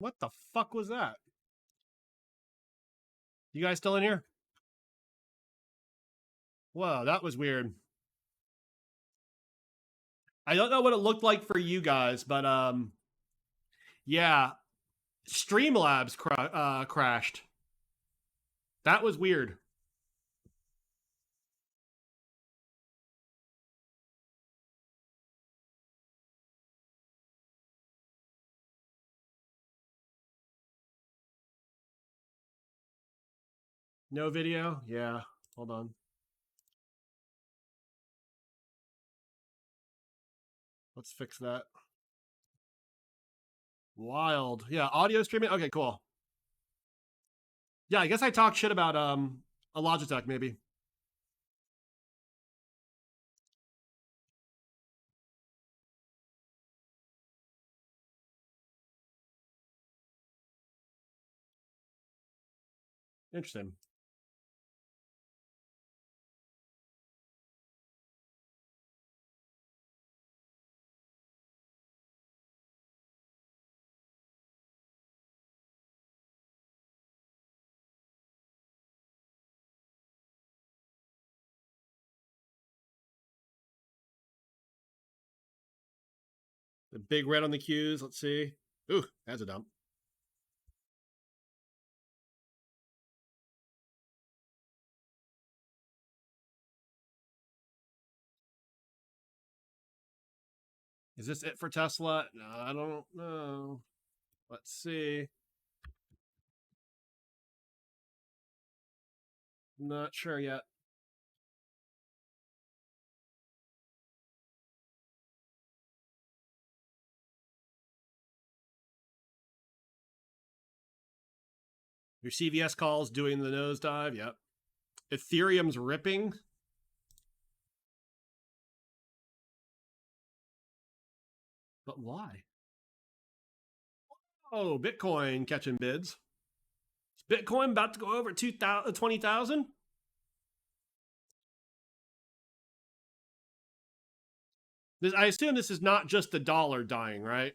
What the fuck was that? You guys still in here? Whoa, that was weird. I don't know what it looked like for you guys, but yeah, Streamlabs crashed. That was weird. No video? Yeah, hold on. Let's fix that. Wild. Yeah, audio streaming? Okay, cool. Yeah, I guess I talked shit about a Logitech, maybe. Interesting. The big red on the cues. Let's see. Ooh, that's a dump. Is this it for Tesla? No, I don't know. Let's see. Not sure yet. Your CVS calls doing the nosedive. Yep. Ethereum's ripping. But why? Oh, Bitcoin catching bids. Is Bitcoin about to go over 20,000? I assume this is not just the dollar dying, right?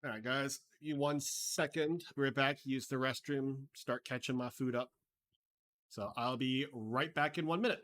All right, guys. You 1 second. Be right back. Use the restroom. Start catching my food up. So I'll be right back in 1 minute.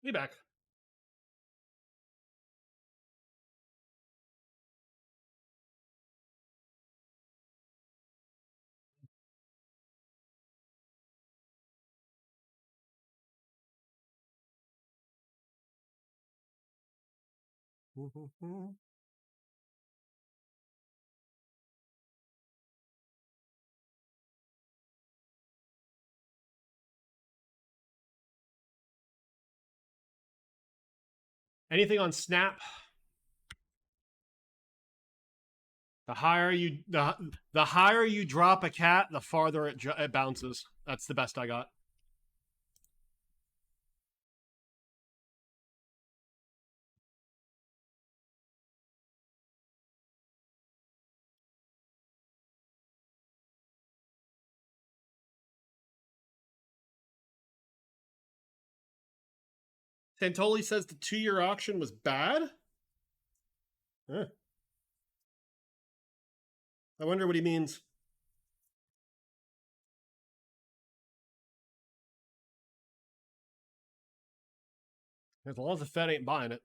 Be back. Anything on Snap? The higher you drop a cat, the farther it bounces. That's the best I got. Santoli says the 2-year auction was bad. Huh. I wonder what he means. As long as the Fed ain't buying it.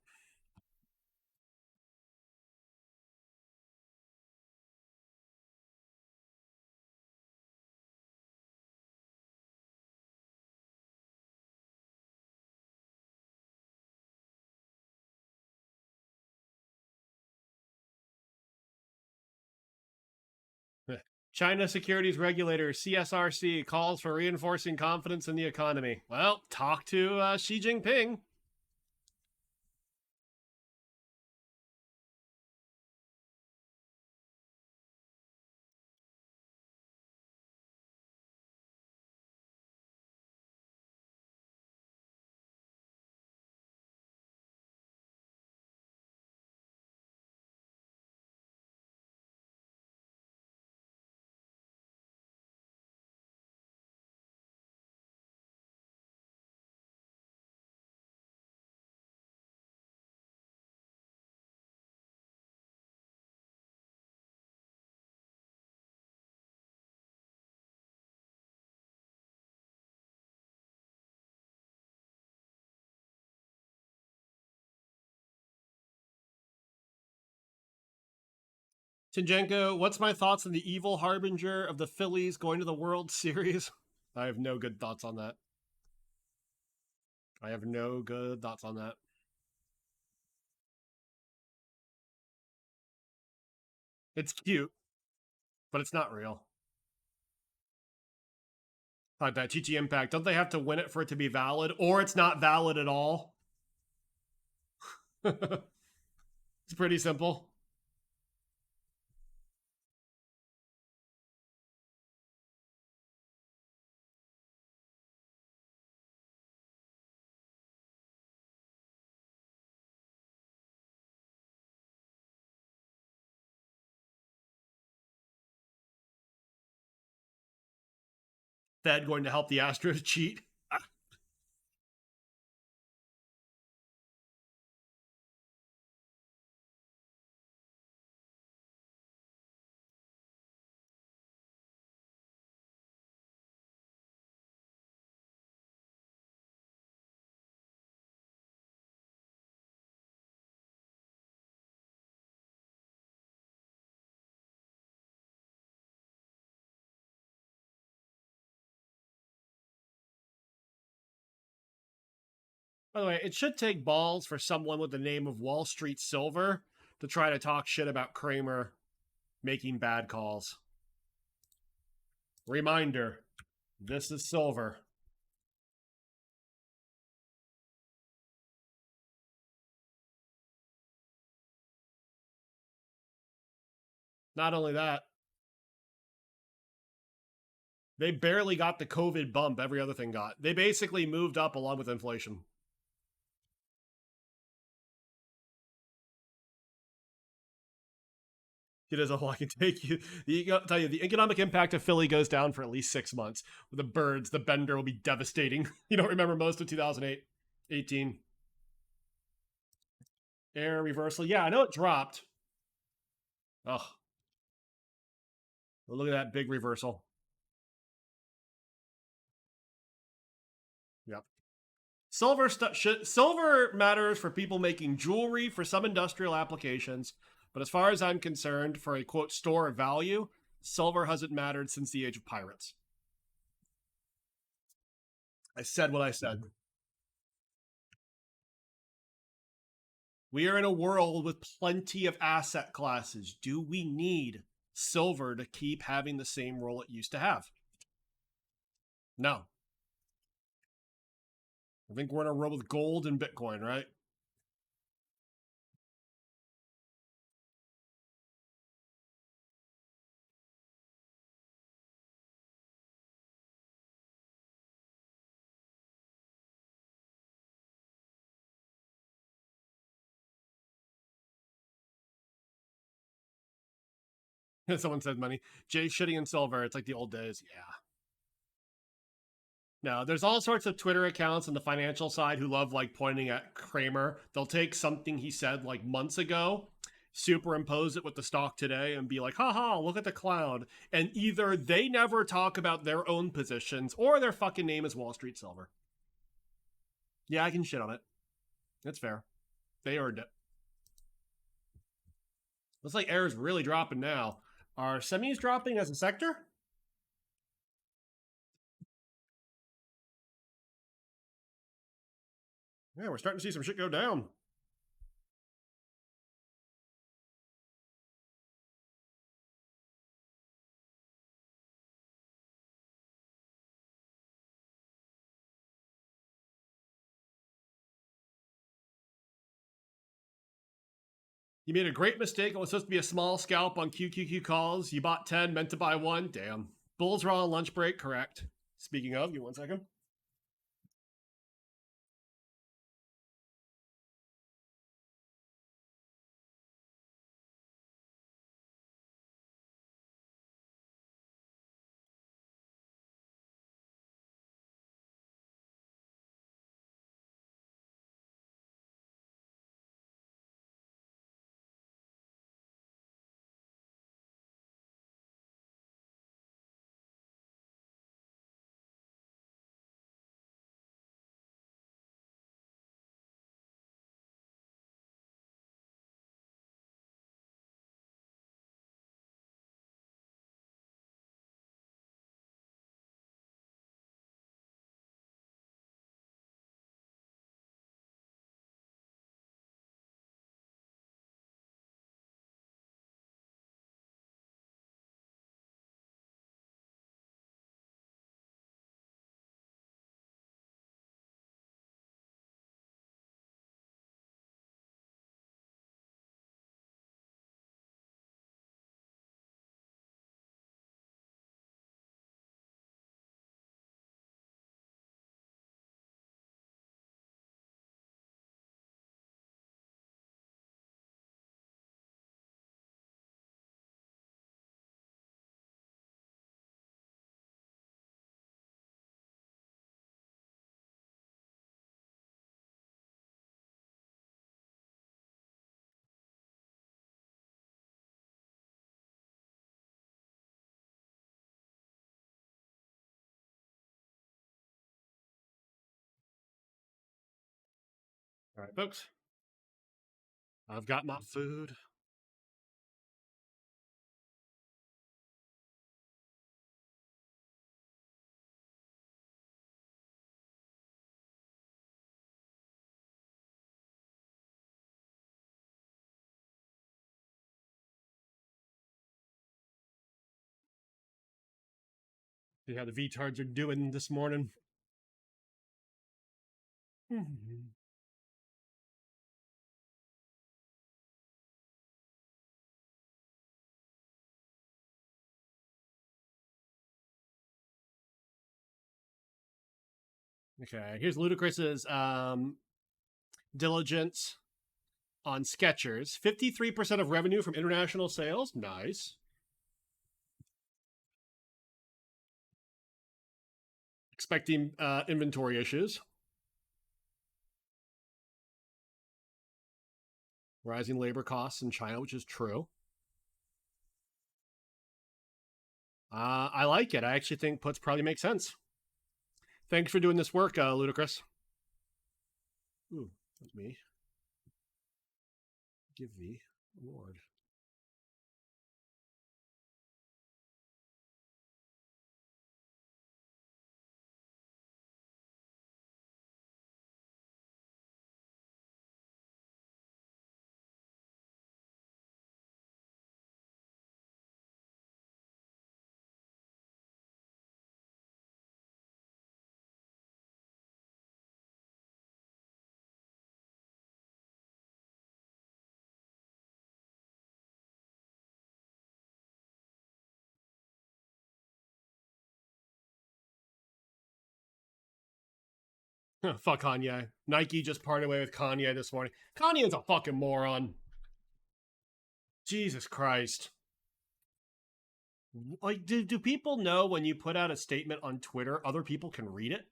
China securities regulator CSRC calls for reinforcing confidence in the economy. Well, talk to Xi Jinping. Tinjenko, what's my thoughts on the evil harbinger of the Phillies going to the World Series? I have no good thoughts on that. It's cute, but it's not real. Like that TT Impact, don't they have to win it for it to be valid? Or it's not valid at all? It's pretty simple. Fed going to help the Astros cheat. By the way, it should take balls for someone with the name of Wall Street Silver to try to talk shit about Kramer making bad calls. Reminder, this is Silver. Not only that, they barely got the COVID bump every other thing got. They basically moved up along with inflation. It is all I can take you. Tell you, the economic impact of Philly goes down for at least 6 months. With the birds, the bender will be devastating. You don't remember most of 2008, 18. Air reversal. Yeah, I know it dropped. Oh, look at that big reversal. Yep. Silver matters for people making jewelry for some industrial applications, but as far as I'm concerned, for a quote store of value, silver hasn't mattered since the age of pirates. I said what I said. We are in a world with plenty of asset classes. Do we need silver to keep having the same role it used to have? No. I think we're in a world with gold and Bitcoin, right? Someone said money. Jay shitting in silver. It's like the old days. Yeah. No, there's all sorts of Twitter accounts on the financial side who love like pointing at Kramer. They'll take something he said like months ago, superimpose it with the stock today, and be like, haha, look at the cloud. And either they never talk about their own positions or their fucking name is Wall Street Silver. Yeah, I can shit on it. That's fair. They earned it. Looks like air is really dropping now. Are semis dropping as a sector? Yeah, we're starting to see some shit go down. You made a great mistake. It was supposed to be a small scalp on QQQ calls. You bought 10, meant to buy one. Damn. Bulls are on lunch break, correct. Speaking of, give me 1 second. All right, folks. I've got my food. See how the V-tards are doing this morning. Okay, here's Ludacris's diligence on Skechers. 53% of revenue from international sales. Nice. Expecting inventory issues. Rising labor costs in China, which is true. I like it. I actually think puts probably make sense. Thanks for doing this work, Ludacris. Ooh, that's me. Give the award. Fuck Kanye. Nike just parted way with Kanye this morning. Kanye's a fucking moron. Jesus Christ. Like, do people know when you put out a statement on Twitter, other people can read it?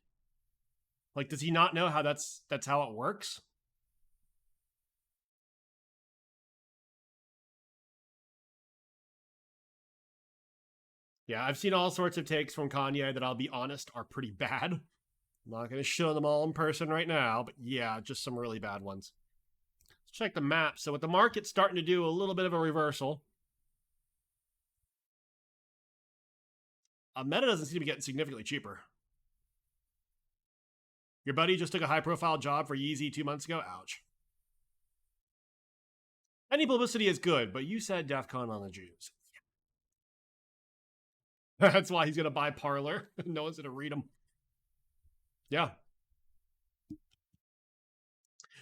Like, does he not know how that's how it works? Yeah, I've seen all sorts of takes from Kanye that I'll be honest are pretty bad. I'm not going to show them all in person right now, but yeah, just some really bad ones. Let's check the map. So with the market starting to do a little bit of a reversal, Meta doesn't seem to be getting significantly cheaper. Your buddy just took a high-profile job for Yeezy 2 months ago. Ouch. Any publicity is good, but you said DEF CON on the Jews. That's why he's going to buy Parler. No one's going to read him. Yeah.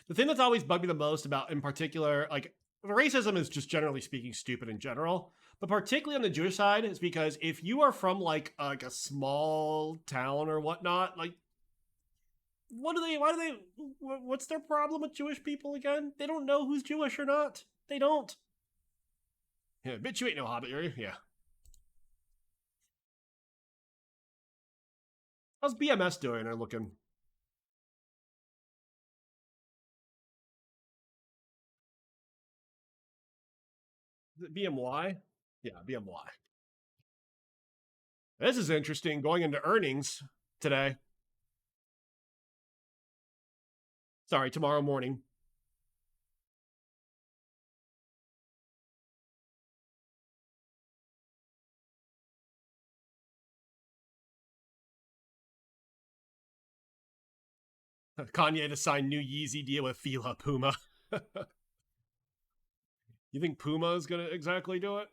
The thing that's always bugged me the most about, in particular, like, racism is just generally speaking stupid in general, but particularly on the Jewish side, is because if you are from like a small town or whatnot, like, what's their problem with Jewish people again? They don't know who's Jewish or not. They don't. Yeah, bitch, you ain't no hobbit, are you? Yeah. How's BMS doing? Or looking? Is it BMY? Yeah, BMY. This is interesting going into earnings today. Sorry, tomorrow morning. Kanye to sign new Yeezy deal with Fila Puma. You think Puma is going to exactly do it?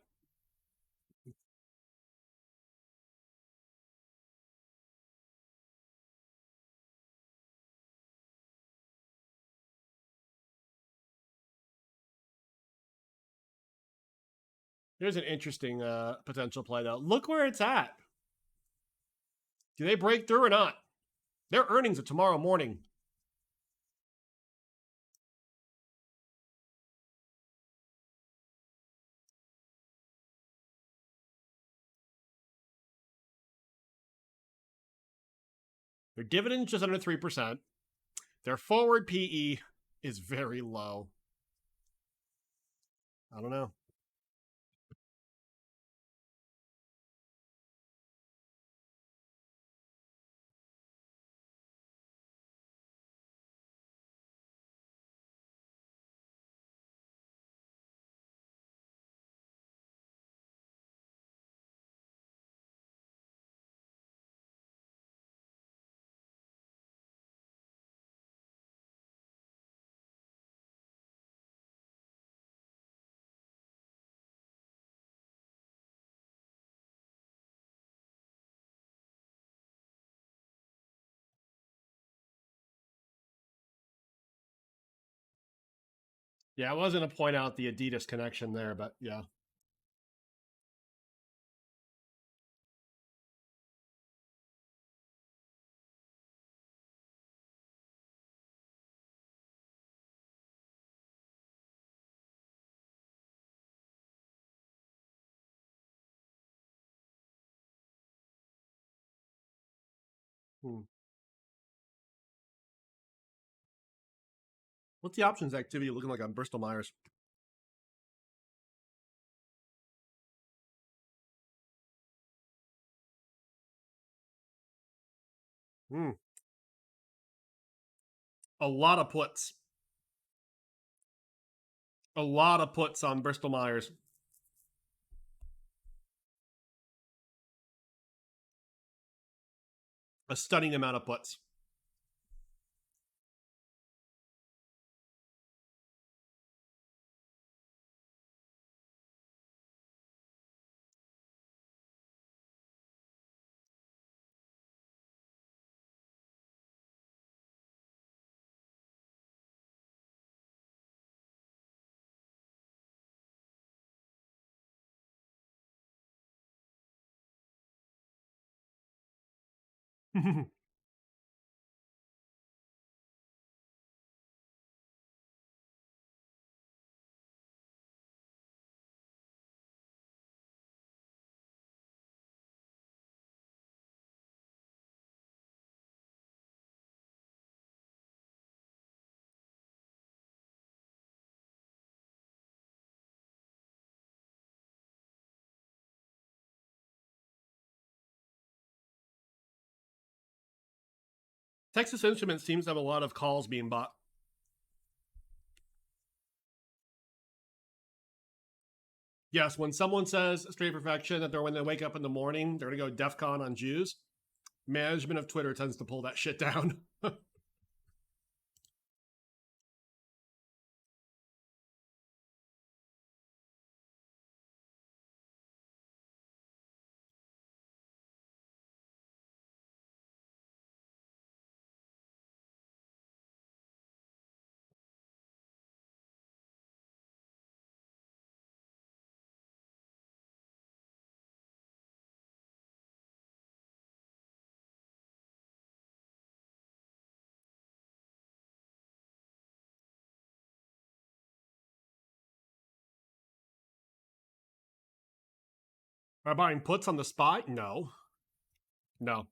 Here's an interesting potential play, though. Look where it's at. Do they break through or not? Their earnings are tomorrow morning. Their dividend's just under 3%. Their forward PE is very low. I don't know. Yeah, I wasn't to point out the Adidas connection there, but yeah. Hmm. What's the options activity looking like on Bristol Myers? Hmm. A lot of puts. A lot of puts on Bristol Myers. A stunning amount of puts. Texas Instruments seems to have a lot of calls being bought. Yes, when someone says straight perfection that they're when they wake up in the morning, they're going to go DEFCON on Jews, management of Twitter tends to pull that shit down. Are buying puts on the spot? No. No.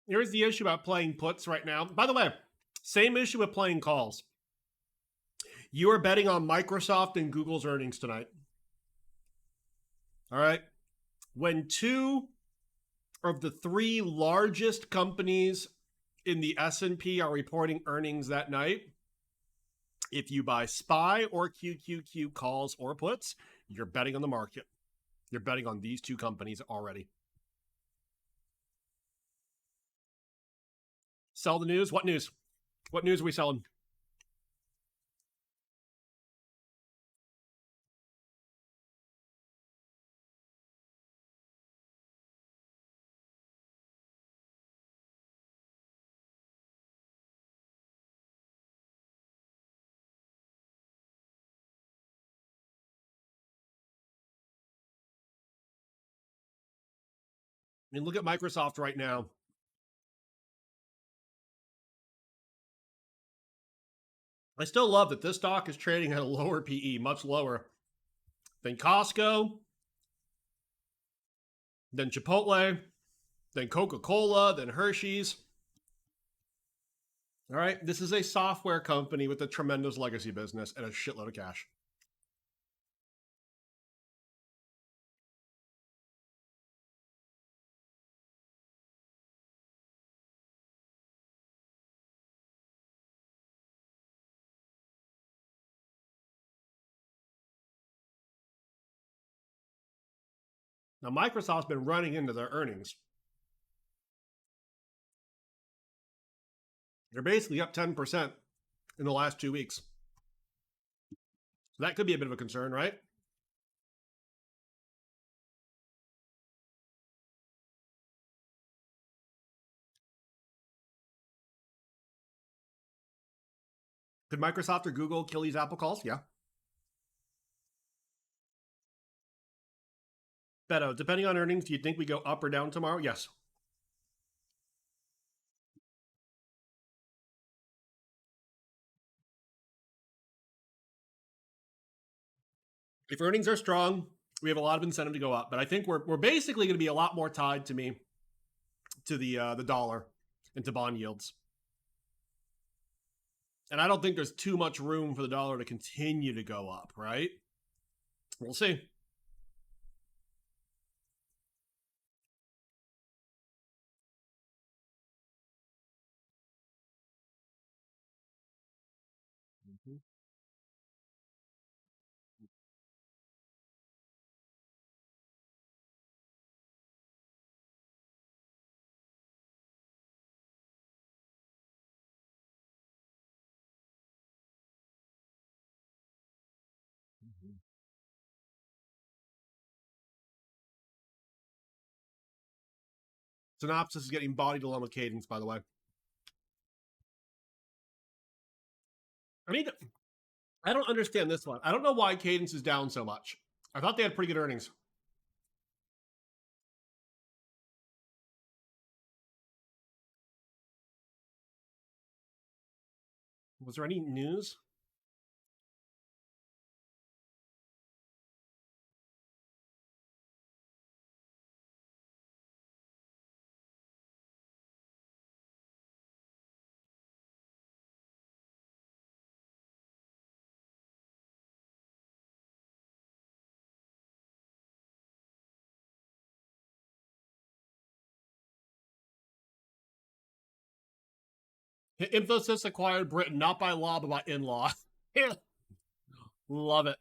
Here's the issue about playing puts right now. By the way, same issue with playing calls. You are betting on Microsoft and Google's earnings tonight. All right. When two of the three largest companies in the S&P are reporting earnings that night, if you buy SPY or QQQ calls or puts, you're betting on the market. You're betting on these two companies already. Sell the news? What news? What news are we selling? I mean, look at Microsoft right now. I still love that this stock is trading at a lower PE, much lower than Costco, than Chipotle, than Coca-Cola, than Hershey's. All right, this is a software company with a tremendous legacy business and a shitload of cash. Now, Microsoft's been running into their earnings. They're basically up 10% in the last 2 weeks. So that could be a bit of a concern, right? Could Microsoft or Google kill these Apple calls? Yeah. Beto, depending on earnings, do you think we go up or down tomorrow? Yes. If earnings are strong, we have a lot of incentive to go up. But I think we're basically going to be a lot more tied to me to the dollar and to bond yields. And I don't think there's too much room for the dollar to continue to go up, right? We'll see. Mm-hmm. Mm-hmm. Synopsis is getting bodied along with Cadence, by the way. I need to, I don't understand this one. I don't know why Cadence is down so much. I thought they had pretty good earnings. Was there any news? Infosys acquired Britain not by law but by in law. Love it.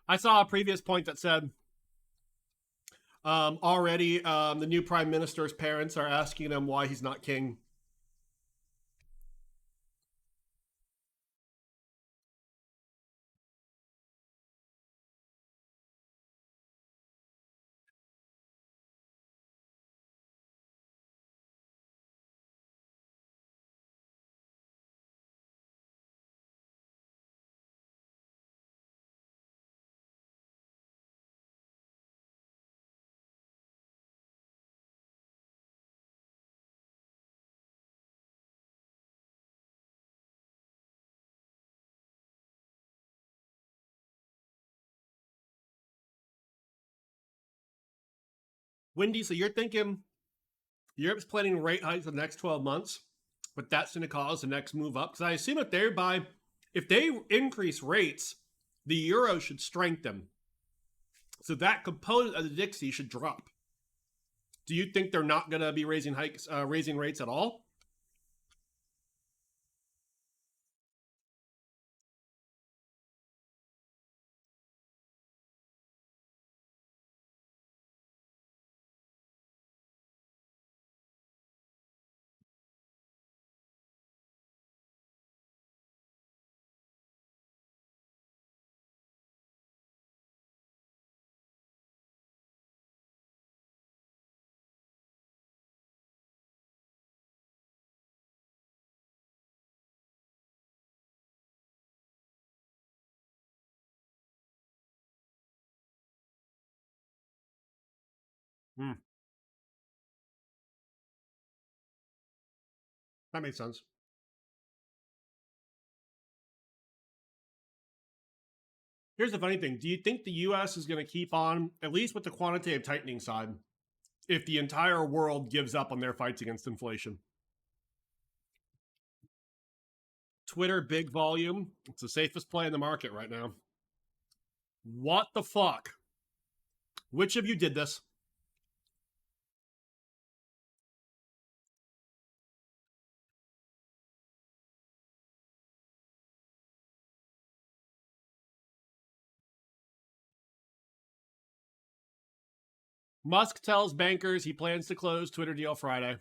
I saw a previous point that said already the new prime minister's parents are asking him why he's not king. Wendy, so you're thinking Europe's planning rate hikes for the next 12 months, but that's going to cause the next move up? Because I assume if they increase rates, the euro should strengthen. So that component of the Dixie should drop. Do you think they're not going to be raising rates at all? Hmm, that makes sense. Here's the funny thing. Do you think the US is going to keep on, at least with the quantitative tightening side, if the entire world gives up on their fights against inflation? Twitter, big volume. It's the safest play in the market right now. What the fuck? Which of you did this? Musk tells bankers he plans to close Twitter deal Friday.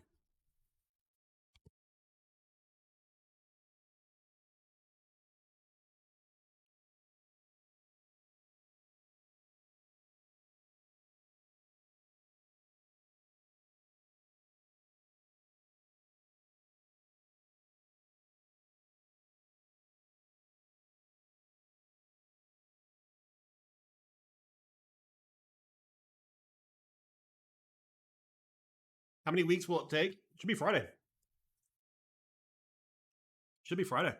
How many weeks will it take? Should be Friday. Should be Friday.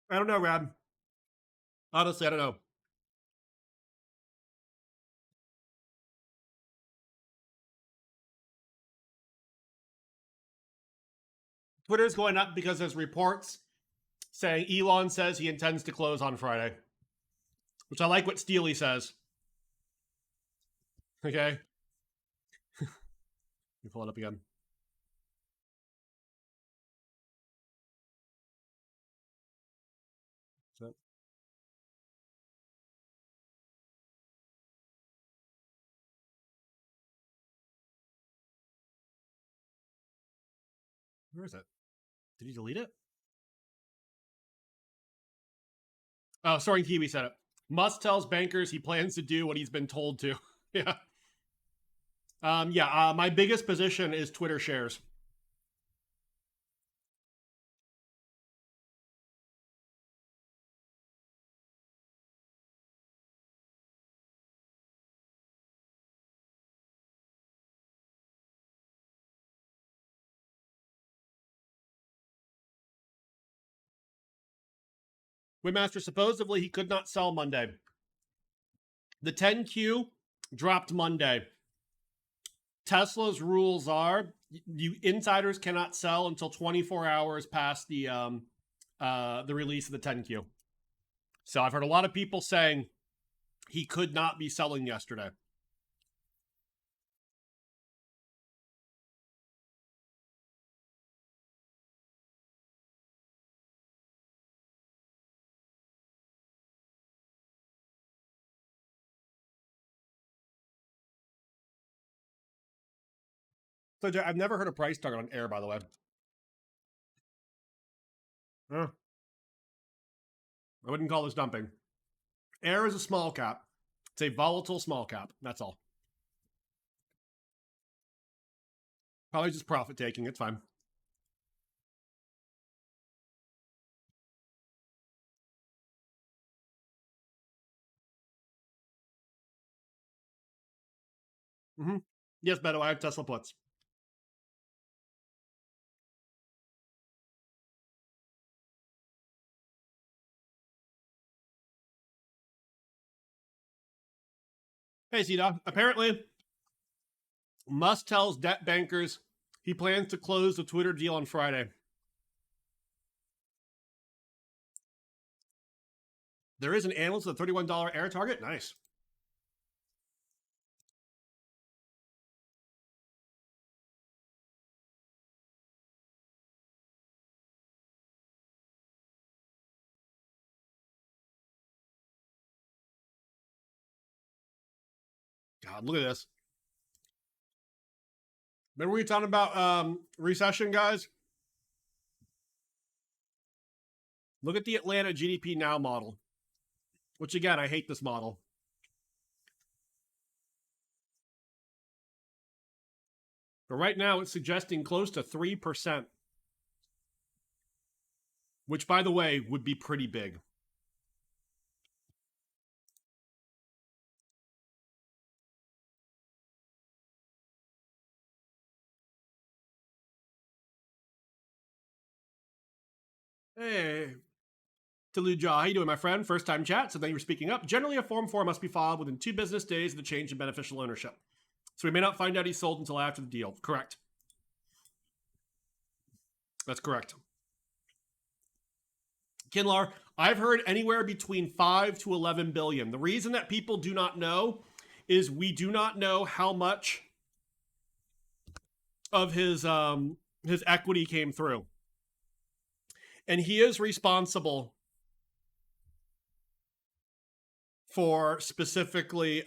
I don't know, Rab. Honestly, I don't know. Twitter's going up because there's reports saying Elon says he intends to close on Friday, which I like what Steely says. Okay. Let me pull it up again. Where is it? Did he delete it? Oh, Soaring Kiwi said it. Musk tells bankers he plans to do what he's been told to. Yeah. My biggest position is Twitter shares. Windmaster, supposedly he could not sell Monday. The 10Q dropped Monday. Tesla's rules are you insiders cannot sell until 24 hours past the release of the 10Q. So I've heard a lot of people saying he could not be selling yesterday. So I've never heard a price target on air, by the way. I wouldn't call this dumping. Air is a small cap. It's a volatile small cap. That's all. Probably just profit taking. It's fine. Mm-hmm. Yes, Beto, I have Tesla puts. Hey, Cedar. Apparently, Musk tells debt bankers he plans to close the Twitter deal on Friday. There is an analyst with a $31 air target. Nice. God, look at this. Remember we were talking about recession, guys? Look at the Atlanta GDP Now model, which again, I hate this model. But right now, it's suggesting close to 3%, which, by the way, would be pretty big. Hey, Taluja, how you doing, my friend? First time chat, so thank you for speaking up. Generally, a Form 4 must be filed within 2 business days of the change in beneficial ownership. So we may not find out he's sold until after the deal. Correct. That's correct. Kinlar, I've heard anywhere between 5 to 11 billion. The reason that people do not know is we do not know how much of his equity came through. And he is responsible for specifically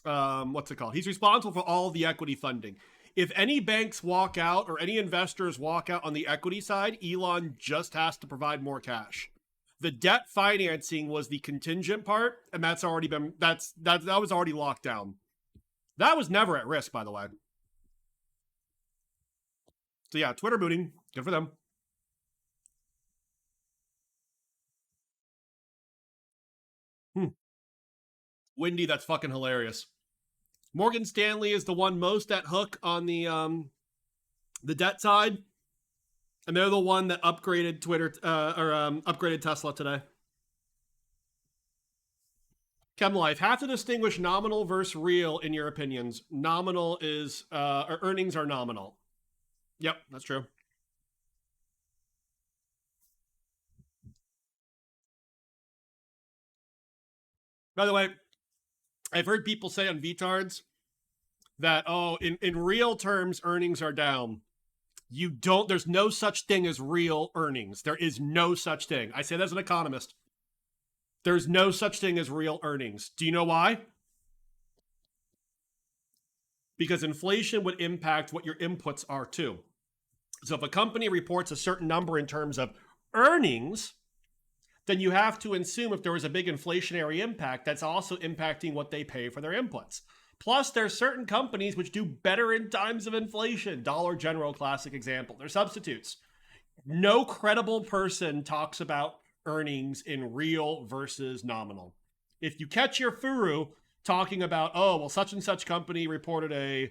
what's it called? He's responsible for all the equity funding. If any banks walk out or any investors walk out on the equity side, Elon just has to provide more cash. The debt financing was the contingent part, and that's already been that was already locked down. That was never at risk, by the way. So yeah, Twitter booting, good for them. Windy, that's fucking hilarious. Morgan Stanley is the one most at hook on the debt side. And they're the one that upgraded Twitter or upgraded Tesla today. ChemLife, have to distinguish nominal versus real in your opinions. Nominal is or earnings are nominal. Yep, that's true. By the way, I've heard people say on VTards that in real terms earnings are down. You don't there's no such thing as real earnings. There is no such thing. I say that as an economist. There's no such thing as real earnings. Do you know why? Because inflation would impact what your inputs are too. So if a company reports a certain number in terms of earnings, then you have to assume if there was a big inflationary impact, that's also impacting what they pay for their inputs. Plus, there's certain companies which do better in times of inflation. Dollar General, classic example. They're substitutes. No credible person talks about earnings in real versus nominal. If you catch your furu talking about, oh, well, such and such company reported a,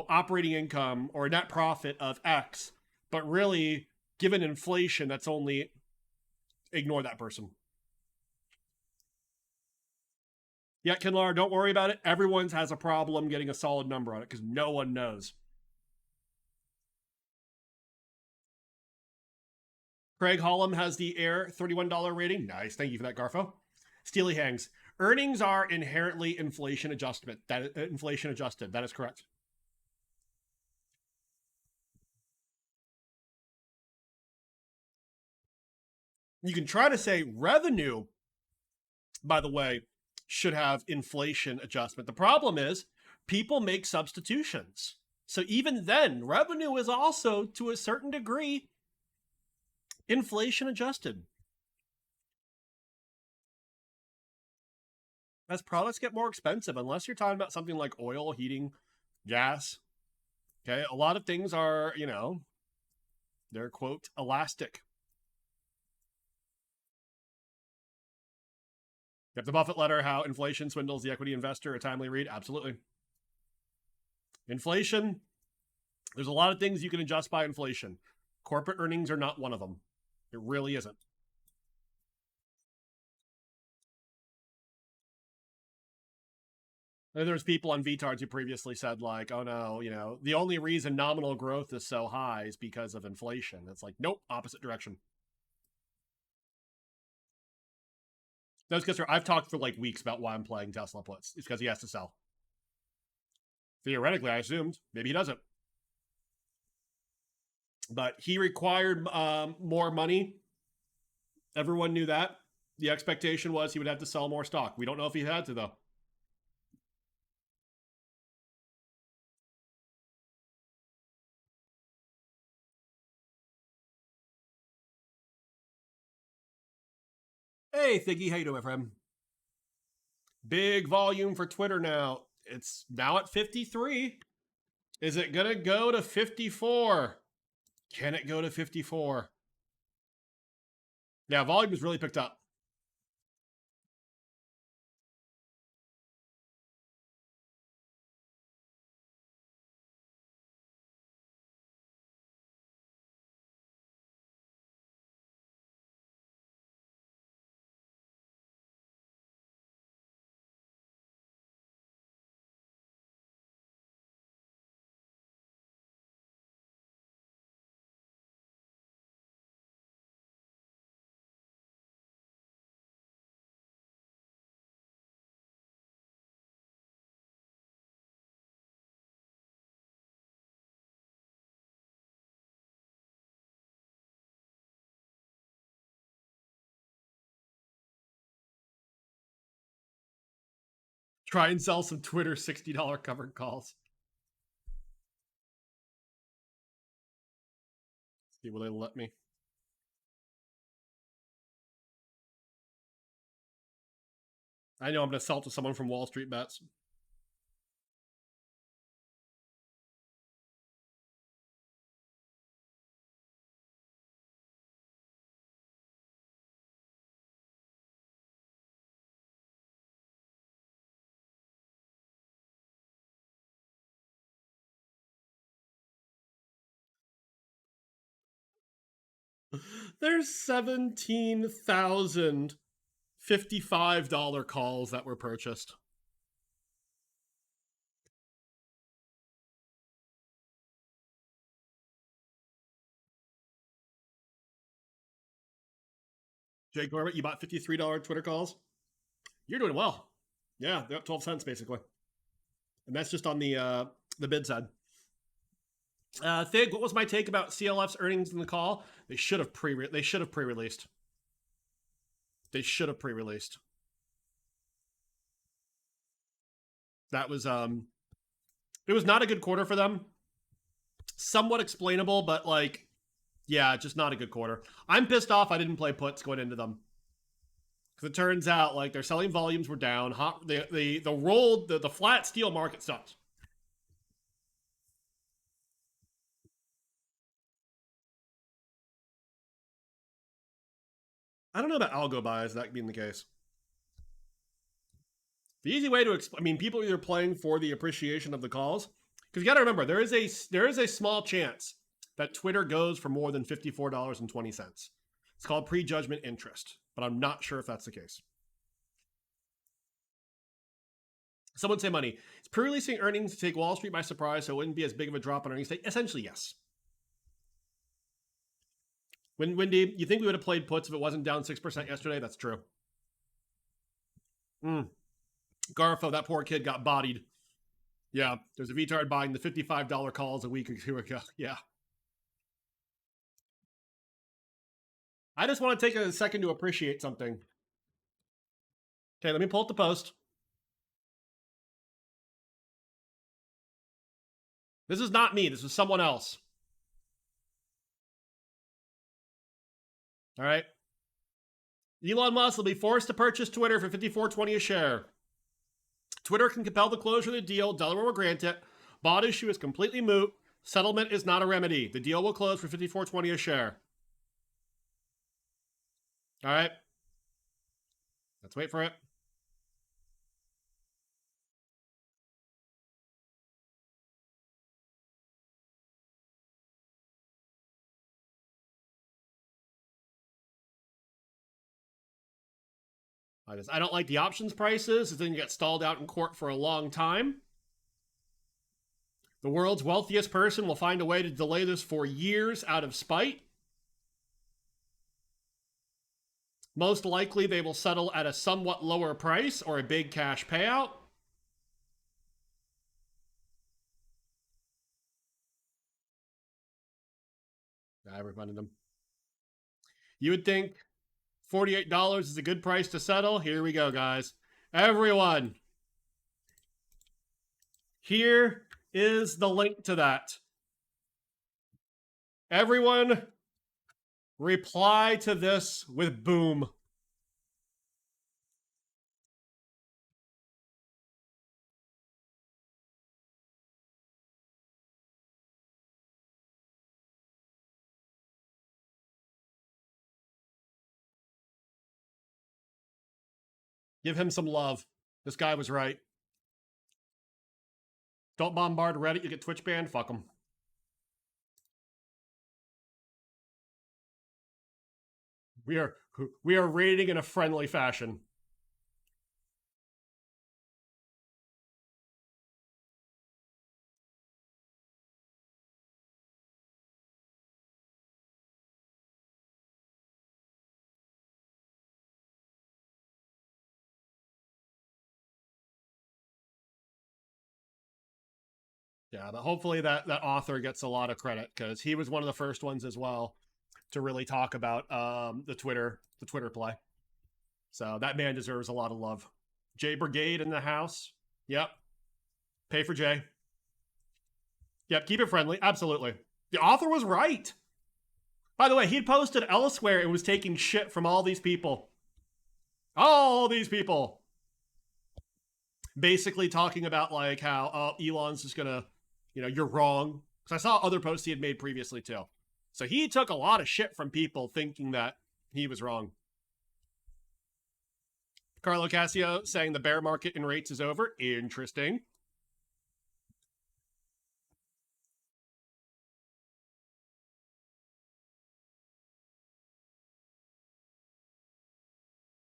operating income or a net profit of X, but really, given inflation, that's only ignore that person. Yeah, Kinlar, don't worry about it. Everyone's has a problem getting a solid number on it because no one knows. Craig Hollum has the Air $31 rating. Nice. Thank you for that, Garfo. Steely Hangs. Earnings are inherently inflation adjustment. That inflation adjusted. That is correct. You can try to say revenue, by the way, should have inflation adjustment. The problem is people make substitutions. So even then, revenue is also, to a certain degree, inflation adjusted. As products get more expensive, unless you're talking about something like oil, heating, gas, okay, a lot of things are, they're, quote, elastic. You have the Buffett letter, How Inflation Swindles the Equity Investor, a timely read. Absolutely. Inflation, there's a lot of things you can adjust by inflation. Corporate earnings are not one of them. It really isn't. And there's people on VTards who previously said, like, oh no, the only reason nominal growth is so high is because of inflation. It's like, nope, opposite direction. That's because I've talked for like weeks about why I'm playing Tesla puts. It's because he has to sell. Theoretically, I assumed. Maybe he doesn't. But he required more money. Everyone knew that. The expectation was he would have to sell more stock. We don't know if he had to, though. Hey, Thiggy, how you doing, my friend? Big volume for Twitter now. It's now at 53. Is it going to go to 54? Can it go to 54? Yeah, volume has really picked up. Try and sell some Twitter $60 covered calls. See, will they let me? I know I'm going to sell to someone from Wall Street Bets. There's 17,000 $55 calls that were purchased. Jake Corbett, you bought $53 Twitter calls? You're doing well. Yeah, they're up 12 cents basically. And that's just on the bid side. Thig, what was my take about CLF's earnings in the call? They should have pre-released. They should have pre-released. That was it was not a good quarter for them. Somewhat explainable, but like, yeah, just not a good quarter. I'm pissed off I didn't play puts going into them. Because it turns out like their selling volumes were down. The flat steel market sucks. I don't know about algo buys, that being the case. The easy way to explain, I mean, people are either playing for the appreciation of the calls, because you got to remember there is a small chance that Twitter goes for more than $54.20. It's called prejudgment interest, but I'm not sure if that's the case. Someone say money. It's pre-releasing earnings to take Wall Street by surprise, so it wouldn't be as big of a drop on earnings day. Essentially, yes. Wendy, you think we would have played puts if it wasn't down 6% yesterday? That's true. Garfo, that poor kid got bodied. Yeah, there's a VTard buying the $55 calls a week or two ago. Yeah. I just want to take a second to appreciate something. Okay, let me pull up the post. This is not me. This is someone else. All right. Elon Musk will be forced to purchase Twitter for $54.20 a share. Twitter can compel the closure of the deal. Delaware will grant it. Bot issue is completely moot. Settlement is not a remedy. The deal will close for $54.20 a share. All right. Let's wait for it. I don't like the options prices. Then you get stalled out in court for a long time. The world's wealthiest person will find a way to delay this for years out of spite. Most likely, they will settle at a somewhat lower price or a big cash payout. I refunded them. You would think $48 is a good price to settle. Here we go, guys. Everyone, here is the link to that. Everyone, reply to this with boom. Give him some love. This guy was right. Don't bombard Reddit. You get Twitch banned. Fuck them. We are rating in a friendly fashion. Yeah, but hopefully that author gets a lot of credit because he was one of the first ones as well to really talk about the Twitter play. So that man deserves a lot of love. Jay Brigade in the house. Yep. Pay for Jay. Yep. Keep it friendly. Absolutely. The author was right. By the way, he'd posted elsewhere and was taking shit from all these people. All these people. Basically talking about like how Elon's just gonna, you're wrong. Because I saw other posts he had made previously too. So he took a lot of shit from people thinking that he was wrong. Carlo Cassio saying the bear market in rates is over. Interesting.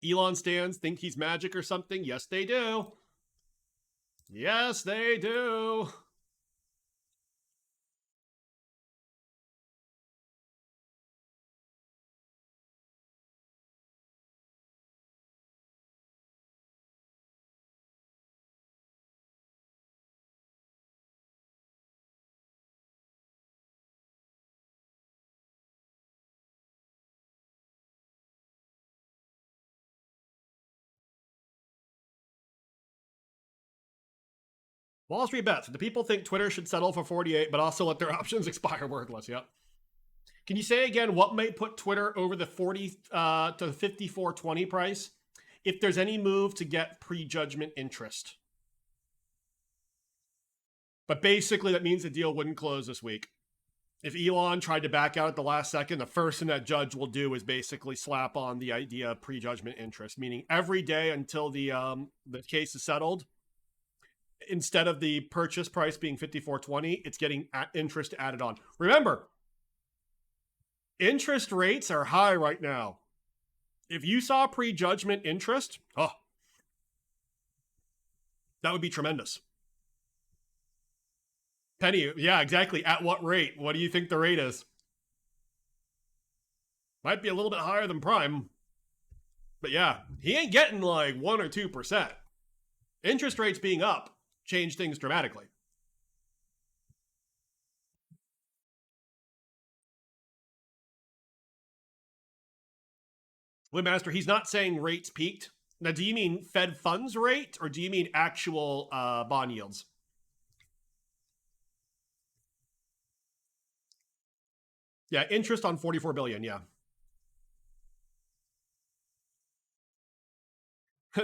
Elon stands think he's magic or something? Yes, they do. Yes, they do. Wall Street bets. The people think Twitter should settle for 48, but also let their options expire. Wordless. Yep. Can you say again what might put Twitter over the 40 to 54.20 price? If there's any move to get prejudgment interest. But basically, that means the deal wouldn't close this week. If Elon tried to back out at the last second, the first thing that judge will do is basically slap on the idea of prejudgment interest, meaning every day until the case is settled, instead of the purchase price being 54.20, it's getting interest added on. Remember, interest rates are high right now. If you saw prejudgment interest, that would be tremendous. Penny, yeah, exactly. At what rate? What do you think the rate is? Might be a little bit higher than prime. But yeah, he ain't getting like 1 or 2%. Interest rates being up change things dramatically. Webmaster, he's not saying rates peaked. Now, do you mean Fed funds rate or do you mean actual bond yields? Yeah, interest on 44 billion, yeah.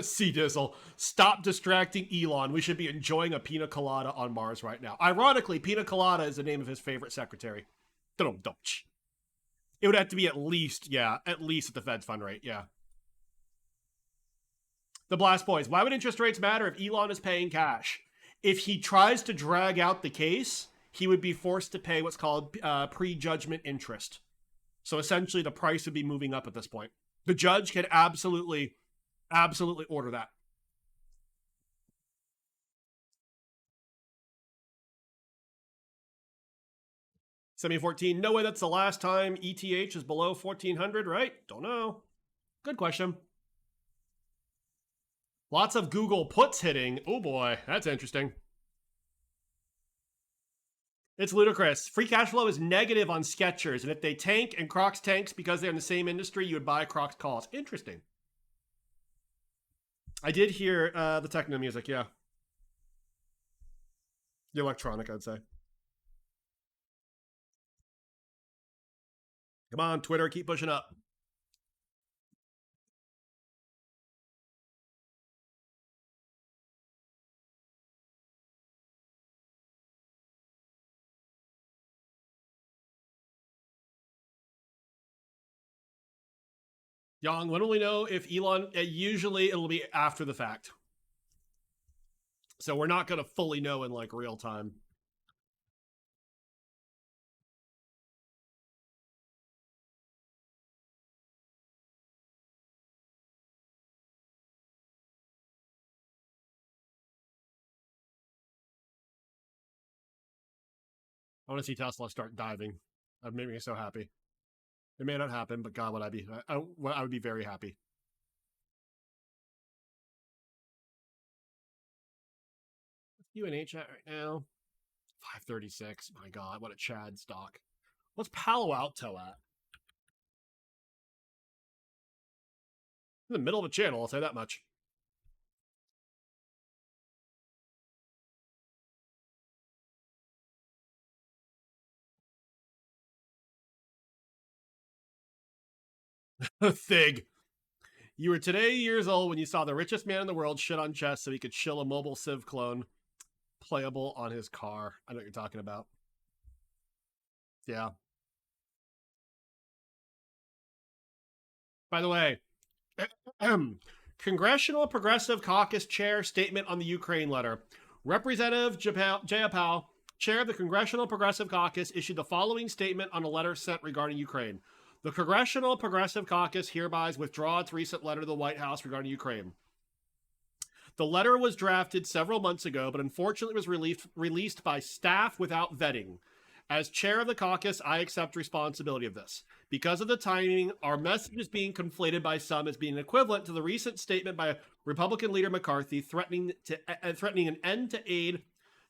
C Dizzle, stop distracting Elon. We should be enjoying a pina colada on Mars right now. Ironically, pina colada is the name of his favorite secretary. It would have to be at least at the Fed's fund rate, yeah. The Blast Boys, why would interest rates matter if Elon is paying cash? If he tries to drag out the case, he would be forced to pay what's called prejudgment interest. So essentially, the price would be moving up at this point. The judge can absolutely order that. Semi-14, no way that's the last time ETH is below 1,400, right? Don't know. Good question. Lots of Google puts hitting. Oh boy, that's interesting. It's ludicrous. Free cash flow is negative on Skechers, and if they tank and Crocs tanks because they're in the same industry, you would buy Crocs calls. Interesting. I did hear the techno music, yeah. The electronic, I'd say. Come on, Twitter, keep pushing up. Young, when will we know if Elon? Usually it'll be after the fact. So we're not going to fully know in like real time. I want to see Tesla start diving. That made me so happy. It may not happen, but God, would I be? I would be very happy. UNH at right now, 536. My God, what a Chad stock. What's Palo Alto at? In the middle of a channel, I'll say that much. Thig. You were today years old when you saw the richest man in the world shit on chess so he could shill a mobile Civ clone playable on his car. I know what you're talking about. Yeah. By the way, Congressional Progressive Caucus Chair statement on the Ukraine letter. Representative Jayapal, chair of the Congressional Progressive Caucus, issued the following statement on a letter sent regarding Ukraine. The Congressional Progressive Caucus hereby withdraw its recent letter to the White House regarding Ukraine. The letter was drafted several months ago, but unfortunately was released by staff without vetting. As chair of the caucus, I accept responsibility of this. Because of the timing, our message is being conflated by some as being equivalent to the recent statement by Republican leader McCarthy threatening an end to aid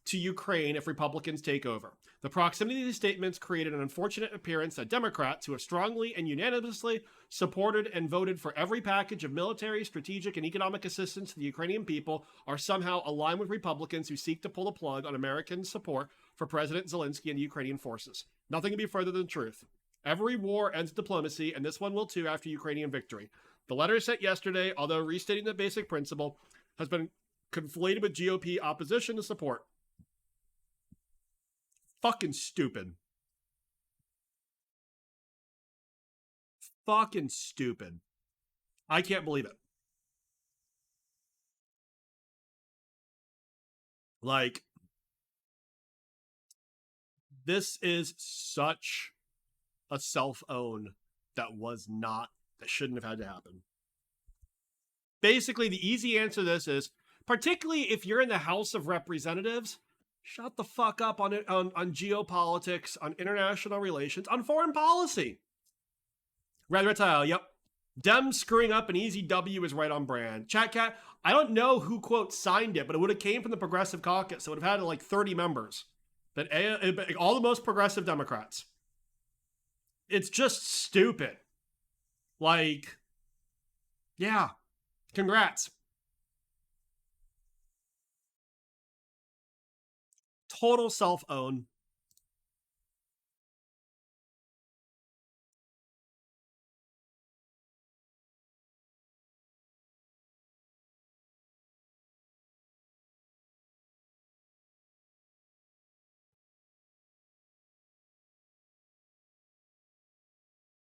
to Ukraine if Republicans take over. The proximity of these statements created an unfortunate appearance that Democrats, who have strongly and unanimously supported and voted for every package of military, strategic, and economic assistance to the Ukrainian people, are somehow aligned with Republicans who seek to pull the plug on American support for President Zelensky and the Ukrainian forces. Nothing can be further than the truth. Every war ends diplomacy, and this one will too after Ukrainian victory. The letter sent yesterday, although restating the basic principle, has been conflated with GOP opposition to support. Fucking stupid. Fucking stupid. I can't believe it. Like, this is such a self-own that shouldn't have had to happen. Basically, the easy answer to this is, particularly if you're in the House of Representatives, shut the fuck up on geopolitics, on international relations, on foreign policy. Red Reptile, yep. Dems screwing up an easy W is right on brand. Chat Cat, I don't know who, quote, signed it, but it would have came from the Progressive Caucus, so it would have had like 30 members. But all the most progressive Democrats. It's just stupid. Like, yeah. Congrats. Total self-own.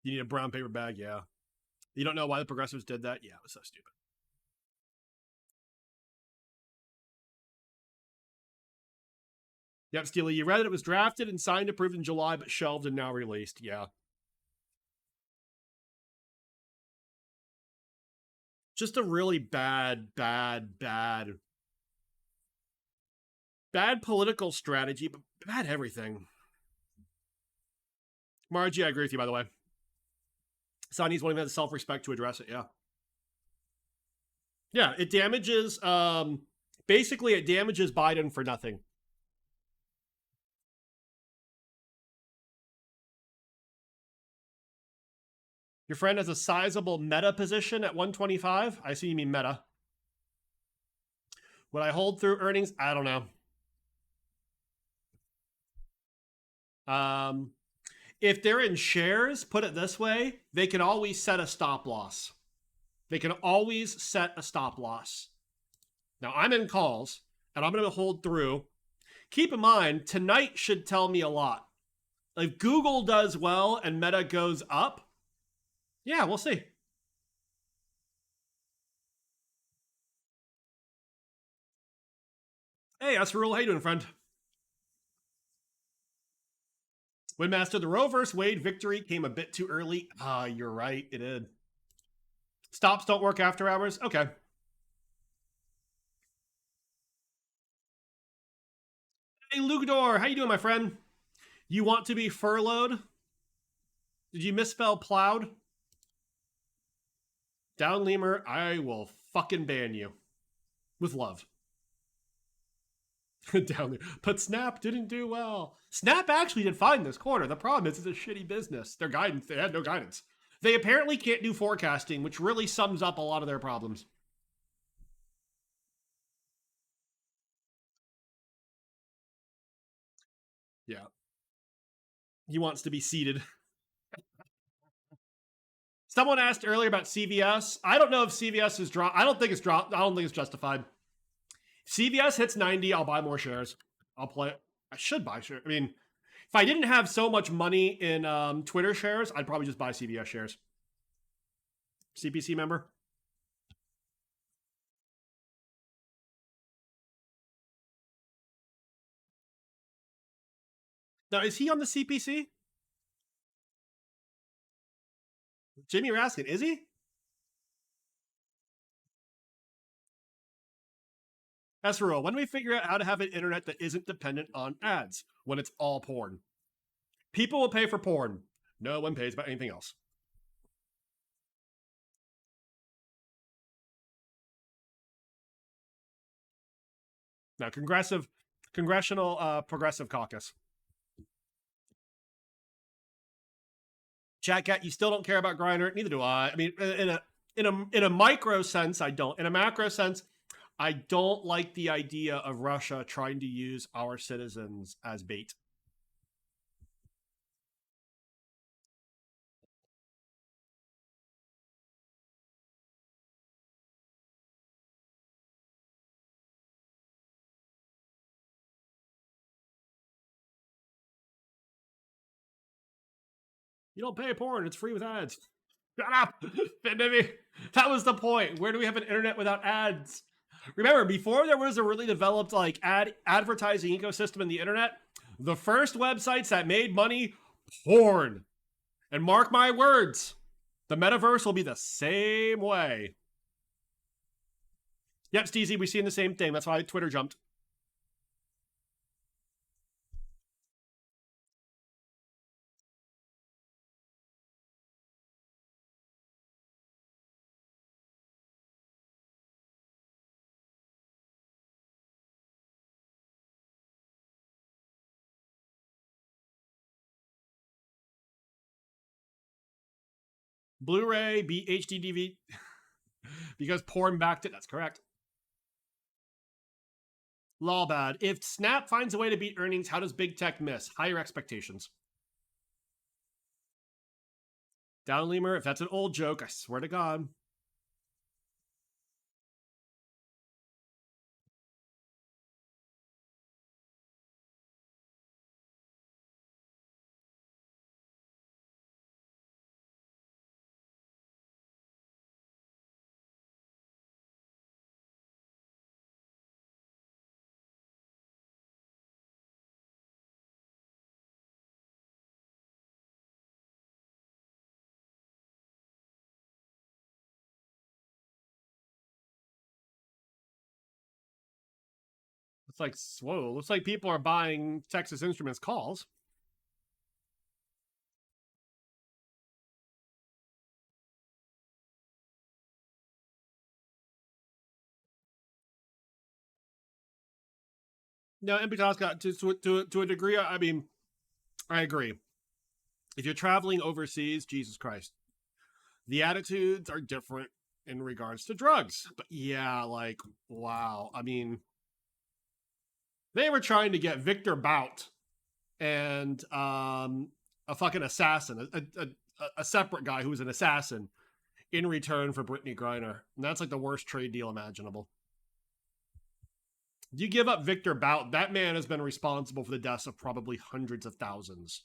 You need a brown paper bag, yeah. You don't know why the progressives did that? Yeah, it was so stupid. Yep, Steely, you read it. It was drafted and signed, approved in July, but shelved and now released. Yeah. Just a really bad political strategy, but bad everything. Margie, I agree with you, by the way. Sonny's one who has the self-respect to address it, yeah. Yeah, it damages, basically it damages Biden for nothing. Your friend has a sizable meta position at 125. I assume you mean meta. Would I hold through earnings? I don't know. If they're in shares, put it this way, they can always set a stop loss. They can always set a stop loss. Now, I'm in calls, and I'm going to hold through. Keep in mind, tonight should tell me a lot. If Google does well and Meta goes up, yeah, we'll see. Hey, that's Rule. How you doing, friend? Windmaster, the Roe vs. Wade victory came a bit too early. You're right. It did. Stops don't work after hours? Okay. Hey, Lugador, how you doing, my friend? You want to be furloughed? Did you misspell plowed? Down Lemur, I will fucking ban you. With love. Down there. But Snap didn't do well. Snap actually did fine this quarter. The problem is it's a shitty business. Their guidance, they had no guidance. They apparently can't do forecasting, which really sums up a lot of their problems. Yeah. He wants to be seated. Someone asked earlier about CVS. I don't know if CVS is dropped. I don't think it's dropped. I don't think it's justified. If CVS hits 90, I'll buy more shares. I'll play it. I should buy shares. I mean, if I didn't have so much money in Twitter shares, I'd probably just buy CVS shares. CPC member? Now, is he on the CPC? Jimmy Raskin, is he? Esro, when do we figure out how to have an internet that isn't dependent on ads? When it's all porn. People will pay for porn. No one pays about anything else. Now, congressional progressive caucus. Chat Cat, you still don't care about Grindr. Neither do I. I mean, in a micro sense, I don't. In a macro sense, I don't like the idea of Russia trying to use our citizens as bait. You don't pay porn; it's free with ads. Shut up, that was the point. Where do we have an internet without ads? Remember, before there was a really developed like advertising ecosystem in the internet, the first websites that made money, porn. And mark my words, the metaverse will be the same way. Yep, Steezy, we've seen the same thing. That's why Twitter jumped. Blu-ray, HD DVD, because porn backed it. That's correct. Law bad. If Snap finds a way to beat earnings, how does big tech miss? Higher expectations. Down Lemur, if that's an old joke, I swear to God. It's like, whoa, looks like people are buying Texas Instruments calls. No, and because to a degree, I mean, I agree. If you're traveling overseas, Jesus Christ, the attitudes are different in regards to drugs. But yeah, like, wow. I mean, they were trying to get Victor Bout and a fucking assassin, a separate guy who was an assassin in return for Brittany Griner. And that's like the worst trade deal imaginable. You give up Victor Bout, that man has been responsible for the deaths of probably hundreds of thousands.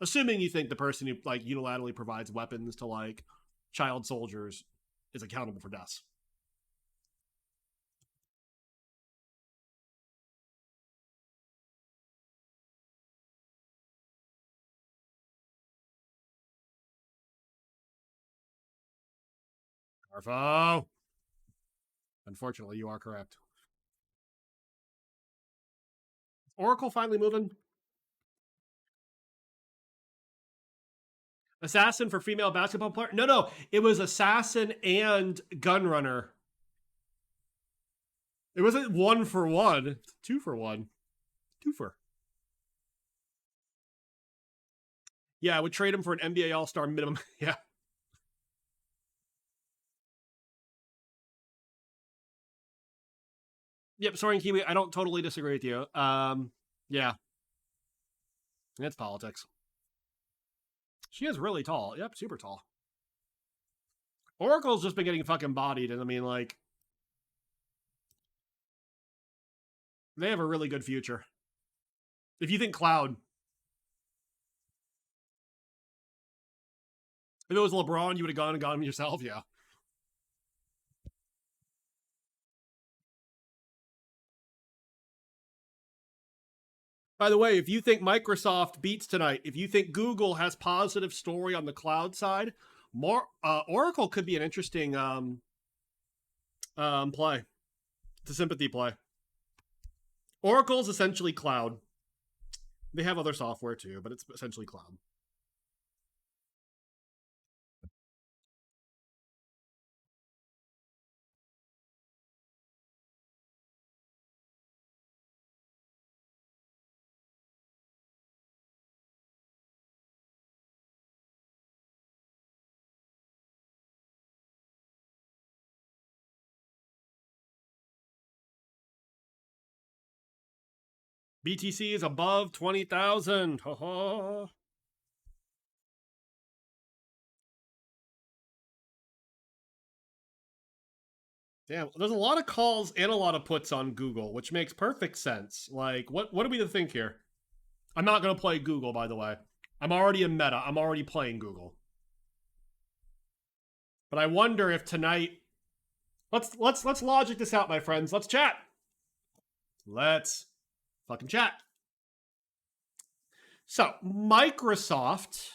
Assuming you think the person who like unilaterally provides weapons to like child soldiers is accountable for deaths. Arfo! Unfortunately, you are correct. Oracle finally moving. Assassin for female basketball player? No. It was assassin and gunrunner. It wasn't 1 for 1. 2 for 1. 2 for. Yeah, I would trade him for an NBA All-Star minimum. Yeah. Yep, Soaring Kiwi, I don't totally disagree with you. Yeah. It's politics. She is really tall. Yep, super tall. Oracle's just been getting fucking bodied, and I mean, like, they have a really good future. If you think cloud, if it was LeBron, you would have gone and got him yourself. Yeah. By the way, if you think Microsoft beats tonight, if you think Google has positive story on the cloud side, Oracle could be an interesting play. It's a sympathy play. Oracle is essentially cloud. They have other software too, but it's essentially cloud. BTC is above 20,000. Damn, there's a lot of calls and a lot of puts on Google, which makes perfect sense. Like, what do we think here? I'm not going to play Google, by the way. I'm already in meta. I'm already playing Google. But I wonder if tonight... Let's logic this out, my friends. Let's chat. Let's fucking chat. So, Microsoft...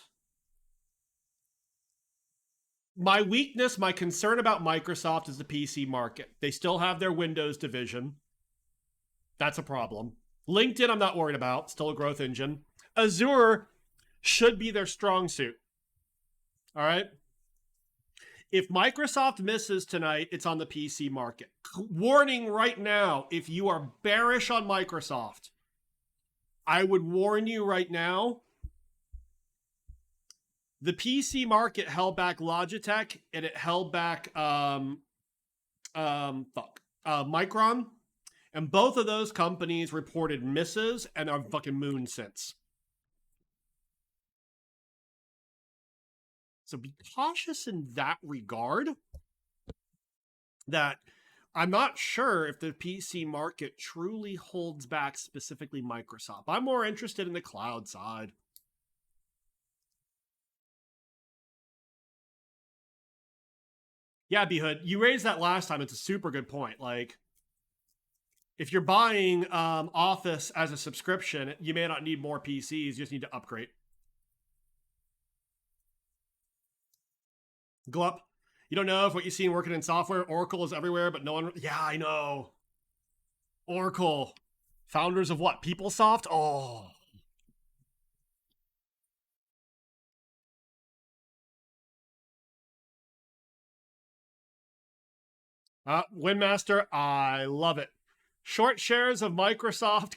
My weakness, my concern about Microsoft is the PC market. They still have their Windows division. That's a problem. LinkedIn, I'm not worried about. Still a growth engine. Azure should be their strong suit. All right? If Microsoft misses tonight, it's on the PC market. Warning right now, if you are bearish on Microsoft, I would warn you right now, the PC market held back Logitech and it held back Micron. And both of those companies reported misses and are fucking moon since. So be cautious in that regard. That I'm not sure if the PC market truly holds back specifically Microsoft. I'm more interested in the cloud side. Yeah, B-Hood, you raised that last time. It's a super good point. Like, if you're buying Office as a subscription, you may not need more PCs. You just need to upgrade. Glup, you don't know if what you've seen working in software, Oracle is everywhere, but no one... Yeah, I know. Oracle. Founders of what? PeopleSoft? Oh. Windmaster, I love it. Short shares of Microsoft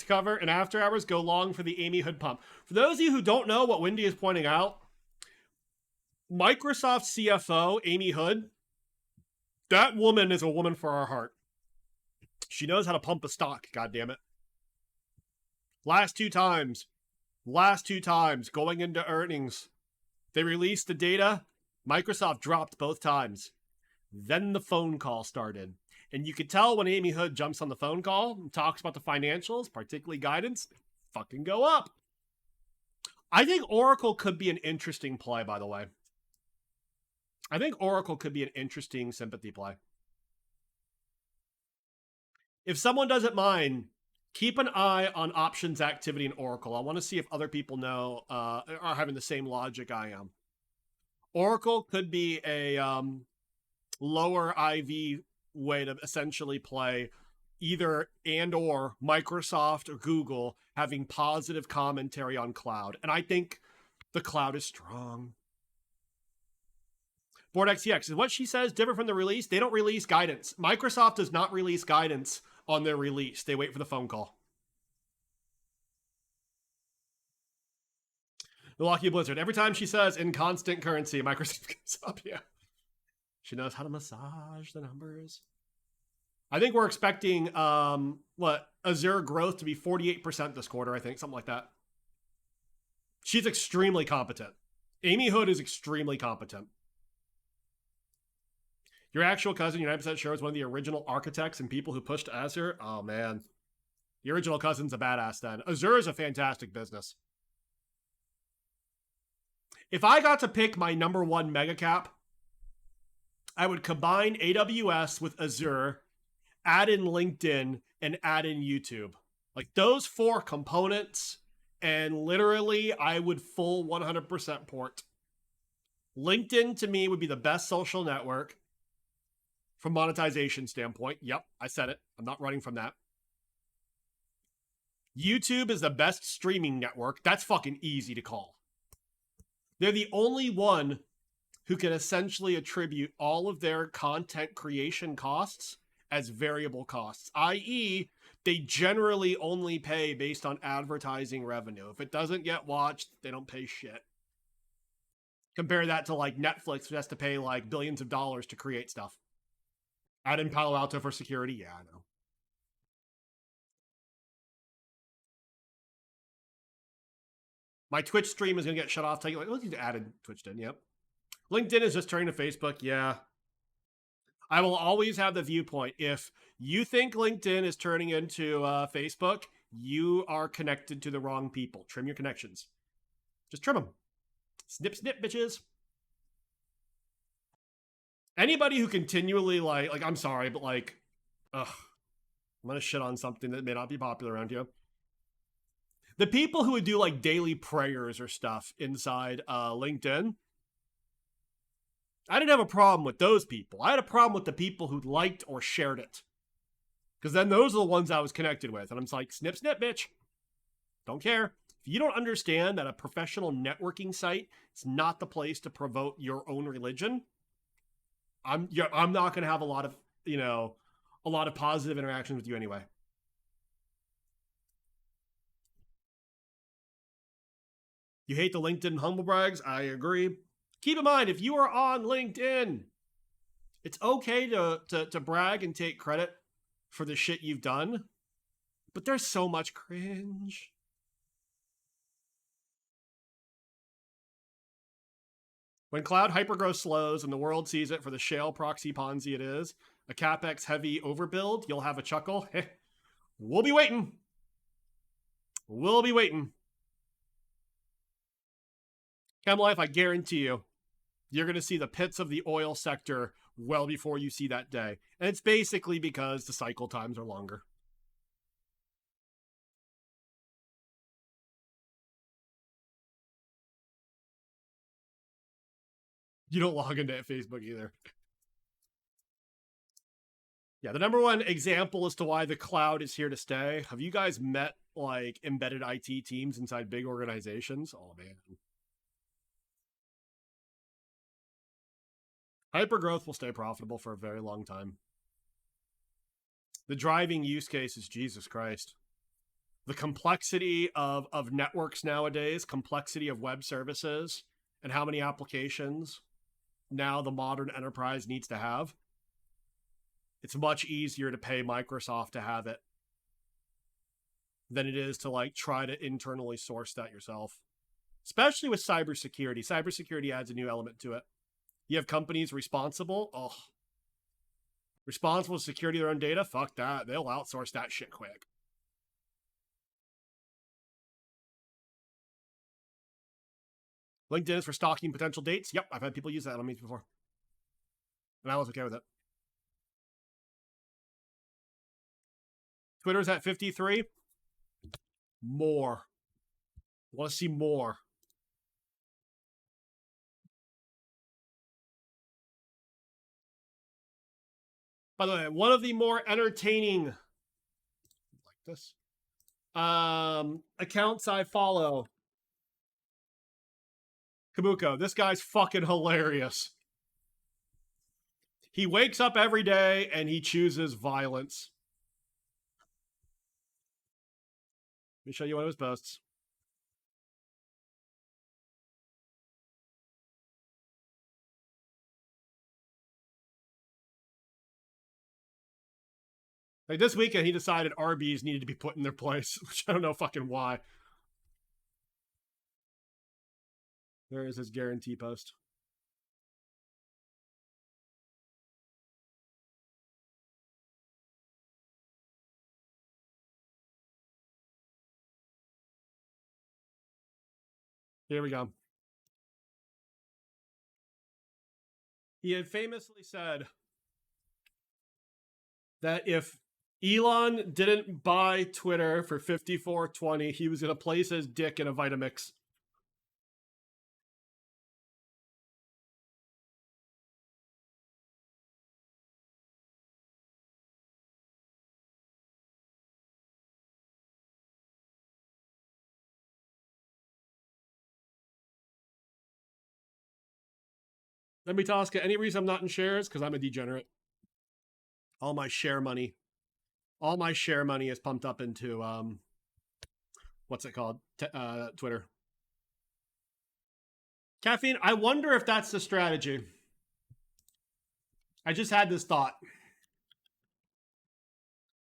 cover and after hours go long for the Amy Hood pump. For those of you who don't know what Wendy is pointing out, Microsoft CFO Amy Hood, that woman is a woman for our heart. She knows how to pump a stock, goddammit. Last two times going into earnings, they released the data. Microsoft dropped both times. Then the phone call started. And you could tell when Amy Hood jumps on the phone call and talks about the financials, particularly guidance, they fucking go up. I think Oracle could be an interesting play, by the way. I think Oracle could be an interesting sympathy play. If someone doesn't mind, keep an eye on options activity in Oracle. I want to see if other people know are having the same logic I am. Oracle could be a lower IV way to essentially play either and or Microsoft or Google having positive commentary on cloud. And I think the cloud is strong. Board XTX is what she says different from the release. They don't release guidance. Microsoft does not release guidance on their release. They wait for the phone call. The Lockheed Blizzard. Every time she says in constant currency, Microsoft goes up. Yeah. She knows how to massage the numbers. I think we're expecting Azure growth to be 48% this quarter, I think, something like that. She's extremely competent. Amy Hood is extremely competent. Your actual cousin, you're 9% sure, is one of the original architects and people who pushed Azure. Oh, man. The original cousin's a badass then. Azure is a fantastic business. If I got to pick my number one megacap, I would combine AWS with Azure, add in LinkedIn, and add in YouTube. Like those four components, and literally I would full 100% port. LinkedIn to me would be the best social network from monetization standpoint. Yep, I said it. I'm not running from that. YouTube is the best streaming network. That's fucking easy to call. They're the only one who can essentially attribute all of their content creation costs as variable costs, i.e., they generally only pay based on advertising revenue. If it doesn't get watched, they don't pay shit. Compare that to like Netflix, who has to pay like billions of dollars to create stuff. Add in Palo Alto for security. Yeah, I know. My Twitch stream is going to get shut off. Tell you, like, look, you added Twitch in. Yep. LinkedIn is just turning to Facebook. Yeah. I will always have the viewpoint. If you think LinkedIn is turning into Facebook, you are connected to the wrong people. Trim your connections. Just trim them. Snip, snip, bitches. Anybody who continually like I'm sorry, but like, ugh, I'm gonna shit on something that may not be popular around you. The people who would do like daily prayers or stuff inside LinkedIn, I didn't have a problem with those people. I had a problem with the people who liked or shared it. Because then those are the ones I was connected with. And I'm just like, snip, snip, bitch. Don't care. If you don't understand that a professional networking site is not the place to promote your own religion, I'm not going to have a lot of positive interactions with you anyway. You hate the LinkedIn humble brags? I agree. Keep in mind, if you are on LinkedIn, it's okay to brag and take credit for the shit you've done, but there's so much cringe. When cloud hypergrowth slows and the world sees it for the shale proxy Ponzi it is, a capex heavy overbuild, you'll have a chuckle. We'll be waiting. We'll be waiting. Chem Life, I guarantee you, you're going to see the pits of the oil sector well before you see that day. And it's basically because the cycle times are longer. You don't log into Facebook either. Yeah, the number one example as to why the cloud is here to stay. Have you guys met like embedded IT teams inside big organizations? Oh, man. Hypergrowth will stay profitable for a very long time. The driving use case is Jesus Christ. The complexity of networks nowadays, complexity of web services, and how many applications now the modern enterprise needs to have. It's much easier to pay Microsoft to have it than it is to like try to internally source that yourself. Especially with cybersecurity. Cybersecurity adds a new element to it. You have companies responsible. Oh, responsible for security of their own data? Fuck that. They'll outsource that shit quick. LinkedIn is for stalking potential dates. Yep, I've had people use that on me before. And I was okay with it. Twitter's at 53. More. Want to see more. By the way, one of the more entertaining, like this, accounts I follow, Kabuko. This guy's fucking hilarious. He wakes up every day and he chooses violence. Let me show you one of his posts. Like this weekend, he decided Arby's needed to be put in their place, which I don't know fucking why. There is his guarantee post. Here we go. He had famously said that if Elon didn't buy Twitter for $54.20, he was going to place his dick in a Vitamix. Let me toss it. Any reason I'm not in shares? Because I'm a degenerate. All my share money, all my share money is pumped up into what's it called? Twitter. Caffeine. I wonder if that's the strategy. I just had this thought.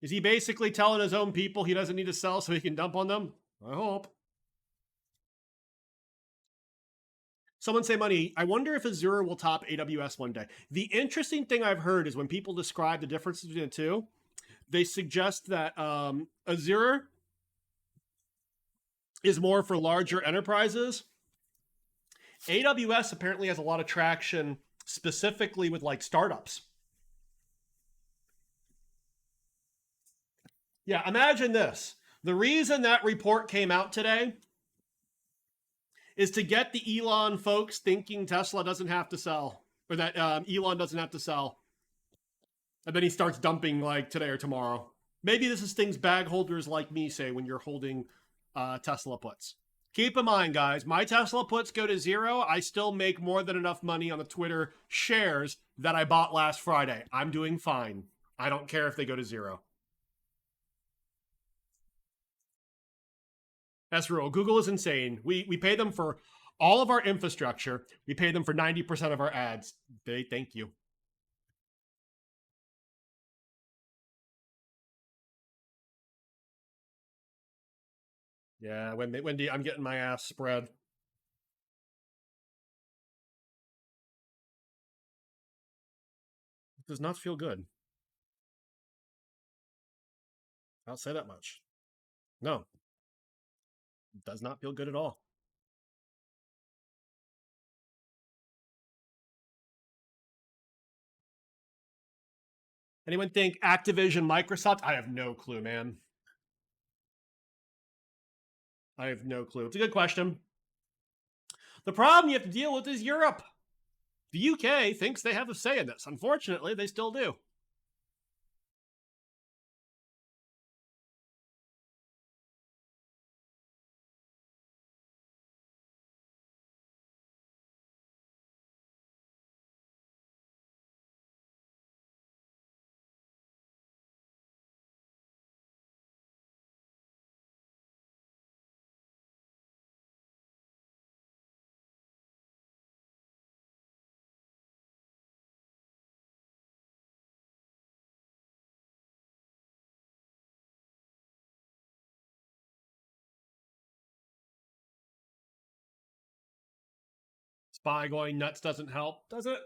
Is he basically telling his own people he doesn't need to sell so he can dump on them? I hope. Someone say money. I wonder if Azure will top AWS one day. The interesting thing I've heard is when people describe the differences between the two, they suggest that Azure is more for larger enterprises. AWS apparently has a lot of traction specifically with like startups. Yeah, imagine this. The reason that report came out today is to get the Elon folks thinking Tesla doesn't have to sell, or that Elon doesn't have to sell. And then he starts dumping like today or tomorrow. Maybe this is things bag holders like me say when you're holding Tesla puts. Keep in mind, guys, my Tesla puts go to zero. I still make more than enough money on the Twitter shares that I bought last Friday. I'm doing fine. I don't care if they go to zero. That's real. Google is insane. We pay them for all of our infrastructure. We pay them for 90% of our ads. They thank you. Yeah, Wendy, I'm getting my ass spread. It does not feel good. I'll say that much. No, it does not feel good at all. Anyone think Activision, Microsoft? I have no clue, man. I have no clue. It's a good question. The problem you have to deal with is Europe. The UK thinks they have a say in this. Unfortunately, they still do. Spy going nuts doesn't help, does it?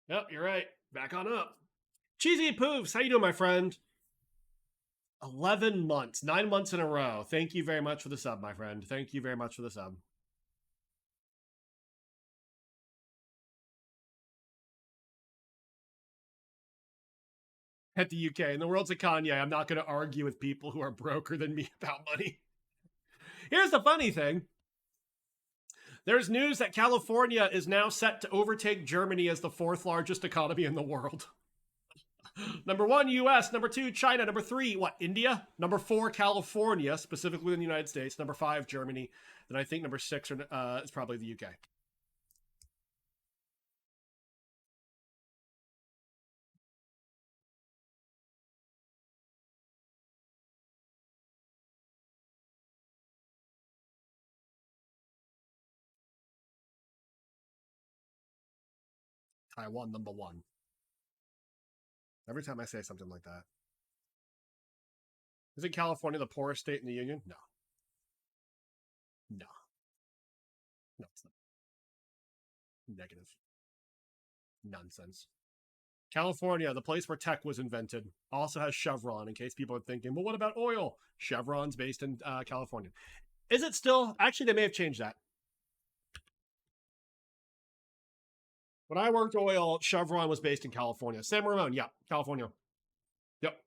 Yep, you're right. Back on up. Cheesy Poofs, how you doing, my friend? 11 months, 9 months in a row. Thank you very much for the sub, my friend. Thank you very much for the sub. At the UK. In the world's of Kanye, I'm not going to argue with people who are broker than me about money. Here's the funny thing. There's news that California is now set to overtake Germany as the fourth largest economy in the world. Number one, US. Number two, China. Number three, what, India? Number four, California, specifically in the United States. Number five, Germany. Then I think number six is probably the UK. Taiwan, number one. Every time I say something like that. Isn't California the poorest state in the union? No. No. No, it's not. Negative. Nonsense. California, the place where tech was invented, also has Chevron in case people are thinking, well, what about oil? Chevron's based in California. Is it still? Actually, they may have changed that. When I worked oil, Chevron was based in California. San Ramon, yeah, California. Yep.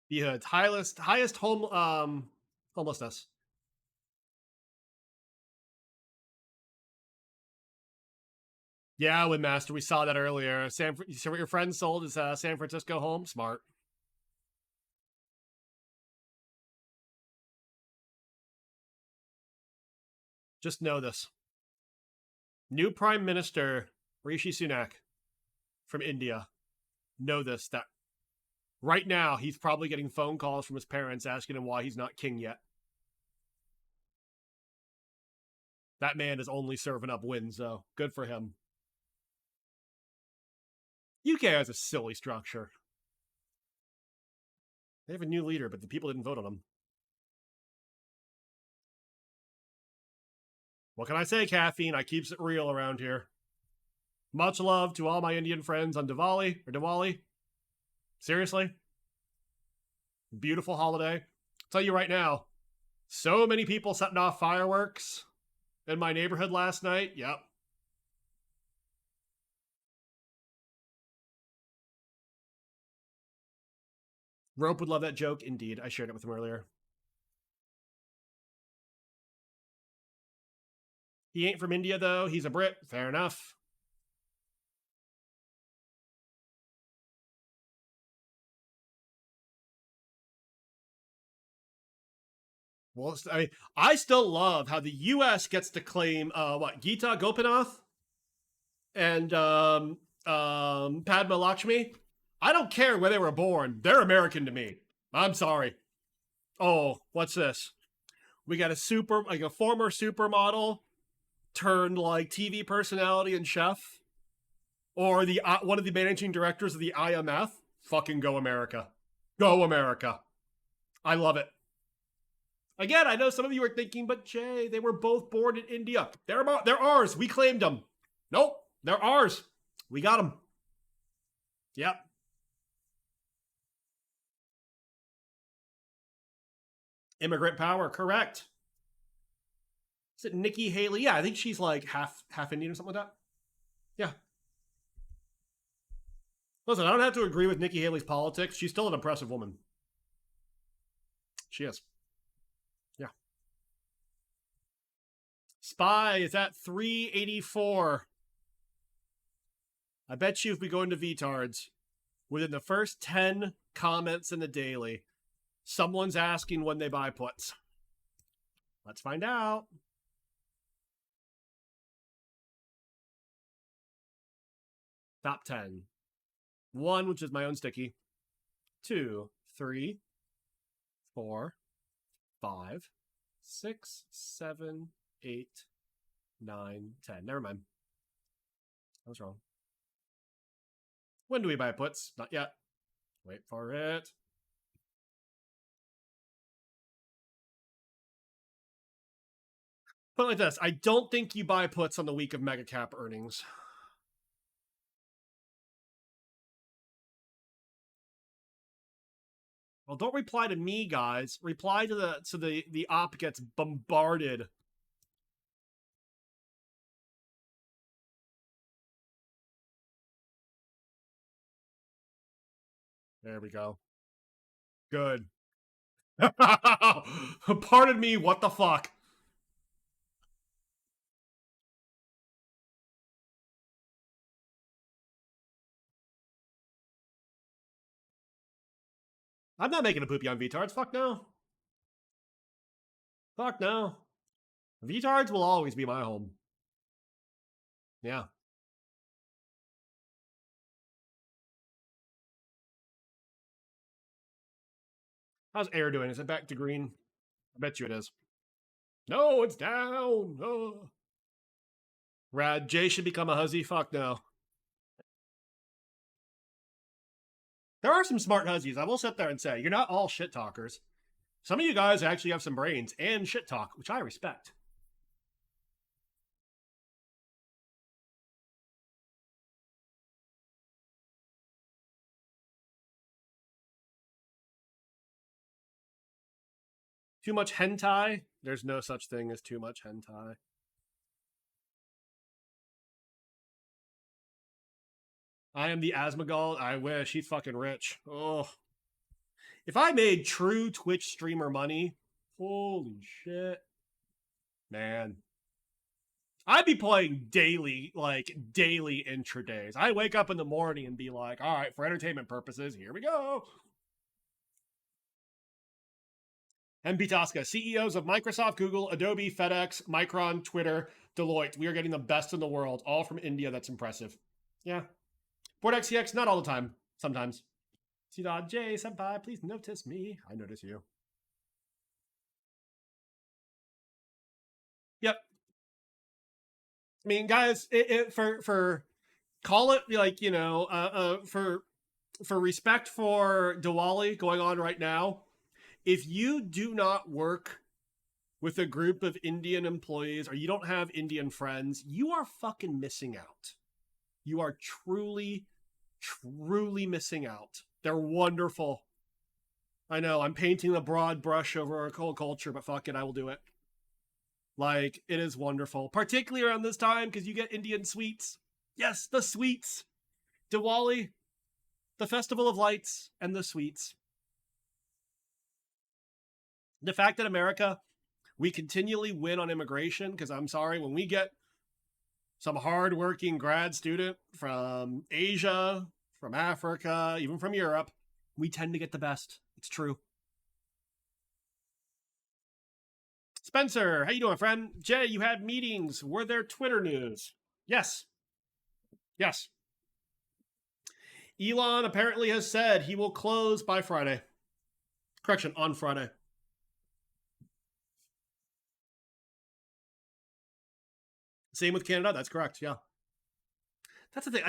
The highest homelessness. Yeah, Windmaster, we saw that earlier. You see what your friend sold his San Francisco home? Smart. Just know this. New Prime Minister Rishi Sunak from India. Know this, that right now he's probably getting phone calls from his parents asking him why he's not king yet. That man is only serving up wins, though. Good for him. UK has a silly structure. They have a new leader, but the people didn't vote on him. What can I say, Caffeine? I keeps it real around here. Much love to all my Indian friends on Diwali. Seriously? Beautiful holiday. I'll tell you right now, so many people setting off fireworks in my neighborhood last night. Yep. Rope would love that joke. Indeed. I shared it with him earlier. He ain't from India, though. He's a Brit. Fair enough. Well, I still love how the U.S. gets to claim Geeta Gopinath and Padma Lakshmi. I don't care where they were born; they're American to me. I'm sorry. Oh, what's this? We got a former supermodel turned like TV personality and chef, or the one of the managing directors of the IMF. Fucking go America, go America! I love it. Again, I know some of you are thinking, but Jay, they were both born in India. They're ours. We claimed them. Nope, they're ours. We got them. Yep. Immigrant power, correct. Is it Nikki Haley? Yeah, I think she's like half Indian or something like that. Yeah. Listen, I don't have to agree with Nikki Haley's politics. She's still an impressive woman. She is. Yeah. Spy is at 384. I bet you if we go into VTards, within the first 10 comments in the daily, someone's asking when they buy puts. Let's find out. Top 10. 1, which is my own sticky. 2, 3, 4, 5, 6, 7, 8, 9, 10. Never mind. I was wrong. When do we buy puts? Not yet. Wait for it. Put it like this. I don't think you buy puts on the week of Megacap earnings. Well, don't reply to me, guys. Reply to the op gets bombarded. There we go. Good. Pardon me, what the fuck? I'm not making a poopy on VTards. Fuck no. Fuck no. VTards will always be my home. Yeah. How's air doing? Is it back to green? I bet you it is. No, it's down. Oh. Rad, Jay should become a huzzy. Fuck no. There are some smart huzzies. I will sit there and say, you're not all shit talkers. Some of you guys actually have some brains and shit talk, which I respect. Too much hentai? There's no such thing as too much hentai. I am the Asmongold. I wish. He's fucking rich. Oh. If I made true Twitch streamer money, holy shit. Man. I'd be playing daily, like daily intradays. I wake up in the morning and be like, all right, for entertainment purposes, here we go. MB Tosca, CEOs of Microsoft, Google, Adobe, FedEx, Micron, Twitter, Deloitte. We are getting the best in the world, all from India. That's impressive. Yeah. Board XCX, not all the time. Sometimes. C.J. Senpai, please notice me. I notice you. Yep. I mean, guys, for call it like for respect for Diwali going on right now. If you do not work with a group of Indian employees or you don't have Indian friends, you are fucking missing out. You are truly, truly missing out. They're wonderful. I know I'm painting the broad brush over our whole culture, but fuck it, I will do it. Like, it is wonderful, particularly around this time because you get Indian sweets. Yes, the sweets. Diwali, the Festival of Lights, and the sweets. The fact that America, we continually win on immigration, because I'm sorry, when we get some hardworking grad student from Asia, from Africa, even from Europe, we tend to get the best. It's true. Spencer, how you doing, friend? Jay, you had meetings. Were there Twitter news? Yes. Yes. Elon apparently has said he will close by Friday. Correction, on Friday. Same with Canada. That's correct. Yeah. That's the thing.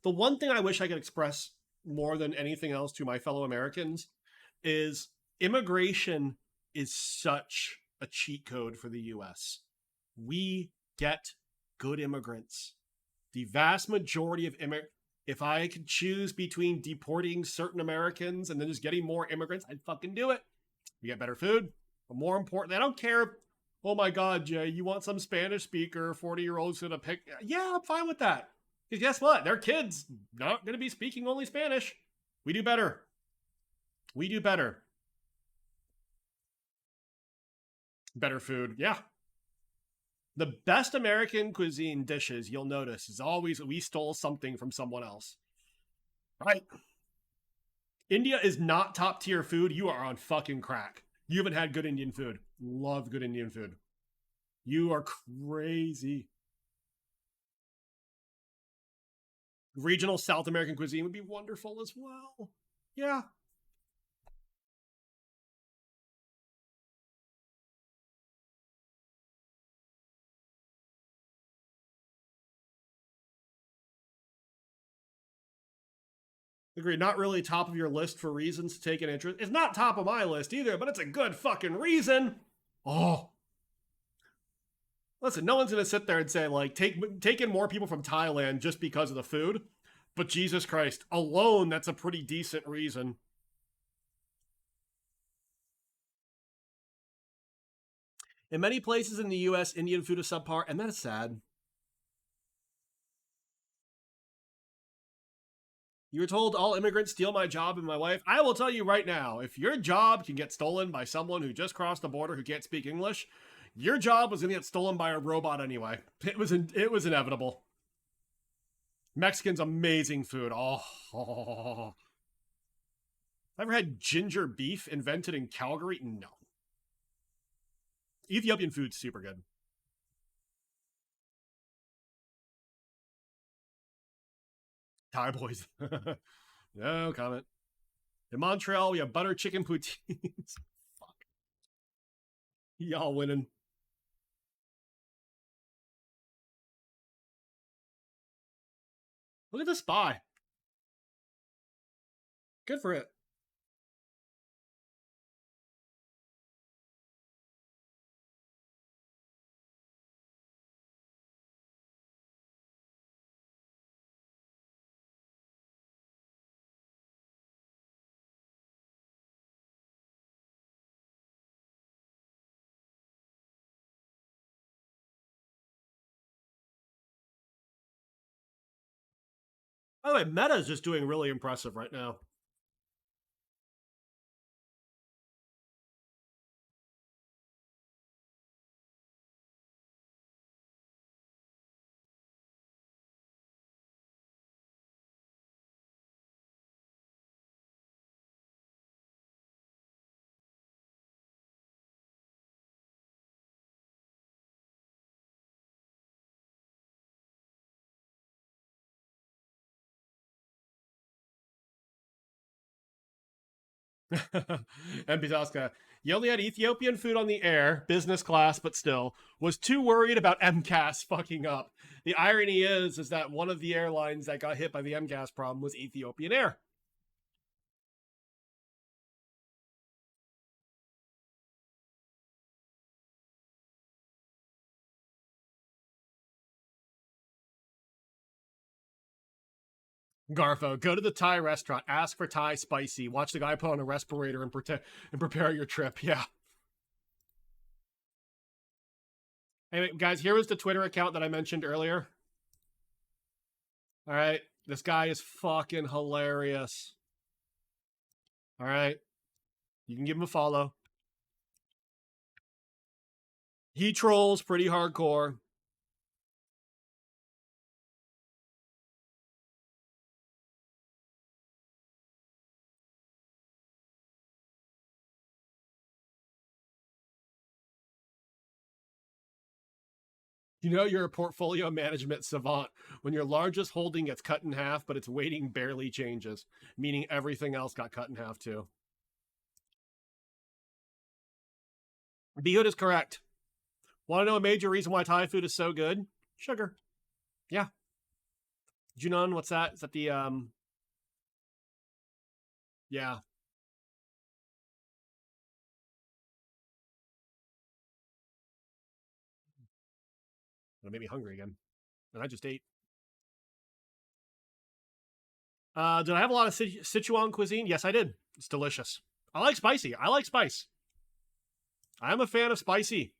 The one thing I wish I could express more than anything else to my fellow Americans is immigration is such a cheat code for the US. We get good immigrants. The vast majority of if I could choose between deporting certain Americans and then just getting more immigrants, I'd fucking do it. We get better food, but more importantly, I don't care. Oh my God, Jay, you want some Spanish speaker, 40-year-olds gonna pick? Yeah, I'm fine with that. Because guess what? Their kids not gonna be speaking only Spanish. We do better. We do better. Better food. Yeah. The best American cuisine dishes, you'll notice, is always we stole something from someone else. Right? India is not top tier food. You are on fucking crack. You haven't had good Indian food. Love good Indian food. You are crazy. Regional South American cuisine would be wonderful as well. Yeah. Agreed. Not really top of your list for reasons to take an interest. It's not top of my list either, but it's a good fucking reason. Oh. Listen, no one's gonna sit there and say, like, take in more people from Thailand just because of the food. But Jesus Christ, alone, that's a pretty decent reason. In many places in the US, Indian food is subpar, and that is sad. You were told all immigrants steal my job and my wife. I will tell you right now, if your job can get stolen by someone who just crossed the border who can't speak English, your job was going to get stolen by a robot anyway. It was inevitable. Mexicans amazing food. Oh. Ever had ginger beef invented in Calgary? No. Ethiopian food's super good. Thai boys. No comment. In Montreal, we have butter chicken poutines. Fuck. Y'all winning. Look at the spy. Good for it. By the way, Meta is just doing really impressive right now. And Pitaska, you only had Ethiopian food on the air, business class, but still, was too worried about MCAS fucking up. The irony is that one of the airlines that got hit by the MCAS problem was Ethiopian Air. Garfo, go to the Thai restaurant, ask for Thai spicy, watch the guy put on a respirator and prepare your trip. Yeah. Anyway, guys, here was the Twitter account that I mentioned earlier. All right. This guy is fucking hilarious. All right. You can give him a follow. He trolls pretty hardcore. You know you're a portfolio management savant when your largest holding gets cut in half, but its weighting barely changes, meaning everything else got cut in half too. Behood is correct. Want to know a major reason why Thai food is so good? Sugar. Yeah. Junon, what's that? Is that the yeah. It made me hungry again. And I just ate. Did I have a lot of Sichuan cuisine? Yes, I did. It's delicious. I like spicy. I like spice. I'm a fan of spicy.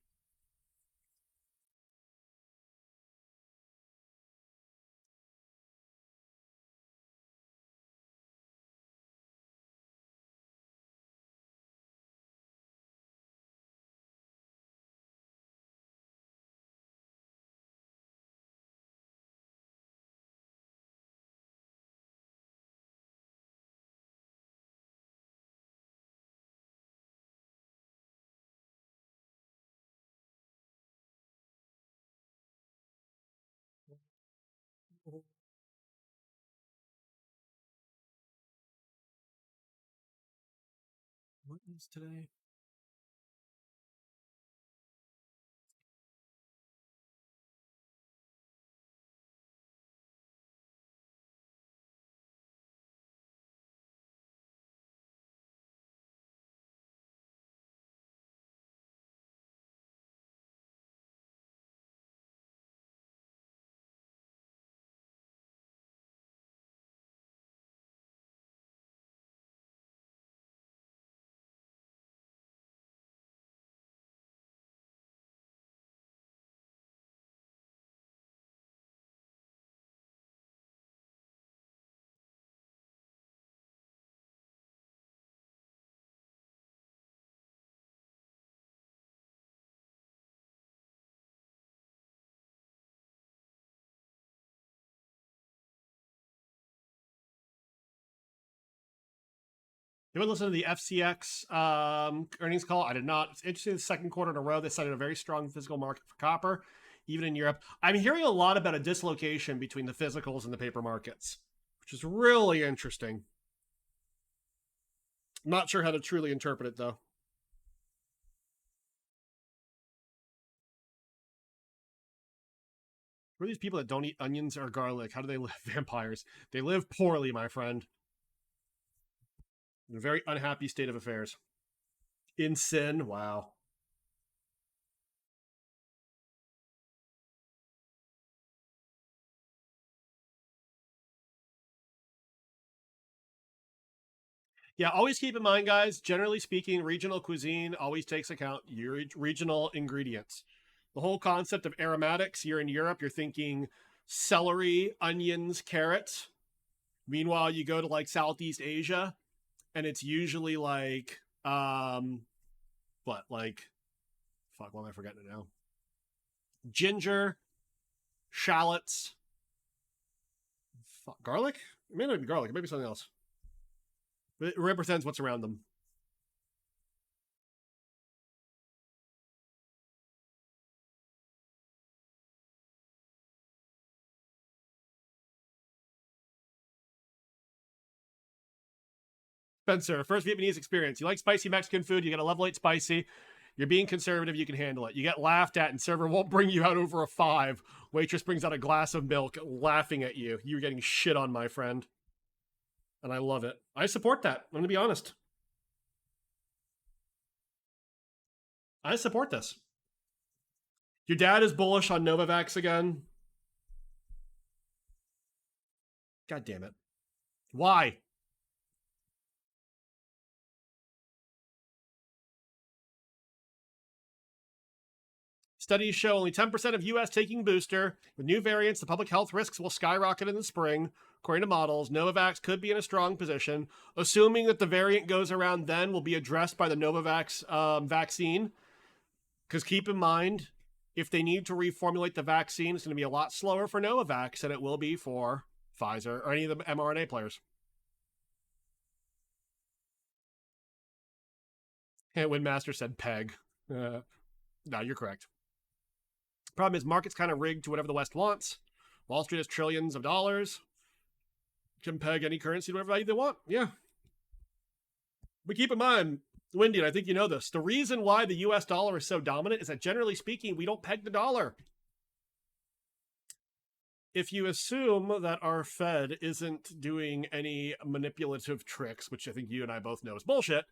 What is today? You want to listen to the FCX earnings call? I did not. It's interesting. The second quarter in a row, they cited a very strong physical market for copper, even in Europe. I'm hearing a lot about a dislocation between the physicals and the paper markets, which is really interesting. I'm not sure how to truly interpret it, though. Who are these people that don't eat onions or garlic? How do they live? Vampires. They live poorly, my friend. In a very unhappy state of affairs. In sin. Wow. Yeah, always keep in mind, guys, generally speaking, regional cuisine always takes account your regional ingredients. The whole concept of aromatics, you're in Europe, you're thinking celery, onions, carrots. Meanwhile, you go to like Southeast Asia, and it's usually like, what, like, fuck, what am I forgetting it now? Ginger, shallots, garlic? It may not be garlic, it may be something else. But it represents what's around them. Spencer, first Vietnamese experience. You like spicy Mexican food, you get a level 8 spicy. You're being conservative, you can handle it. You get laughed at, and server won't bring you out over a 5. Waitress brings out a glass of milk, laughing at you. You're getting shit on, my friend. And I love it. I support that. I'm going to be honest. I support this. Your dad is bullish on Novavax again. God damn it. Why? Studies show only 10% of U.S. taking booster. With new variants, the public health risks will skyrocket in the spring. According to models, Novavax could be in a strong position. Assuming that the variant goes around then will be addressed by the Novavax vaccine. Because keep in mind, if they need to reformulate the vaccine, it's going to be a lot slower for Novavax than it will be for Pfizer or any of the mRNA players. And Windmaster said peg. No, you're correct. Problem is, market's kind of rigged to whatever the West wants. Wall Street has trillions of dollars. Can peg any currency to whatever value they want. Yeah. But keep in mind, Wendy, and I think you know this, the reason why the US dollar is so dominant is that generally speaking, we don't peg the dollar. If you assume that our Fed isn't doing any manipulative tricks, which I think you and I both know is bullshit,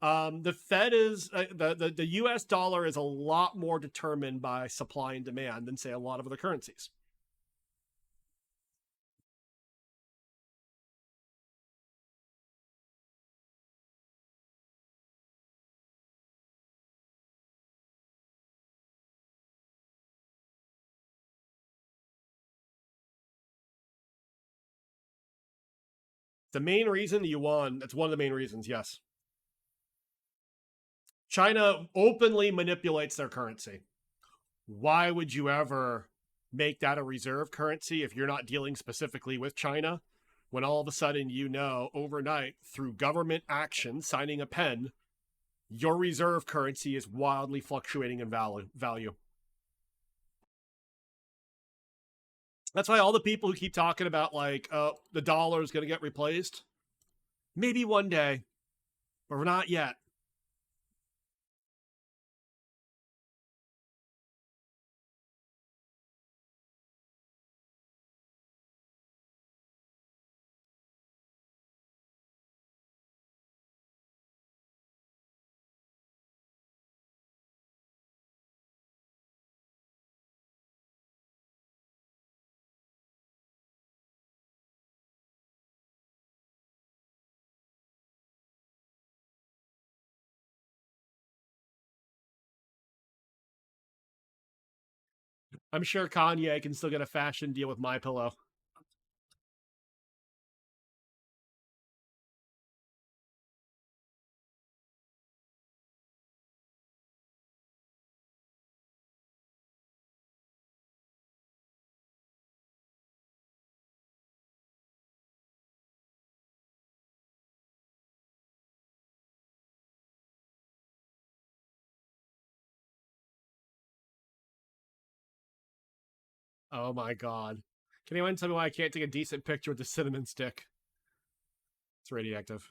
the Fed is the U.S. dollar is a lot more determined by supply and demand than, say, a lot of other currencies. The main reason the yuan, that's one of the main reasons, yes. China openly manipulates their currency. Why would you ever make that a reserve currency if you're not dealing specifically with China? When all of a sudden, you know, overnight, through government action, signing a pen, your reserve currency is wildly fluctuating in value. That's why all the people who keep talking about, like, the dollar is going to get replaced, maybe one day, but we're not yet. I'm sure Kanye can still get a fashion deal with My Pillow. Oh my god. Can anyone tell me why I can't take a decent picture with the cinnamon stick? It's radioactive.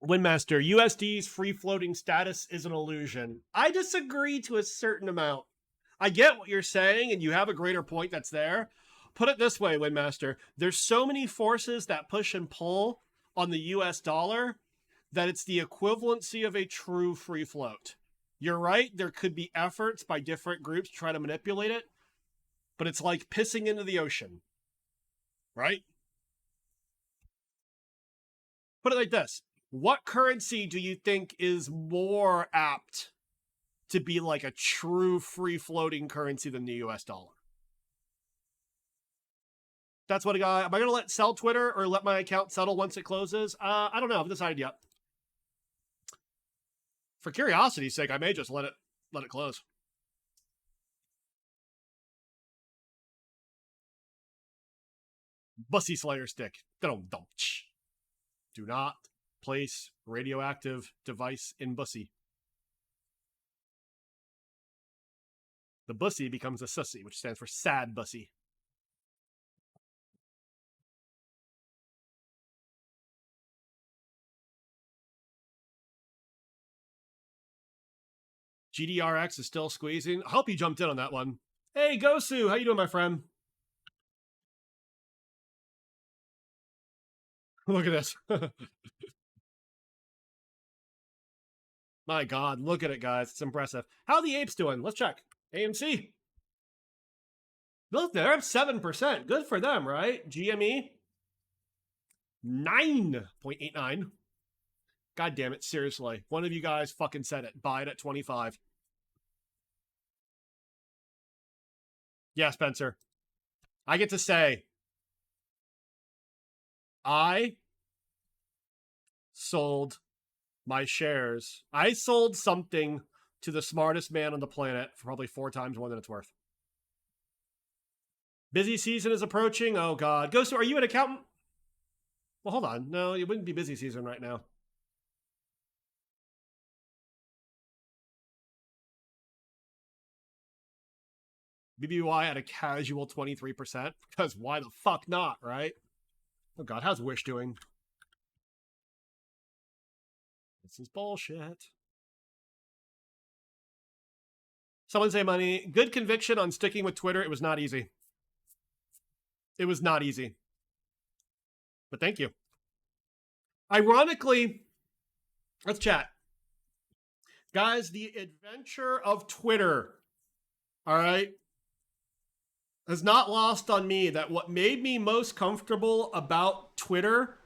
Windmaster, USD's free floating status is an illusion. I disagree to a certain amount. I get what you're saying, and you have a greater point that's there. Put it this way, Windmaster. There's so many forces that push and pull on the US dollar that it's the equivalency of a true free float. You're right, there could be efforts by different groups to try to manipulate it, but it's like pissing into the ocean, right? Put it like this. What currency do you think is more apt to be like a true free floating currency than the US dollar? That's what I got. Am I going to let sell Twitter or let my account settle once it closes? I don't know. I haven't decided yet. For curiosity's sake, I may just let it close. Bussy Slayer stick. Do not place radioactive device in Bussy. The Bussy becomes a sussy, which stands for sad Bussy. GDRX is still squeezing. I hope you jumped in on that one. Hey, Gosu, how you doing, my friend? Look at this. My God, look at it, guys. It's impressive. How are the apes doing? Let's check. AMC. Look, they're up 7%. Good for them, right? GME, 9.89. God damn it, seriously. One of you guys fucking said it. Buy it at 25. Yeah, Spencer. I get to say, I sold my shares. I sold something to the smartest man on the planet for probably 4 times more than it's worth. Busy season is approaching. Oh, God. Ghost, are you an accountant? Well, hold on. No, it wouldn't be busy season right now. BBY at a casual 23%. Because why the fuck not, right? Oh, God. How's Wish doing? This is bullshit. Someone say money. Good conviction on sticking with Twitter. It was not easy. It was not easy. But thank you. Ironically, let's chat. Guys, the adventure of Twitter, all right, has not lost on me that what made me most comfortable about Twitter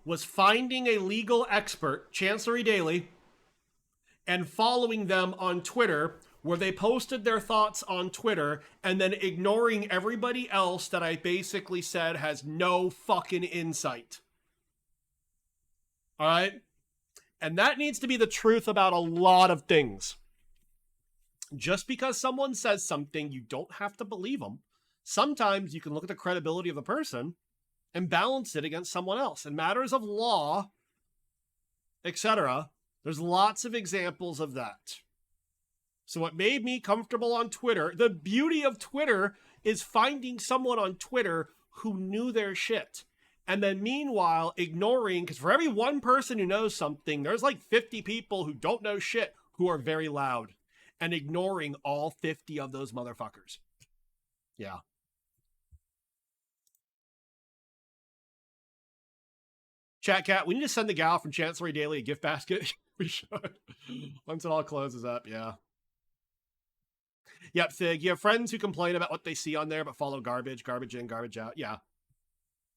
was finding a legal expert, Chancery Daily, and following them on Twitter, where they posted their thoughts on Twitter and then ignoring everybody else that I basically said has no fucking insight. All right? And that needs to be the truth about a lot of things. Just because someone says something, you don't have to believe them. Sometimes you can look at the credibility of the person and balance it against someone else. In matters of law, etc., there's lots of examples of that. So what made me comfortable on Twitter, the beauty of Twitter is finding someone on Twitter who knew their shit. And then meanwhile, ignoring, because for every one person who knows something, there's like 50 people who don't know shit who are very loud. And ignoring all 50 of those motherfuckers. Yeah. Chat Cat, we need to send the gal from Chancery Daily a gift basket. We should. Once it all closes up, yeah. Yep, Fig, you have friends who complain about what they see on there, but follow garbage in, garbage out. Yeah.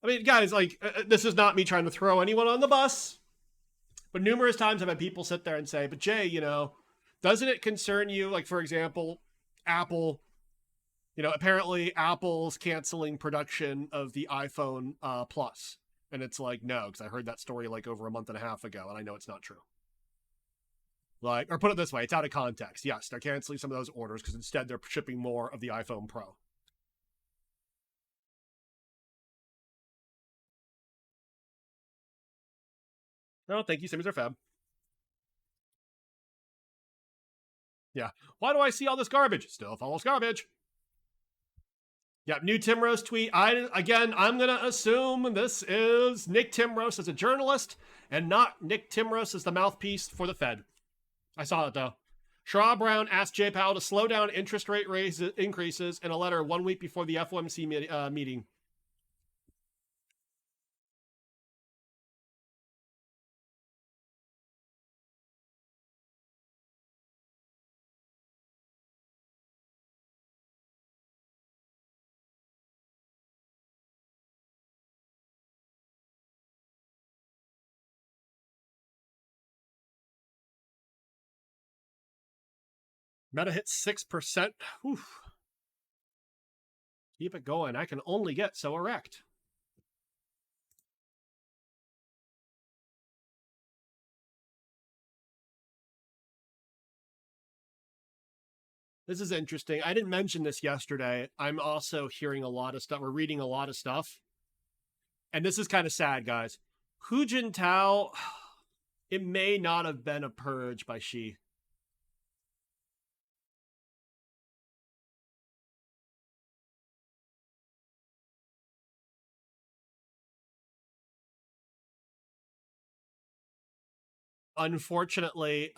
I mean, guys, like, this is not me trying to throw anyone on the bus, but numerous times I've had people sit there and say, but Jay, you know, doesn't it concern you, like, for example, Apple, you know, apparently Apple's canceling production of the iPhone Plus. And it's like, no, because I heard that story like over a month and a half ago, and I know it's not true. Like, or put it this way, it's out of context. Yes, they're canceling some of those orders because instead they're shipping more of the iPhone Pro. No, thank you, Simmons or Fab. Yeah. Why do I see all this garbage? Still follows garbage. Yeah, new Timrose tweet. I'm gonna assume this is Nick Timrose as a journalist and not Nick Timrose as the mouthpiece for the Fed. I saw it though. Sherrod Brown asked Jay Powell to slow down interest rate increases in a letter 1 week before the FOMC meeting. Meta hit 6%. Whew. Keep it going. I can only get so erect. This is interesting. I didn't mention this yesterday. I'm also hearing a lot of stuff. We're reading a lot of stuff. And this is kind of sad, guys. Hu Jintao, it may not have been a purge by Xi. Unfortunately,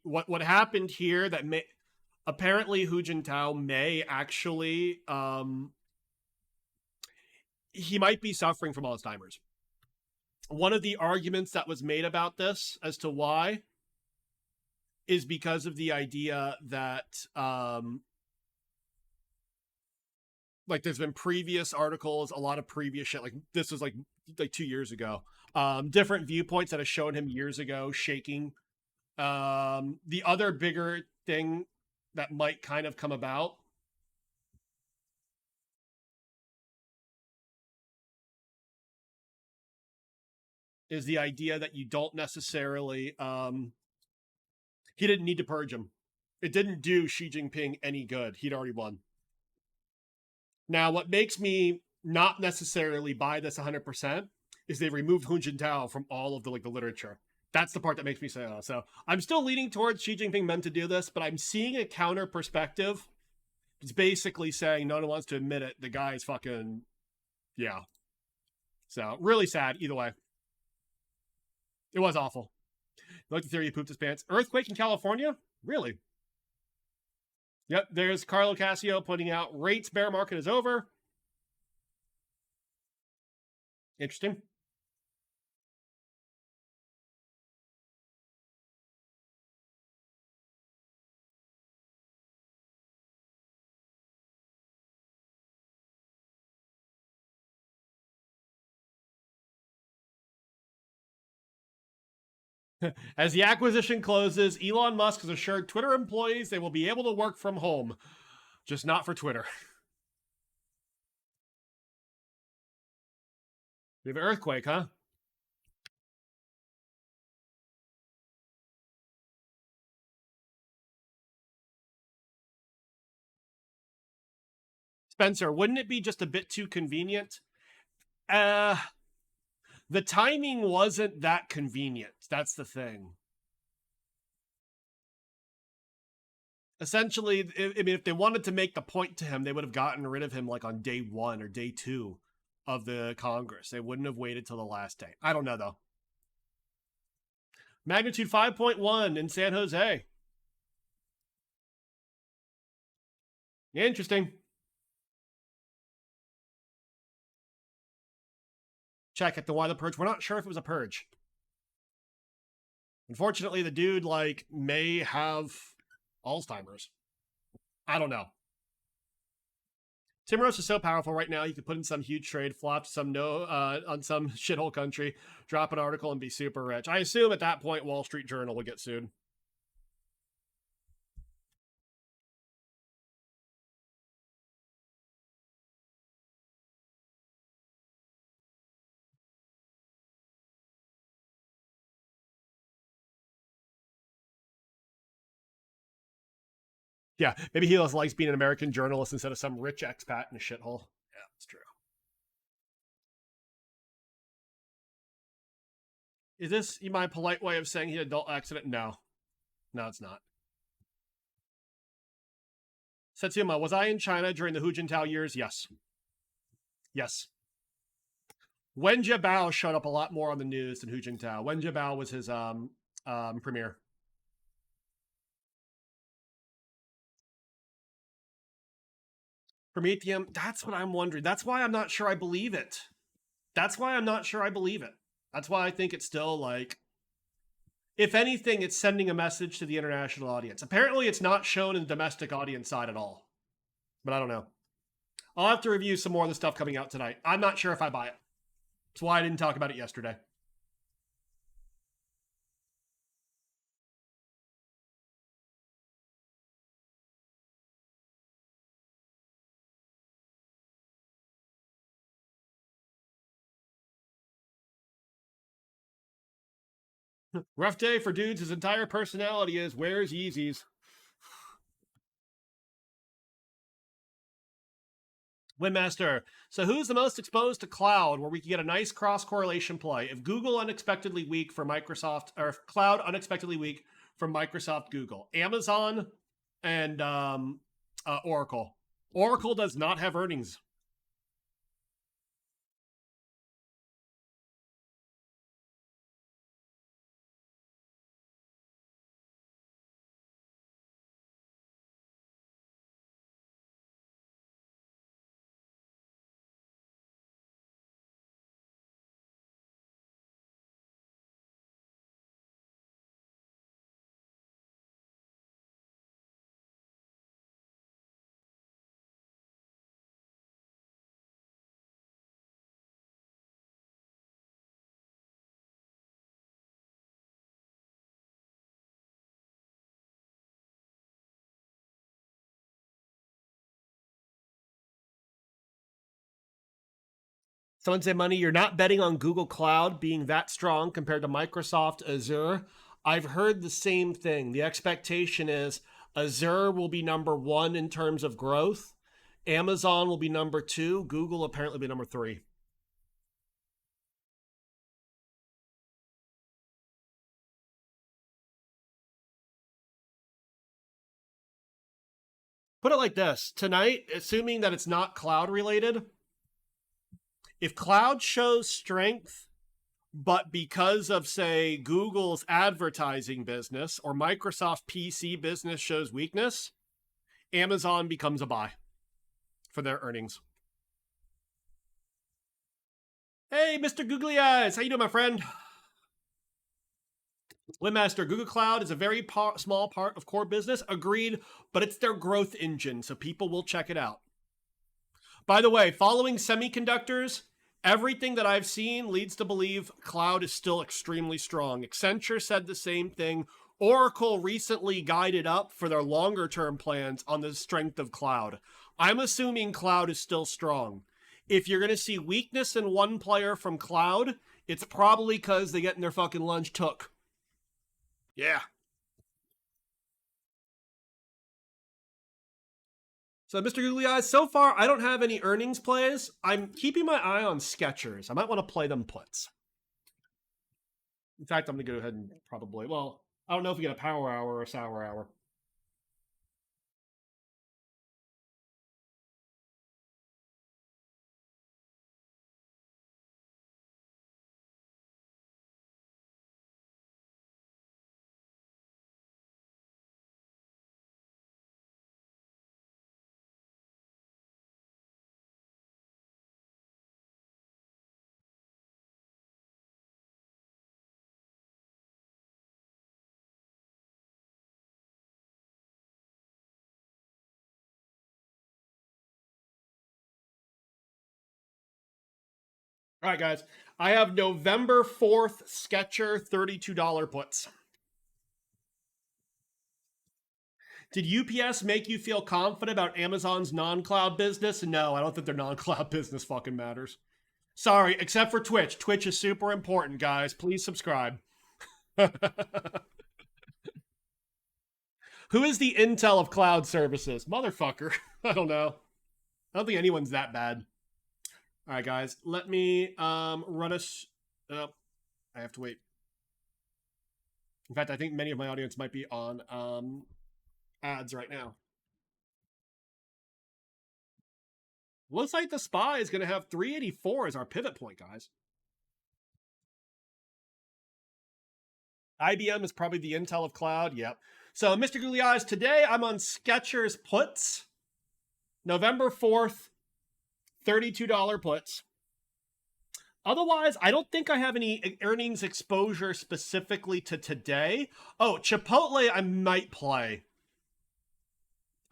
what happened here that may apparently Hu Jintao may actually he might be suffering from Alzheimer's. One of the arguments that was made about this as to why is because of the idea that like there's been previous articles, a lot of previous shit, like this was like 2 years ago, different viewpoints that have shown him years ago shaking. The other bigger thing that might kind of come about is the idea that you don't necessarily he didn't need to purge him. It didn't do Xi Jinping any good. He'd already won. Now, what makes me not necessarily buy this 100% is they removed Hu Jintao from all of the literature. That's the part that makes me say, oh. So I'm still leaning towards Xi Jinping meant to do this, but I'm seeing a counter perspective. It's basically saying no one wants to admit it. The guy is fucking, yeah. So really sad either way. It was awful. You like the theory he pooped his pants. Earthquake in California? Really? Yep, there's Carlo Cassio pointing out rates bear market is over. Interesting. As the acquisition closes, Elon Musk has assured Twitter employees they will be able to work from home, just not for Twitter. We have an earthquake, huh? Spencer, wouldn't it be just a bit too convenient? The timing wasn't that convenient. That's the thing. Essentially, I mean, if they wanted to make the point to him, they would have gotten rid of him like on day 1 or day 2 of the Congress. They wouldn't have waited till the last day. I don't know, though. Magnitude 5.1 in San Jose. Interesting. Check at the why the purge. We're not sure if it was a purge. Unfortunately, the dude may have Alzheimer's. I don't know. Tim Rose is so powerful right now. He could put in some huge trade, flop some on some shithole country, drop an article, and be super rich. I assume at that point, Wall Street Journal would get sued. Yeah, maybe he just likes being an American journalist instead of some rich expat in a shithole. Yeah, that's true. Is this my polite way of saying he had an adult accident? No. No, it's not. Setsuma, was I in China during the Hu Jintao years? Yes. Yes. Wen Jiabao showed up a lot more on the news than Hu Jintao. Wen Jiabao was his premiere. Prometheum, that's what I'm wondering. That's why I'm not sure I believe it. That's why I'm not sure I believe it. That's why I think it's still if anything, it's sending a message to the international audience. Apparently, it's not shown in the domestic audience side at all. But I don't know. I'll have to review some more of the stuff coming out tonight. I'm not sure if I buy it. That's why I didn't talk about it yesterday. Rough day for dudes. His entire personality is wears Yeezys. Windmaster. So who's the most exposed to cloud where we can get a nice cross correlation play? If Google unexpectedly weak for Microsoft, or if cloud unexpectedly weak from Microsoft, Google, Amazon, and Oracle. Oracle does not have earnings. Someone say, Money, you're not betting on Google Cloud being that strong compared to Microsoft Azure. I've heard the same thing. The expectation is Azure will be number one in terms of growth. Amazon will be number two. Google apparently be number three. Put it like this. Tonight, assuming that it's not cloud related, if cloud shows strength, but because of, say, Google's advertising business or Microsoft PC business shows weakness, Amazon becomes a buy for their earnings. Hey, Mr. Googly Eyes. How you doing, my friend? Webmaster, Google Cloud is a very small part of core business. Agreed, but it's their growth engine, so people will check it out. By the way, following semiconductors, everything that I've seen leads to believe cloud is still extremely strong. Accenture said the same thing. Oracle recently guided up for their longer term plans on the strength of cloud. I'm assuming cloud is still strong. If you're going to see weakness in one player from cloud, it's probably because they getting their fucking lunch took. Yeah. So, Mr. Googly Eyes, so far I don't have any earnings plays. I'm keeping my eye on Skechers. I might want to play them puts. In fact, I'm going to go ahead and probably, well, I don't know if we get a power hour or a sour hour. All right, guys. I have November 4th Sketcher $32 puts. Did UPS make you feel confident about Amazon's non-cloud business? No, I don't think their non-cloud business fucking matters. Sorry, except for Twitch. Twitch is super important, guys. Please subscribe. Who is the Intel of cloud services? Motherfucker. I don't know. I don't think anyone's that bad. All right, guys. Let me run us. I have to wait. In fact, I think many of my audience might be on ads right now. Looks like the SPY is going to have 384 as our pivot point, guys. IBM is probably the Intel of cloud. Yep. So, Mr. Googly Eyes, today I'm on Skechers puts. November 4th, $32 puts. Otherwise, I don't think I have any earnings exposure specifically to today. Oh, Chipotle, I might play.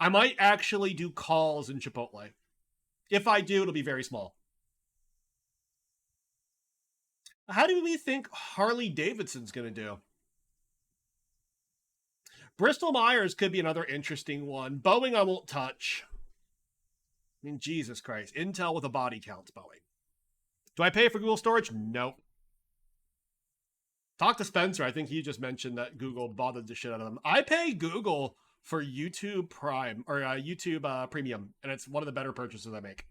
I might actually do calls in Chipotle. If I do, it'll be very small. How do we think Harley Davidson's going to do? Bristol Myers could be another interesting one. Boeing, I won't touch. I mean, Jesus Christ. Intel with a body count's Boeing. Do I pay for Google storage? Nope. Talk to Spencer. I think he just mentioned that Google bothered the shit out of them. I pay Google for YouTube Prime or YouTube Premium, and it's one of the better purchases I make.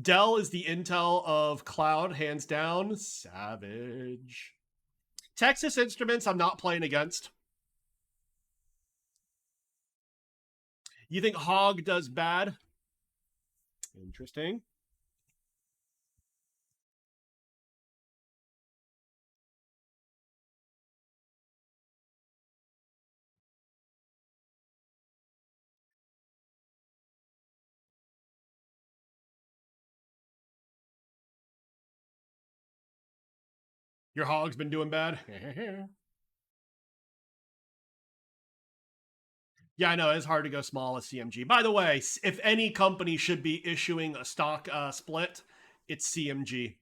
Dell is the Intel of cloud, hands down. Savage. Texas Instruments, I'm not playing against. You think Hog does bad? Interesting. Your Hog's been doing bad? Yeah, I know. It's hard to go small as CMG. By the way, if any company should be issuing a stock split, it's CMG.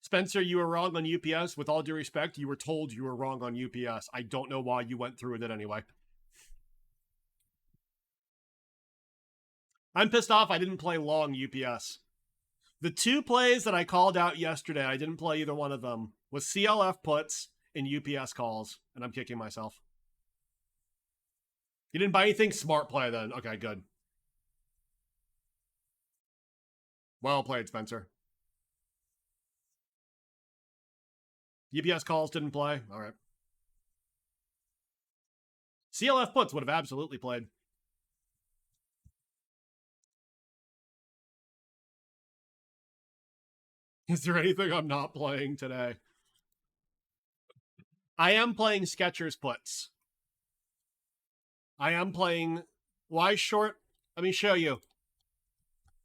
Spencer, you were wrong on UPS. With all due respect, you were told you were wrong on UPS. I don't know why you went through with it anyway. I'm pissed off I didn't play long UPS. The two plays that I called out yesterday, I didn't play either one of them, was CLF puts and UPS calls, and I'm kicking myself. You didn't buy anything? Smart play then. Okay, good. Well played, Spencer. UPS calls didn't play? All right. CLF puts would have absolutely played. Is there anything I'm not playing today? I am playing Skechers puts. I am playing. Why short? Let me show you.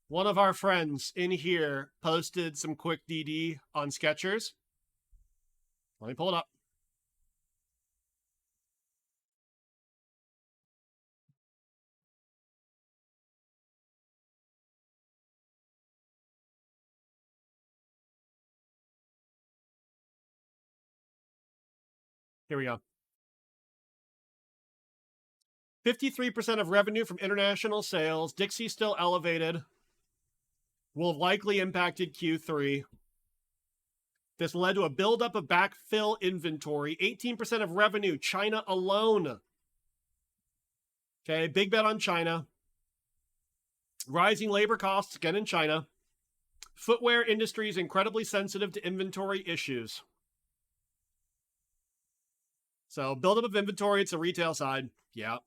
One of our friends in here posted some quick DD on Skechers. Let me pull it up. Here we go. 53% of revenue from international sales. Dixie still elevated. Will have likely impacted Q3. This led to a buildup of backfill inventory. 18% of revenue, China alone. Okay, big bet on China. Rising labor costs again in China. Footwear industry is incredibly sensitive to inventory issues. So buildup of inventory, it's a retail side. Yeah.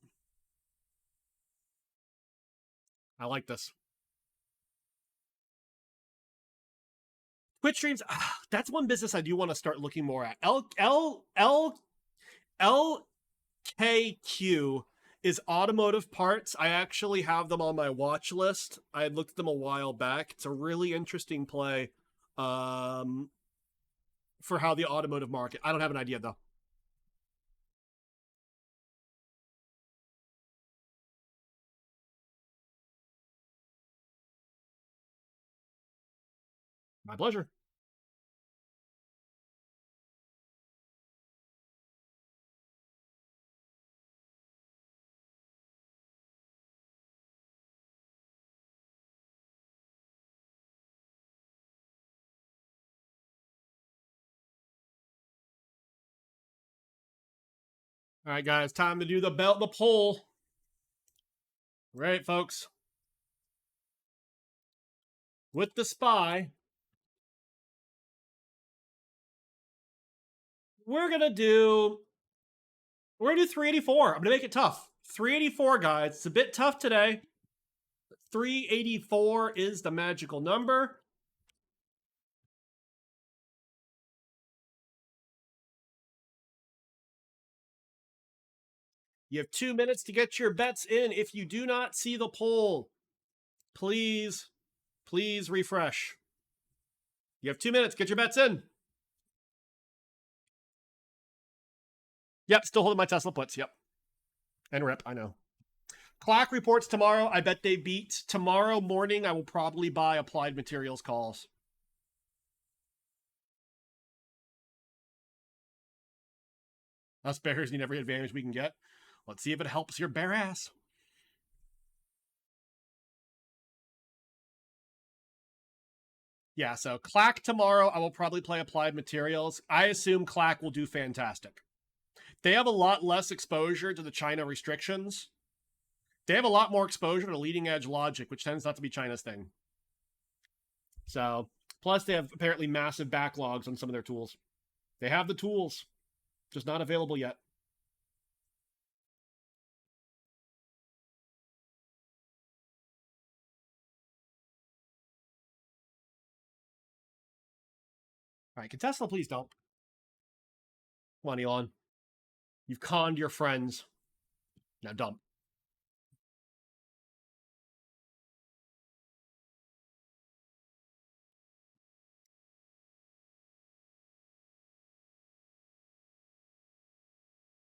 I like this. Twitch streams, that's one business I do want to start looking more at. LKQ is automotive parts. I actually have them on my watch list. I had looked at them a while back. It's a really interesting play for how the automotive market. I don't have an idea though. My pleasure. All right, guys, time to do the poll. All right, folks. With the SPY, we're gonna do 384. I'm gonna make it tough. 384, guys. It's a bit tough today. 384 is the magical number. You have 2 minutes to get your bets in. If you do not see the poll, please refresh. You have 2 minutes. Get your bets in. Yep, still holding my Tesla puts. Yep. And rip, I know. Clock reports tomorrow. I bet they beat. Tomorrow morning, I will probably buy Applied Materials calls. Us bears need every advantage we can get. Let's see if it helps your bear ass. Yeah, so Clack tomorrow, I will probably play Applied Materials. I assume Clack will do fantastic. They have a lot less exposure to the China restrictions. They have a lot more exposure to leading edge logic, which tends not to be China's thing. So, plus they have apparently massive backlogs on some of their tools. They have the tools, just not available yet. All right, can Tesla please don't? Come on, Elon. You've conned your friends. Now dump.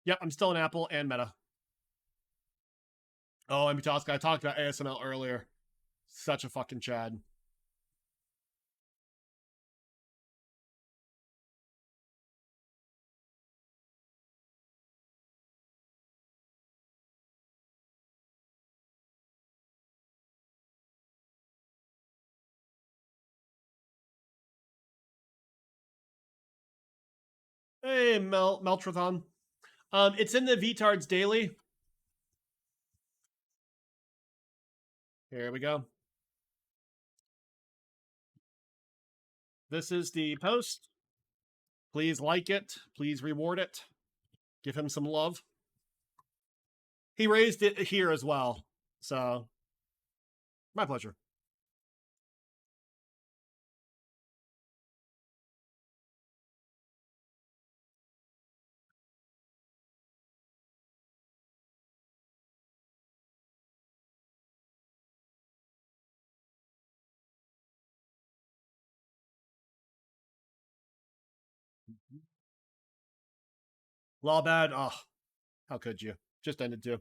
Yep, I'm still in Apple and Meta. Oh, and Mutaska, I talked about ASML earlier. Such a fucking Chad. Hey, Meltrathon. It's in the VTards Daily. Here we go. This is the post. Please like it. Please reward it. Give him some love. He raised it here as well. So, my pleasure. Lawbad. Oh, how could you? Just ended too.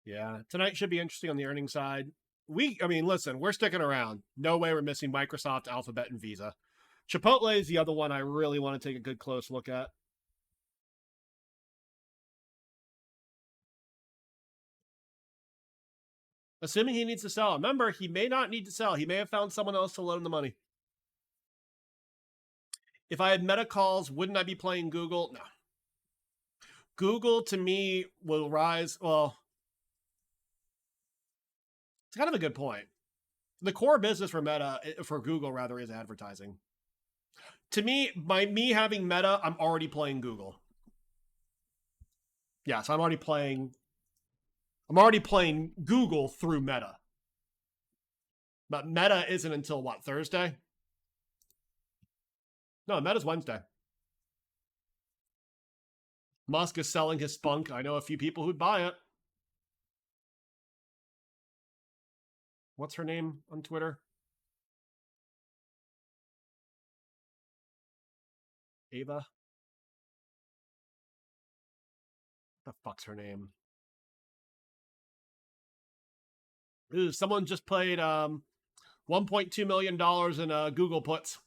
Yeah, tonight should be interesting on the earnings side. Listen, we're sticking around. No way we're missing Microsoft, Alphabet, and Visa. Chipotle is the other one I really want to take a good close look at. Assuming he needs to sell. Remember, he may not need to sell. He may have found someone else to loan the money. If I had Meta calls, wouldn't I be playing Google? No. Google, to me, will rise. Well, it's kind of a good point. The core business for Google, rather, is advertising. To me, by me having Meta, I'm already playing Google. Yeah, so I'm already playing Google through Meta. But Meta isn't until what, Thursday? No, Meta's Wednesday. Musk is selling his spunk. I know a few people who'd buy it. What's her name on Twitter? Ava? What the fuck's her name? Ooh, someone just played $1.2 million in Google puts.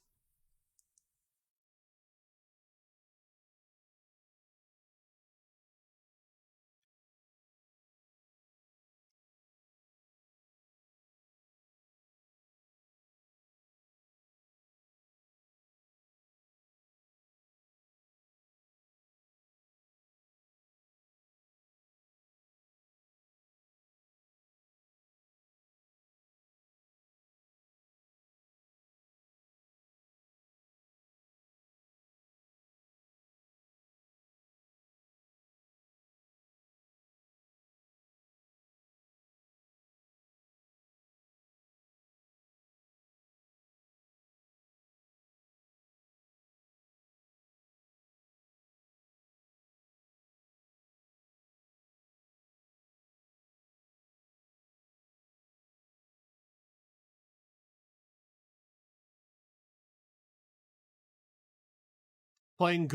Playing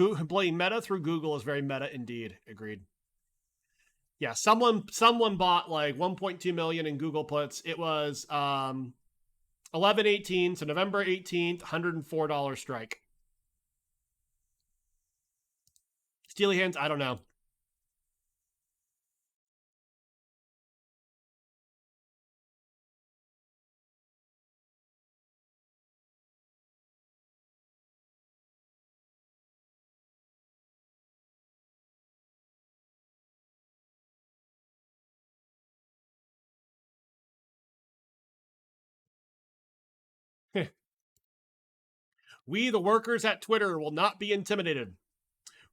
Meta through Google is very meta indeed. Agreed. Yeah, someone bought like 1.2 million in Google puts. It was 11/18, so November 18th, $104 strike. Steely hands, I don't know. We, the workers at Twitter, will not be intimidated.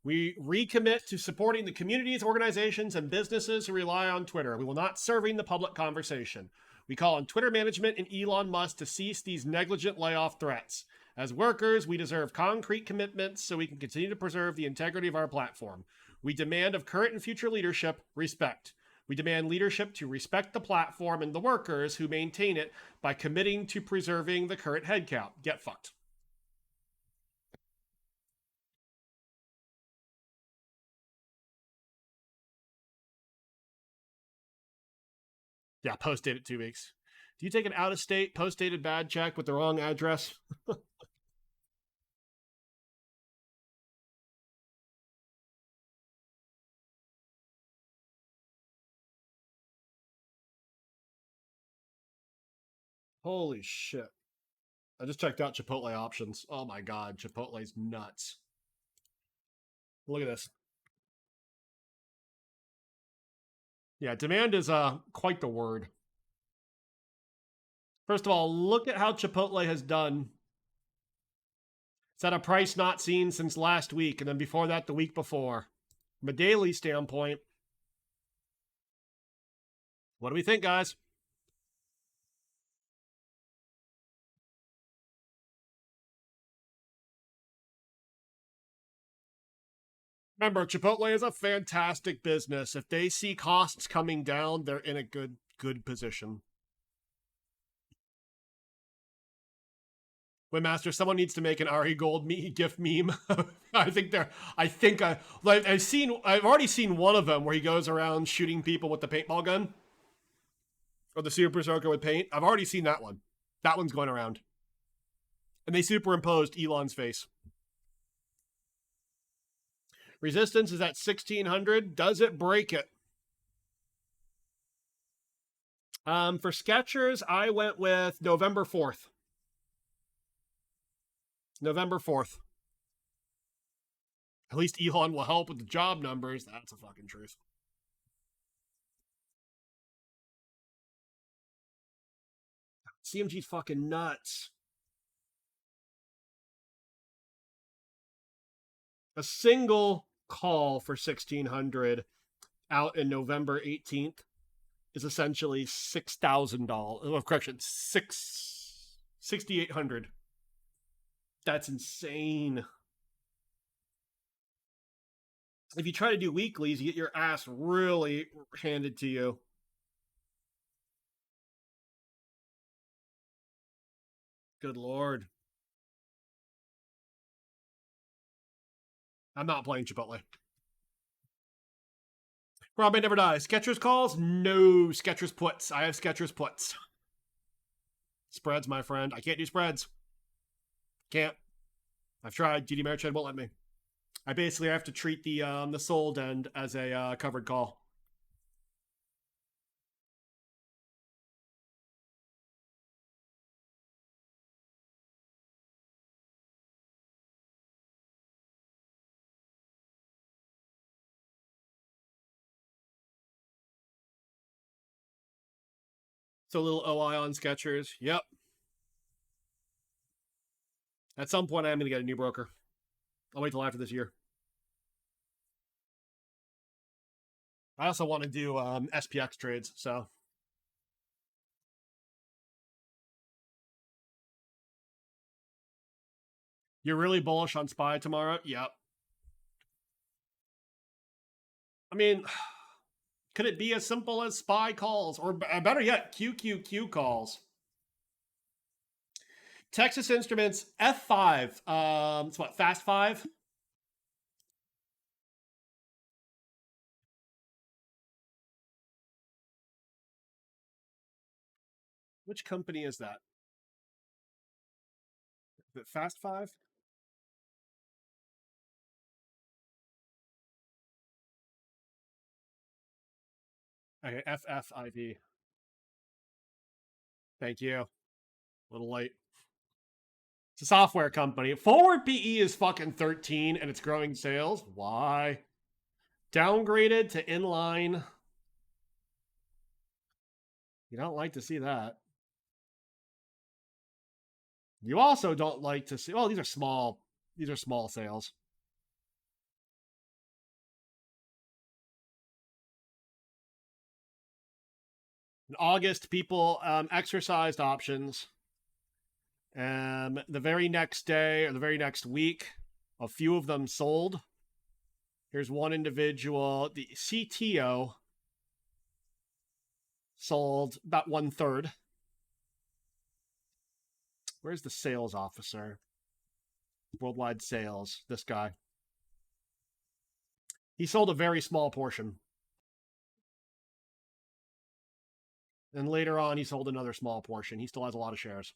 We recommit to supporting the communities, organizations, and businesses who rely on Twitter. We will not serving the public conversation. We call on Twitter management and Elon Musk to cease these negligent layoff threats. As workers, we deserve concrete commitments so we can continue to preserve the integrity of our platform. We demand of current and future leadership respect. We demand leadership to respect the platform and the workers who maintain it by committing to preserving the current headcount. Get fucked. Yeah, post-dated 2 weeks. Do you take an out-of-state post-dated bad check with the wrong address? Holy shit. I just checked out Chipotle options. Oh my god, Chipotle's nuts. Look at this. Yeah, demand is quite the word. First of all, look at how Chipotle has done. It's at a price not seen since last week, and then before that, the week before. From a daily standpoint, what do we think, guys? Remember, Chipotle is a fantastic business. If they see costs coming down, they're in a good position. Waymaster, someone needs to make an Ari Gold gift meme. I've already seen one of them where he goes around shooting people with the paintball gun or the super soaker with paint. I've already seen that one. That one's going around, and they superimposed Elon's face. Resistance is at 1600. Does it break it? For Skechers, I went with November 4th. November 4th. At least Elon will help with the job numbers. That's a fucking truth. CMG's fucking nuts. A single call for 1600 out in November 18th is essentially $6,000. Oh, correction, 6,800. That's insane. If you try to do weeklies, you get your ass really handed to you. Good lord. I'm not playing Chipotle. Rob may never die. Skechers calls? No. Skechers puts. I have Skechers puts. Spreads, my friend. I can't do spreads. Can't. I've tried. GD Ameritrade won't let me. I basically have to treat the sold end as a covered call. So a little OI on Skechers. Yep. At some point, I'm going to get a new broker. I'll wait till after this year. I also want to do SPX trades, so. You're really bullish on SPY tomorrow? Yep. I mean, could it be as simple as SPY calls? Or better yet, QQQ calls? Texas Instruments F5. It's what, Fast 5? Which company is that? Is it Fast 5? Okay, FFIV. Thank you. A little late. It's a software company. Forward PE is fucking 13 and it's growing sales. Why? Downgraded to inline. You don't like to see that. You also don't like to see. Well, these are small. These are small sales. In August, people exercised options. The very next day or the very next week, a few of them sold. Here's one individual. The CTO sold about 1/3. Where's the sales officer? Worldwide sales. This guy. He sold a very small portion. And later on, he sold another small portion. He still has a lot of shares.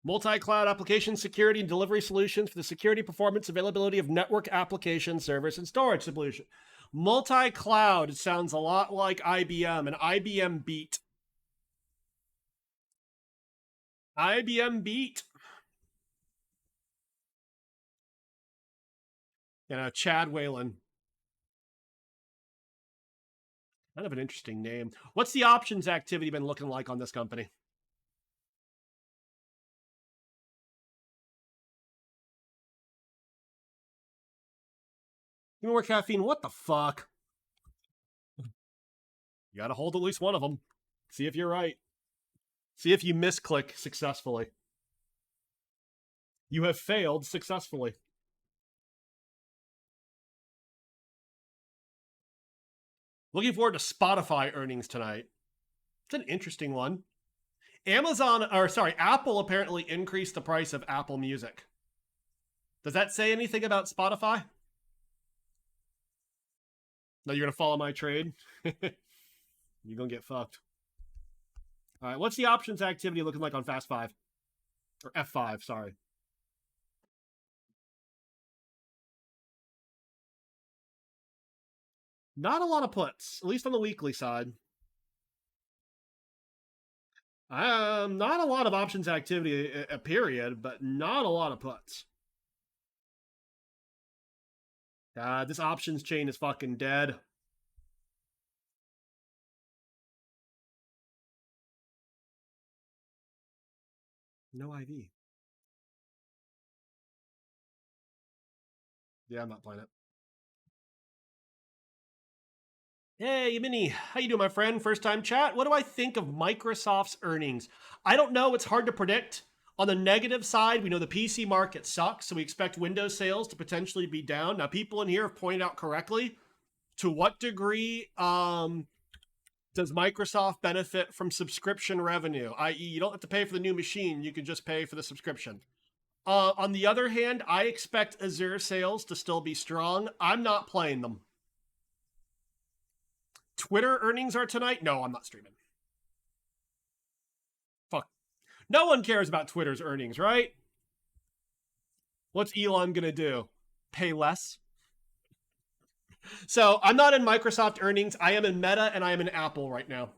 Multi-cloud application security and delivery solutions for the security, performance, availability of network application, service, and storage solution. Multi-cloud sounds a lot like IBM, and IBM beat. IBM beat. Chad Whalen. Kind of an interesting name. What's the options activity been looking like on this company? Give me more caffeine. What the fuck? You gotta hold at least one of them. See if you're right. See if you misclick successfully. You have failed successfully. Looking forward to Spotify earnings tonight. It's an interesting one. Apple apparently increased the price of Apple Music. Does that say anything about Spotify? No, you're gonna follow my trade? You're gonna get fucked. All right, what's the options activity looking like on Fast 5? Or F5, sorry. Not a lot of puts, at least on the weekly side. Not a lot of options activity, period, but not a lot of puts. This options chain is fucking dead. No IV. Yeah, I'm not playing it. Hey, Minnie. How you doing, my friend? First time chat. What do I think of Microsoft's earnings? I don't know. It's hard to predict. On the negative side, we know the PC market sucks, so we expect Windows sales to potentially be down. Now, people in here have pointed out correctly, to what degree does Microsoft benefit from subscription revenue? I.e., you don't have to pay for the new machine, you can just pay for the subscription. On the other hand, I expect Azure sales to still be strong. I'm not playing them. Twitter earnings are tonight? No, I'm not streaming. Fuck. No one cares about Twitter's earnings, right? What's Elon gonna do? Pay less? So I'm not in Microsoft earnings. I am in Meta and I am in Apple right now.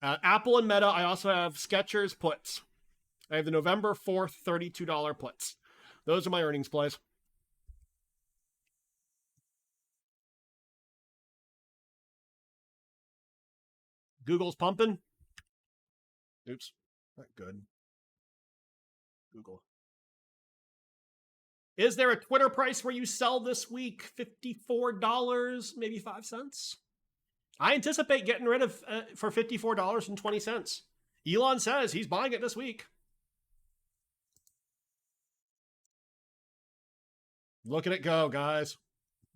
Apple and Meta. I also have Skechers puts. I have the November 4th $32 puts. Those are my earnings plays. Google's pumping. Oops. Not good. Google. Is there a Twitter price where you sell this week? $54, maybe 5 cents? I anticipate getting rid of for $54.20. Elon says he's buying it this week. Look at it go, guys.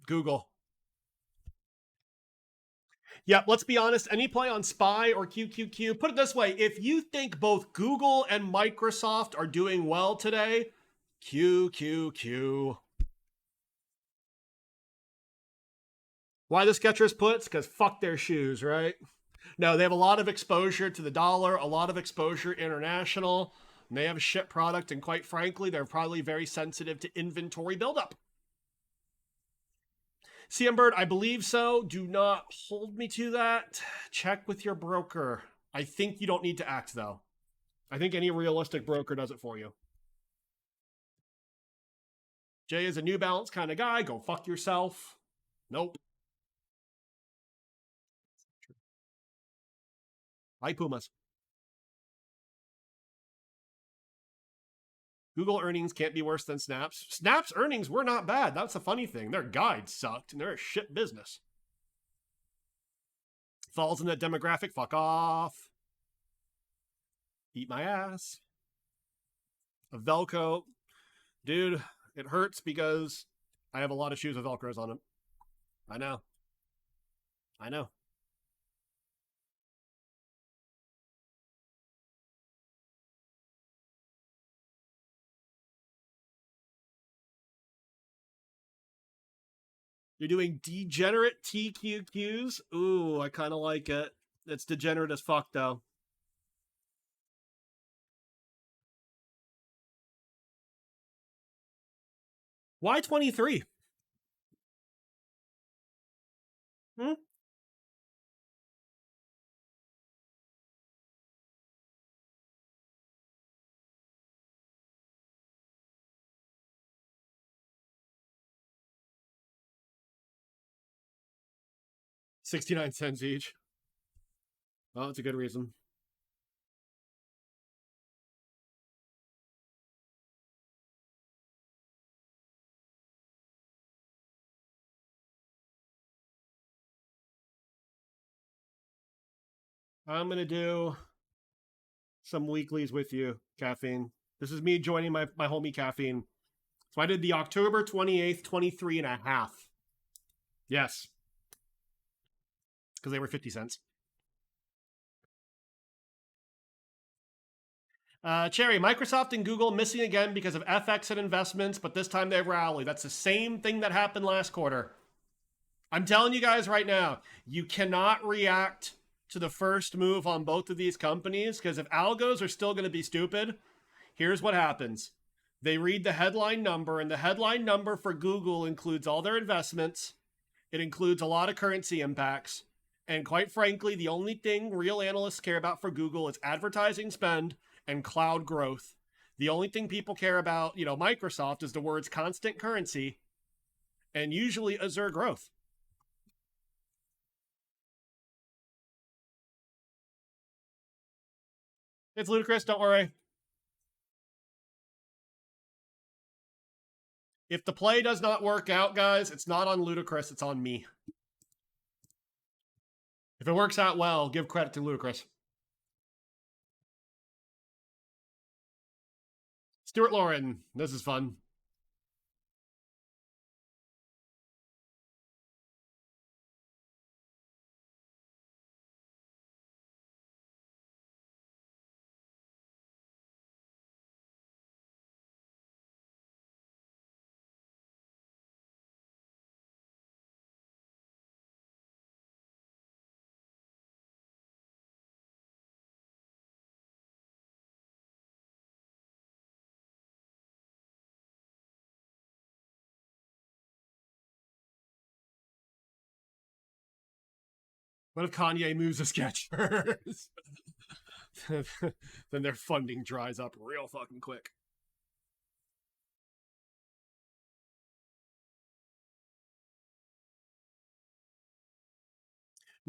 Google. Yep, let's be honest. Any play on SPY or QQQ, put it this way. If you think both Google and Microsoft are doing well today, QQQ. Why the Skechers puts? Because fuck their shoes, right? No, they have a lot of exposure to the dollar, a lot of exposure international. And they have a shit product, and quite frankly, they're probably very sensitive to inventory buildup. CM Bird, I believe so. Do not hold me to that. Check with your broker. I think you don't need to act, though. I think any realistic broker does it for you. Jay is a New Balance kind of guy. Go fuck yourself. Nope. Hi, Pumas. Google earnings can't be worse than Snap's. Snap's earnings were not bad. That's a funny thing. Their guide sucked, and they're a shit business. Falls in that demographic. Fuck off. Eat my ass. A Velcro. Dude, it hurts because I have a lot of shoes with Velcros on them. I know. I know. You're doing degenerate TQQs? Ooh, I kind of like it. It's degenerate as fuck, though. Why 23? Hmm? 69 cents each. Oh, that's a good reason. I'm going to do some weeklies with you, Caffeine. This is me joining my homie Caffeine. So I did the October 28th, 23 and a half. Yes, because they were 50 cents. Cherry, Microsoft and Google missing again because of FX and investments, but this time they rally. That's the same thing that happened last quarter. I'm telling you guys right now, you cannot react to the first move on both of these companies because if algos are still going to be stupid, here's what happens. They read the headline number, and the headline number for Google includes all their investments. It includes a lot of currency impacts. And quite frankly, the only thing real analysts care about for Google is advertising spend and cloud growth. The only thing people care about, Microsoft is the words constant currency and usually Azure growth. It's ludicrous, don't worry. If the play does not work out, guys, it's not on Ludacris, it's on me. If it works out well, give credit to Ludacris. Stuart Lauren, this is fun. What if Kanye moves to Skechers? Then their funding dries up real fucking quick.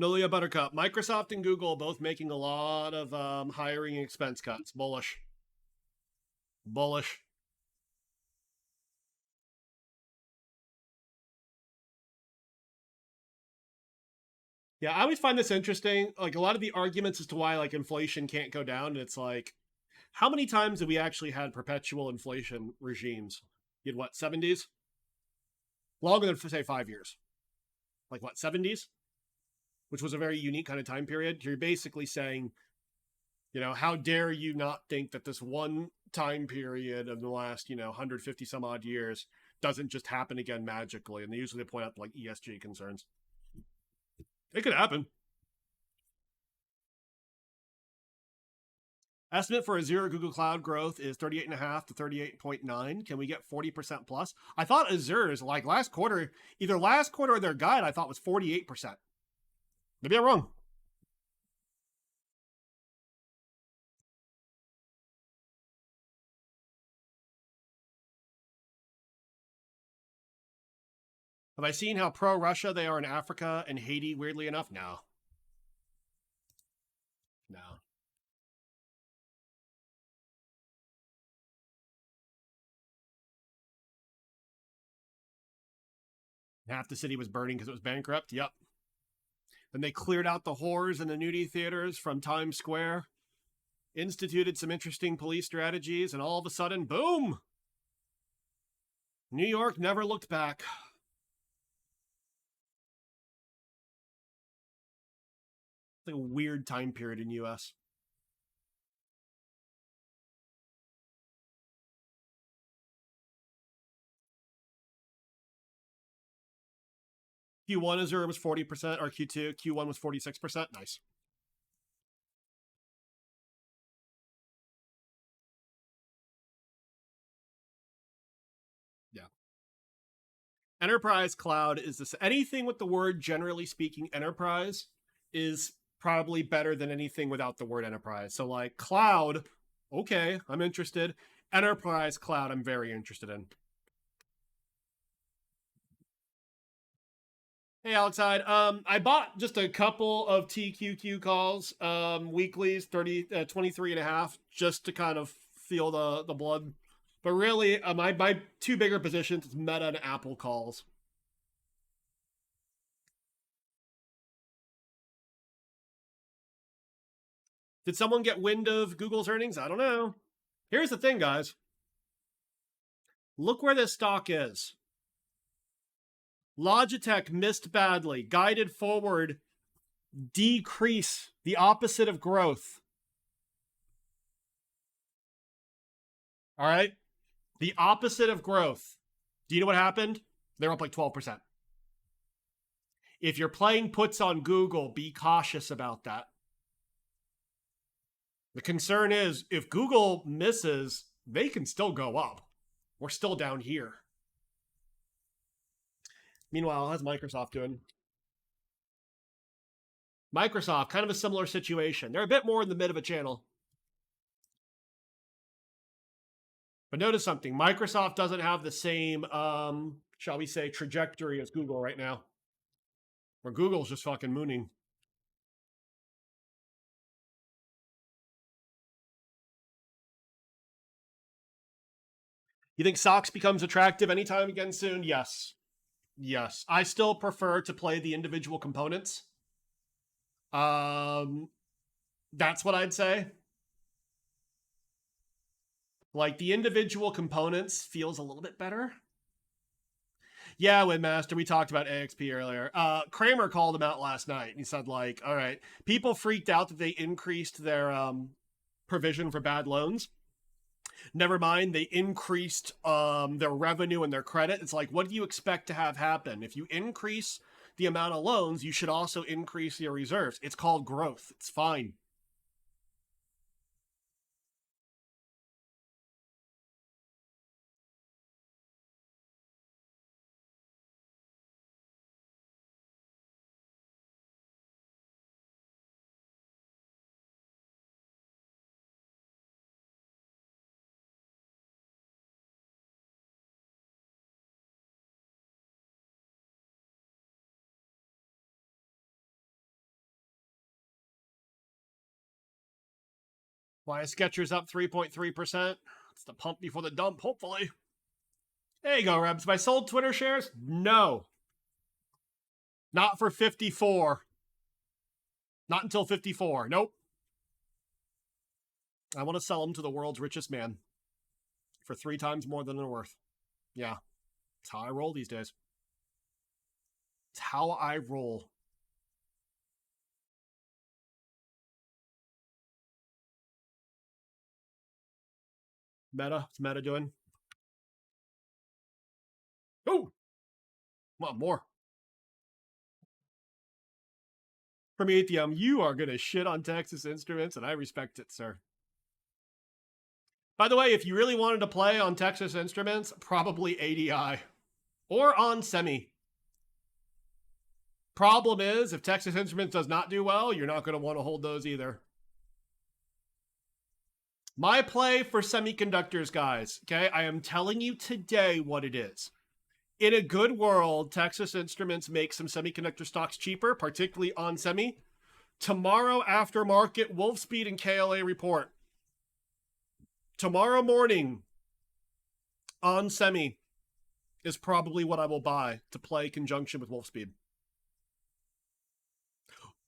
Nolia Buttercup. Microsoft and Google both making a lot of hiring expense cuts. Bullish. Bullish. Yeah, I always find this interesting. Like a lot of the arguments as to why like inflation can't go down, and it's like, how many times have we actually had perpetual inflation regimes? You had what, 70s? Longer than say 5 years. Like what, 70s? Which was a very unique kind of time period. You're basically saying, how dare you not think that this one time period of the last, 150 some odd years doesn't just happen again magically. And they usually point out like ESG concerns. It could happen. Estimate for Azure Google Cloud growth is 38.5 to 38.9. Can we get 40% plus? I thought Azure's like last quarter, either last quarter or their guide, I thought was 48%. Maybe I'm wrong. Have I seen how pro Russia they are in Africa and Haiti, weirdly enough? No. No. Half the city was burning because it was bankrupt. Yep. Then they cleared out the whores and the nudie theaters from Times Square, instituted some interesting police strategies, and all of a sudden, boom! New York never looked back. It's like a weird time period in U.S. Q1 Azure was 40%, or Q1 was 46%. Nice. Yeah. Enterprise cloud is this. Anything with the word, generally speaking, enterprise is probably better than anything without the word enterprise. So, like, cloud, okay, I'm interested. Enterprise cloud, I'm very interested in. Hey, Alex Hyde. I bought just a couple of TQQ calls, weeklies, 23 and a half, just to kind of feel the blood. But really, my two bigger positions is Meta and Apple calls. Did someone get wind of Google's earnings? I don't know. Here's the thing, guys. Look where this stock is. Logitech missed badly, guided forward, decrease, the opposite of growth. All right? The opposite of growth. Do you know what happened? They're up like 12%. If you're playing puts on Google, be cautious about that. The concern is if Google misses, they can still go up. We're still down here. Meanwhile, how's Microsoft doing? Microsoft, kind of a similar situation. They're a bit more in the mid of a channel. But notice something. Microsoft doesn't have the same, shall we say, trajectory as Google right now. Where Google's just fucking mooning. You think SOX becomes attractive anytime again soon? Yes. Yes. I still prefer to play the individual components. That's what I'd say. Like, the individual components feels a little bit better. Yeah, Windmaster, we talked about AXP earlier. Kramer called him out last night. He said, like, all right, people freaked out that they increased their provision for bad loans. Never mind, they increased their revenue and their credit. It's like, what do you expect to have happen? If you increase the amount of loans, you should also increase your reserves. It's called growth. It's fine. Why is Skechers up 3.3%? It's the pump before the dump, hopefully. There you go, Rebs. Have I sold Twitter shares? No. Not for 54. Not until 54. Nope. I want to sell them to the world's richest man for 3 times more than they're worth. Yeah. It's how I roll these days. It's how I roll. Meta. What's Meta doing? Oh! Want more. Prometheum, you are going to shit on Texas Instruments, and I respect it, sir. By the way, if you really wanted to play on Texas Instruments, probably ADI. Or on Semi. Problem is, if Texas Instruments does not do well, you're not going to want to hold those either. My play for semiconductors, guys, okay? I am telling you today what it is. In a good world, Texas Instruments makes some semiconductor stocks cheaper, particularly on Semi. Tomorrow after market, Wolfspeed and KLA report. Tomorrow morning on Semi is probably what I will buy to play conjunction with Wolfspeed.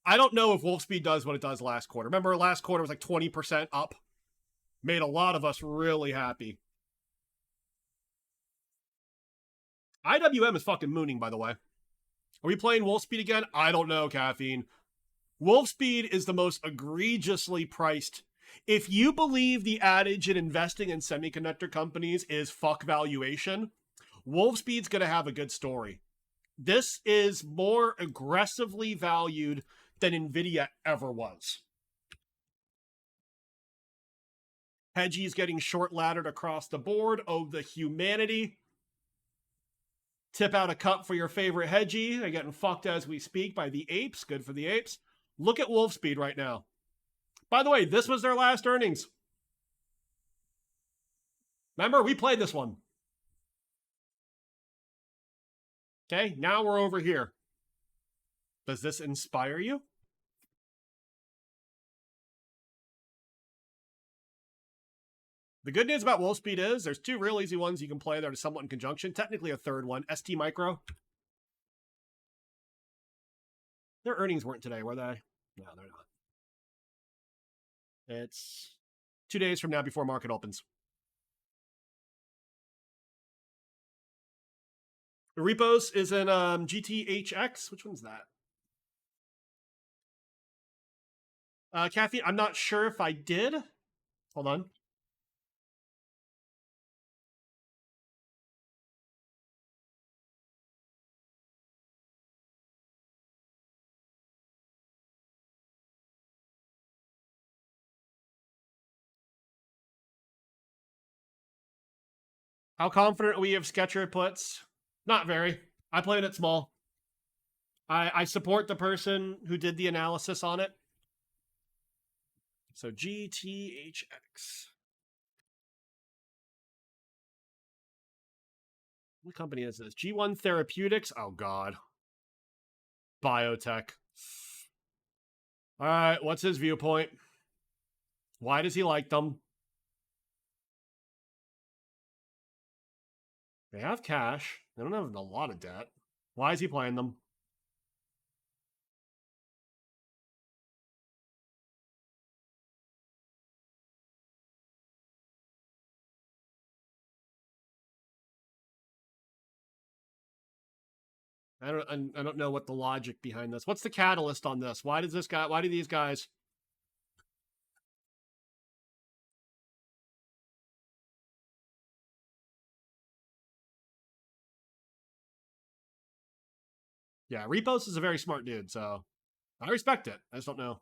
I don't know if Wolfspeed does what it does last quarter. Remember, last quarter was like 20% up. Made a lot of us really happy. IWM is fucking mooning, by the way. Are we playing Wolfspeed again? I don't know, Caffeine. Wolfspeed is the most egregiously priced. If you believe the adage in investing in semiconductor companies is fuck valuation, Wolfspeed's going to have a good story. This is more aggressively valued than NVIDIA ever was. Hedgie's getting short laddered across the board. Oh, the humanity. Tip out a cup for your favorite Hedgie. They're getting fucked as we speak by the apes. Good for the apes. Look at Wolf Speed right now. By the way, this was their last earnings. Remember, we played this one. Okay, now we're over here. Does this inspire you? The good news about Wolfspeed is there's two real easy ones you can play that are somewhat in conjunction. Technically a third one, ST Micro. Their earnings weren't today, were they? No, they're not. It's 2 days from now before market opens. The repos is in GTHX. Which one's that? Caffeine, I'm not sure if I did. Hold on. How confident are we of Sketcher puts? Not very. I played it small. I support the person who did the analysis on it. So GTHX. What company is this? G1 Therapeutics? Oh, God. Biotech. All right, what's his viewpoint? Why does he like them? They have cash. They don't have a lot of debt. Why is he playing them? I don't know what the logic behind this. What's the catalyst on this? Why do these guys? Yeah, Repos is a very smart dude, so I respect it. I just don't know.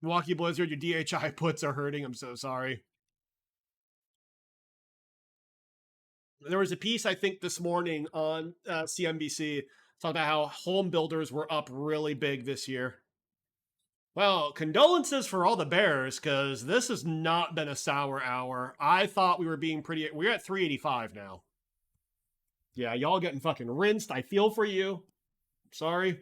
Milwaukee Blizzard, your DHI puts are hurting. I'm so sorry. There was a piece, I think, this morning on CNBC talking about how home builders were up really big this year. Well, condolences for all the Bears, because this has not been a sour hour. I thought we were being pretty... We're at 385 now. Yeah, y'all getting fucking rinsed. I feel for you. Sorry.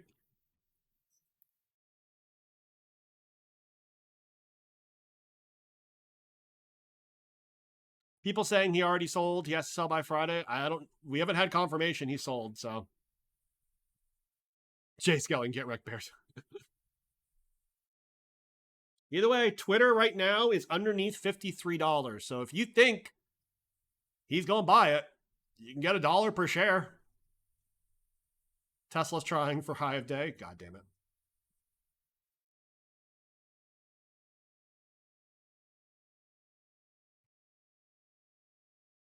People saying he already sold. He has to sell by Friday. We haven't had confirmation he sold, so. Jay Skelling, get wrecked, Bears. Either way, Twitter right now is underneath $53. So if you think he's going to buy it, you can get $1 per share. Tesla's trying for high of day. God damn it.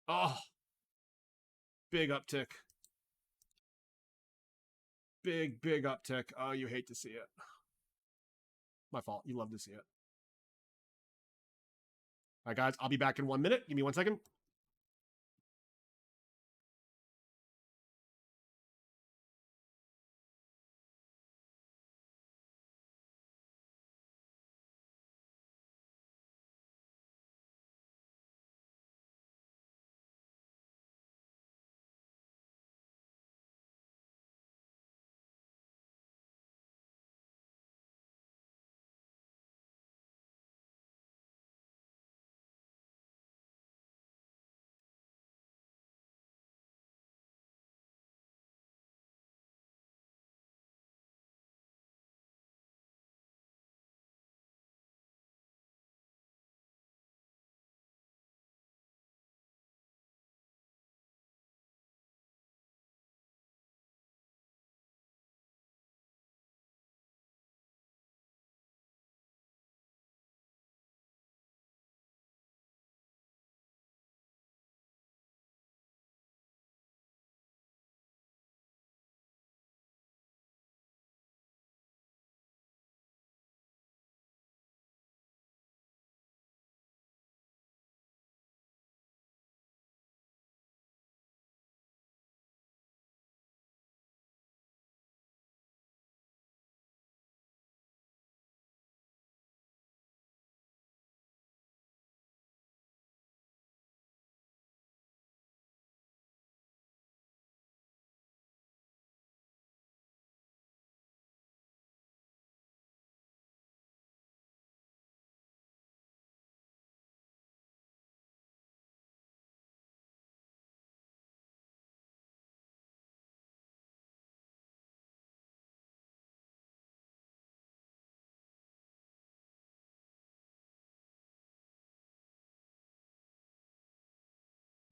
Oh, big uptick. Big uptick. Oh, you hate to see it. My fault. You love to see it. All right, guys, I'll be back in 1 minute. Give me 1 second.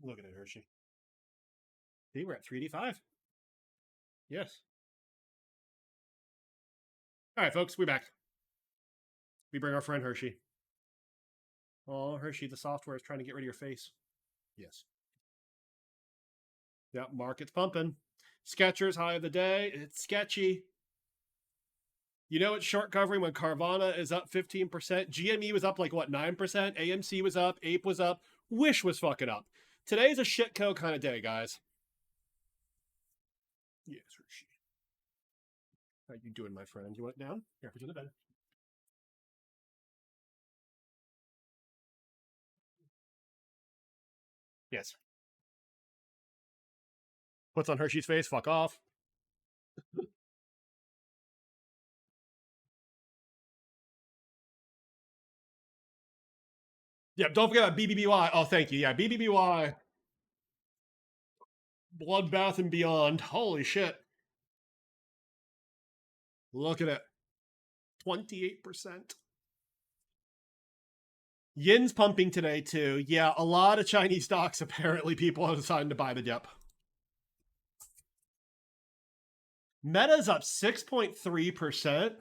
Look at it, Hershey. See, we're at 3D5. Yes. All right, folks, we're back. We bring our friend Hershey. Oh, Hershey, the software is trying to get rid of your face. Yes. Yep, market's pumping. Skechers, high of the day. It's sketchy. You know it's short covering when Carvana is up 15%. GME was up like, what, 9%? AMC was up. Ape was up. Wish was fucking up. Today's a shitco kind of day, guys. Yes, Hershey. How you doing, my friend? You want it down? Here, put you in the bed. Yes. What's on Hershey's face? Fuck off. Yeah, don't forget about BBBY. Oh, thank you. Yeah, BBBY. Bloodbath and Beyond. Holy shit. Look at it. 28%. Yin's pumping today, too. Yeah, a lot of Chinese stocks, apparently, people have decided to buy the dip. Meta's up 6.3%.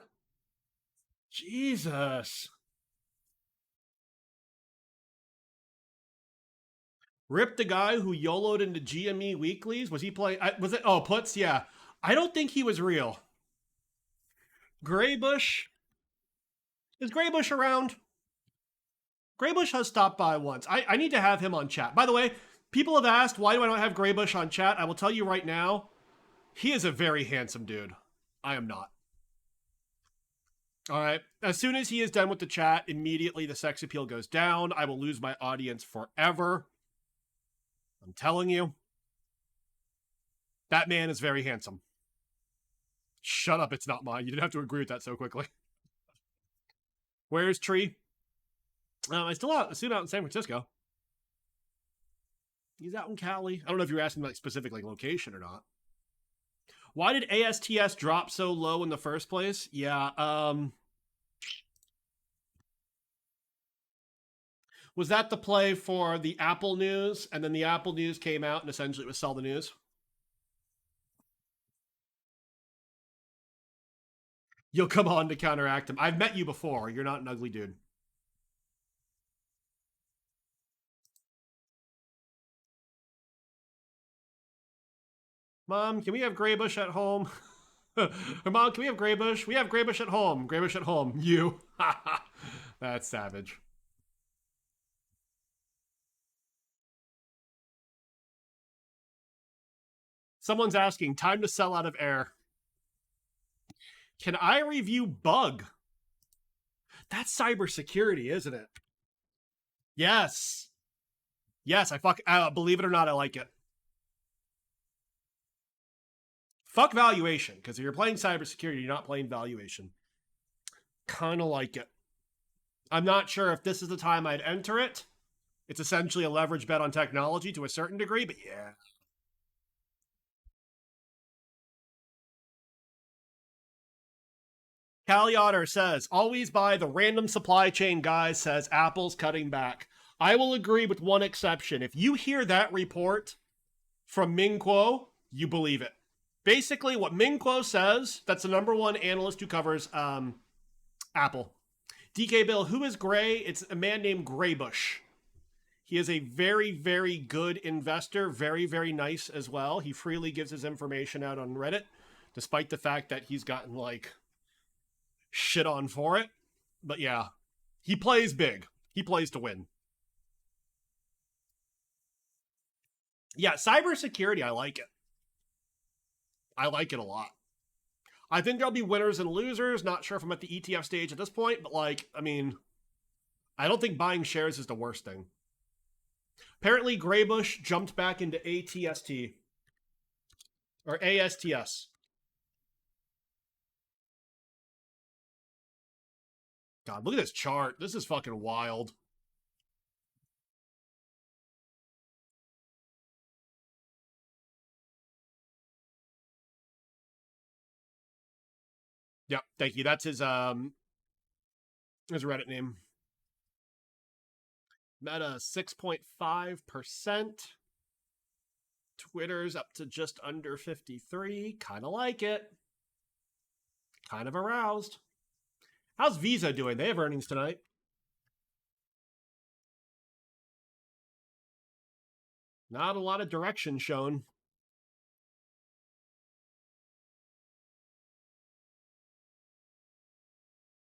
Jesus. Rip the guy who YOLO'd into GME weeklies. Was he playing? Was it? Oh, puts? Yeah. I don't think he was real. Graybush. Is Graybush around? Graybush has stopped by once. I need to have him on chat. By the way, people have asked, why do I not have Graybush on chat? I will tell you right now, he is a very handsome dude. I am not. All right. As soon as he is done with the chat, immediately the sex appeal goes down. I will lose my audience forever. I'm telling you. That man is very handsome. Shut up, it's not mine. You didn't have to agree with that so quickly. Where's Tree? I still out in San Francisco. He's out in Cali. I don't know if you're asking like specific like location or not. Why did ASTS drop so low in the first place? Yeah, was that the play for the Apple news? And then the Apple news came out and essentially it was sell the news? You'll come on to counteract him. I've met you before. You're not an ugly dude. Mom, can we have Graybush at home? Mom, can we have Graybush? We have Graybush at home. Graybush at home. You. That's savage. Someone's asking, time to sell out of air. Can I review Bug? That's cybersecurity, isn't it? Yes. Yes, believe it or not, I like it. Fuck valuation, because if you're playing cybersecurity, you're not playing valuation. Kind of like it. I'm not sure if this is the time I'd enter it. It's essentially a leverage bet on technology to a certain degree, but yeah. Callie Otter says, always buy the random supply chain guy says Apple's cutting back. I will agree with one exception. If you hear that report from Ming Kuo, you believe it. Basically, what Ming Kuo says, that's the number one analyst who covers Apple. DK Bill, who is Gray? It's a man named Graybush. He is a very, very good investor, very, very nice as well. He freely gives his information out on Reddit, despite the fact that he's gotten like shit on for it. But yeah, he plays big. He plays to win. Yeah, cybersecurity, I like it. I like it a lot. I think there'll be winners and losers. Not sure if I'm at the ETF stage at this point, but like, I mean, I don't think buying shares is the worst thing. Apparently, Graybush jumped back into ATST or ASTS. God, look at this chart. This is fucking wild. Yep, thank you. That's his Reddit name. Meta 6.5%. Twitter's up to just under 53. Kind of like it. Kind of aroused. How's Visa doing? They have earnings tonight. Not a lot of direction shown.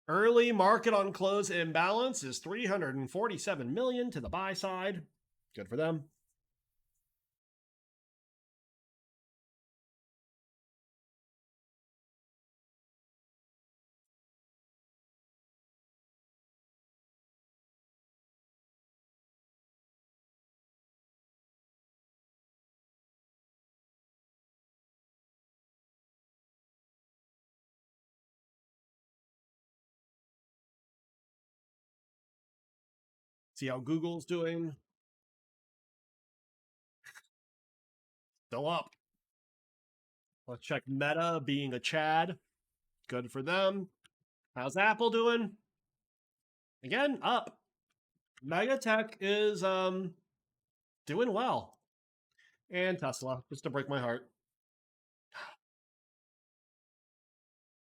Early market on close imbalance is 347 million to the buy side. Good for them. See how Google's doing. Still up. Let's check Meta being a Chad. Good for them. How's Apple doing? Again, up. Megatech is doing well. And Tesla, just to break my heart.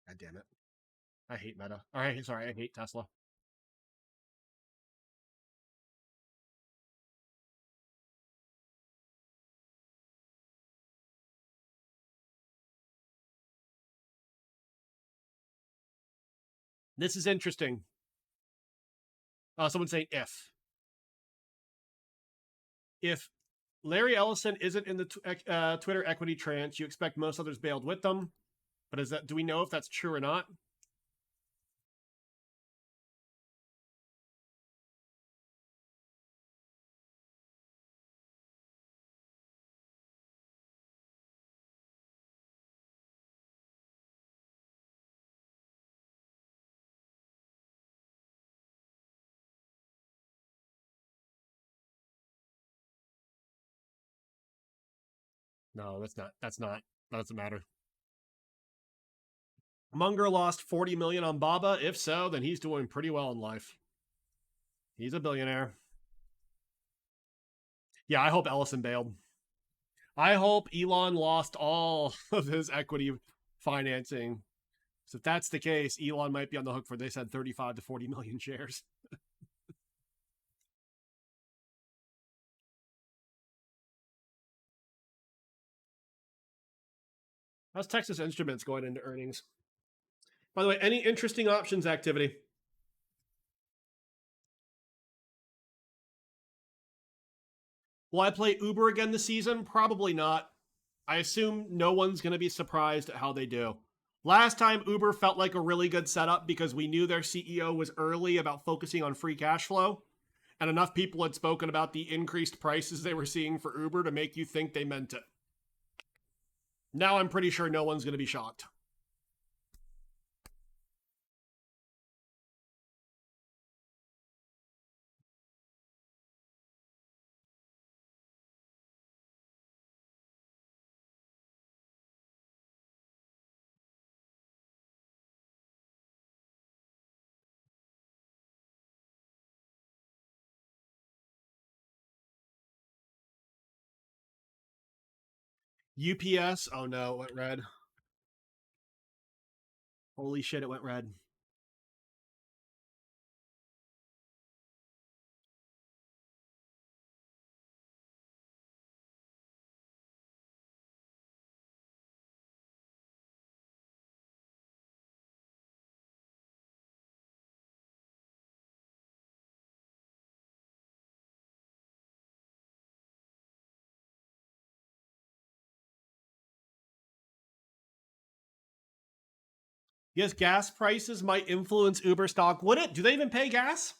God damn it. I hate Meta. All right, sorry, I hate Tesla. This is interesting. Someone saying if Larry Ellison isn't in the Twitter equity trance, you expect most others bailed with them. But is that, do we know if that's true or not? No, that's not. That's not. That doesn't matter. Munger lost 40 million on Baba. If so, then he's doing pretty well in life. He's a billionaire. Yeah, I hope Ellison bailed. I hope Elon lost all of his equity financing. So if that's the case, Elon might be on the hook for, they said, 35 to 40 million shares. How's Texas Instruments going into earnings? By the way, any interesting options activity? Will I play Uber again this season? Probably not. I assume no one's going to be surprised at how they do. Last time, Uber felt like a really good setup because we knew their CEO was early about focusing on free cash flow, and enough people had spoken about the increased prices they were seeing for Uber to make you think they meant it. Now I'm pretty sure no one's going to be shocked. UPS, oh no, it went red. Holy shit, it went red. Yes, gas prices might influence Uber stock. Would it? Do they even pay gas?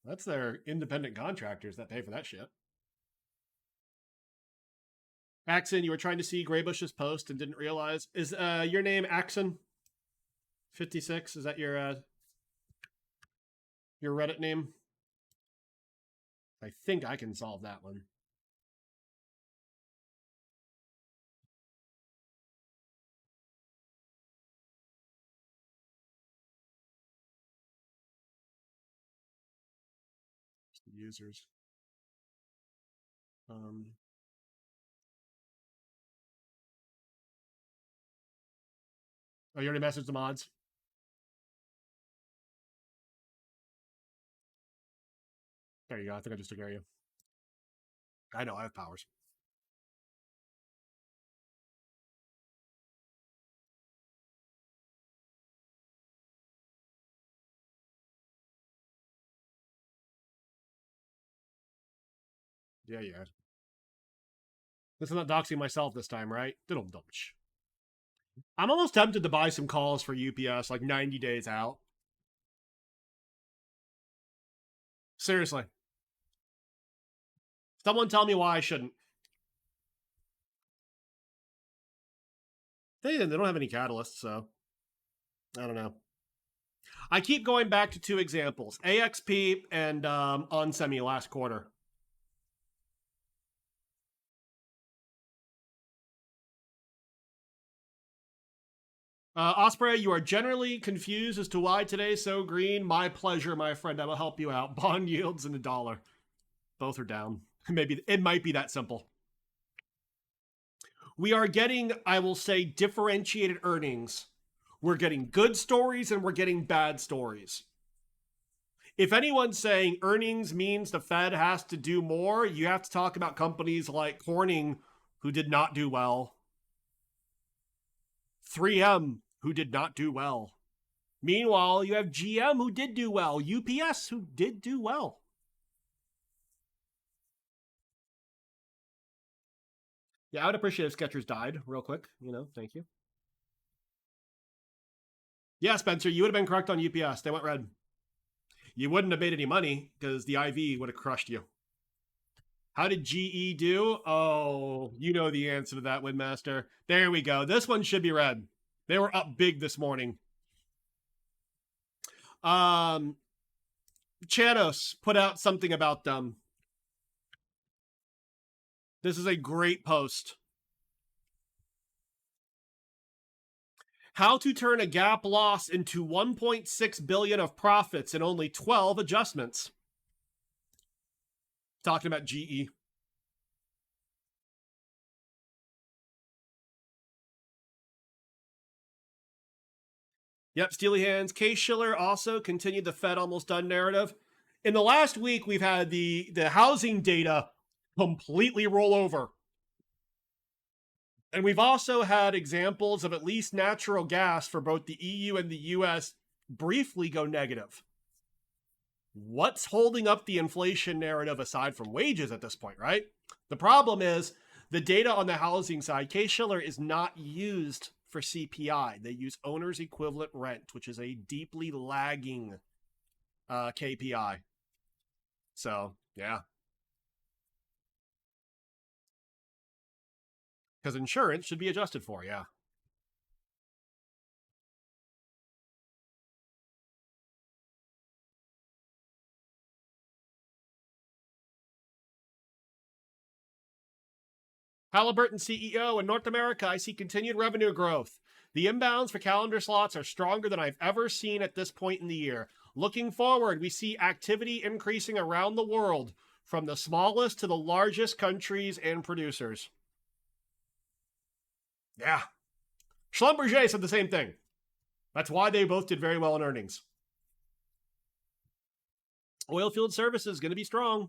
That's their independent contractors that pay for that shit. Axon, you were trying to see Graybush's post and didn't realize. Is your name Axon 56? Is that your Reddit name? I think I can solve that one. Users. Oh, you already messaged the mods? There you go. I think I just took care of you. I know, I have powers. Yeah, yeah. This is not doxing myself this time, right? Diddle-dumch. I'm almost tempted to buy some calls for UPS like 90 days out. Seriously. Someone tell me why I shouldn't. They don't have any catalysts, so I don't know. I keep going back to two examples: AXP and OnSemi last quarter. Osprey, you are generally confused as to why today's so green. My pleasure, my friend. I will help you out. Bond yields and the dollar, both are down. Maybe it might be that simple. We are getting, I will say, differentiated earnings. We're getting good stories and we're getting bad stories. If anyone's saying earnings means the Fed has to do more, you have to talk about companies like Corning, who did not do well, 3M, who did not do well. Meanwhile, you have GM, who did do well, UPS, who did do well. Yeah, I would appreciate if Skechers died real quick. Thank you. Yeah, Spencer, you would have been correct on UPS. They went red. You wouldn't have made any money because the IV would have crushed you. How did GE do? Oh, you know the answer to that, Windmaster. There we go. This one should be red. They were up big this morning. Chanos put out something about them. This is a great post. How to turn a GAAP loss into 1.6 billion of profits in only 12 adjustments. Talking about GE. Yep, Steely Hands. Case-Shiller also continued the Fed almost done narrative. In the last week, we've had the housing data completely roll over. And we've also had examples of at least natural gas for both the EU and the US briefly go negative. What's holding up the inflation narrative aside from wages at this point, right? The problem is the data on the housing side, Case-Shiller is not used for CPI. They use owner's equivalent rent, which is a deeply lagging KPI. So, yeah. Because insurance should be adjusted for, yeah. Halliburton CEO in North America, I see continued revenue growth. The inbounds for calendar slots are stronger than I've ever seen at this point in the year. Looking forward, we see activity increasing around the world, from the smallest to the largest countries and producers. Yeah. Schlumberger said the same thing. That's why they both did very well in earnings. Oilfield services going to be strong.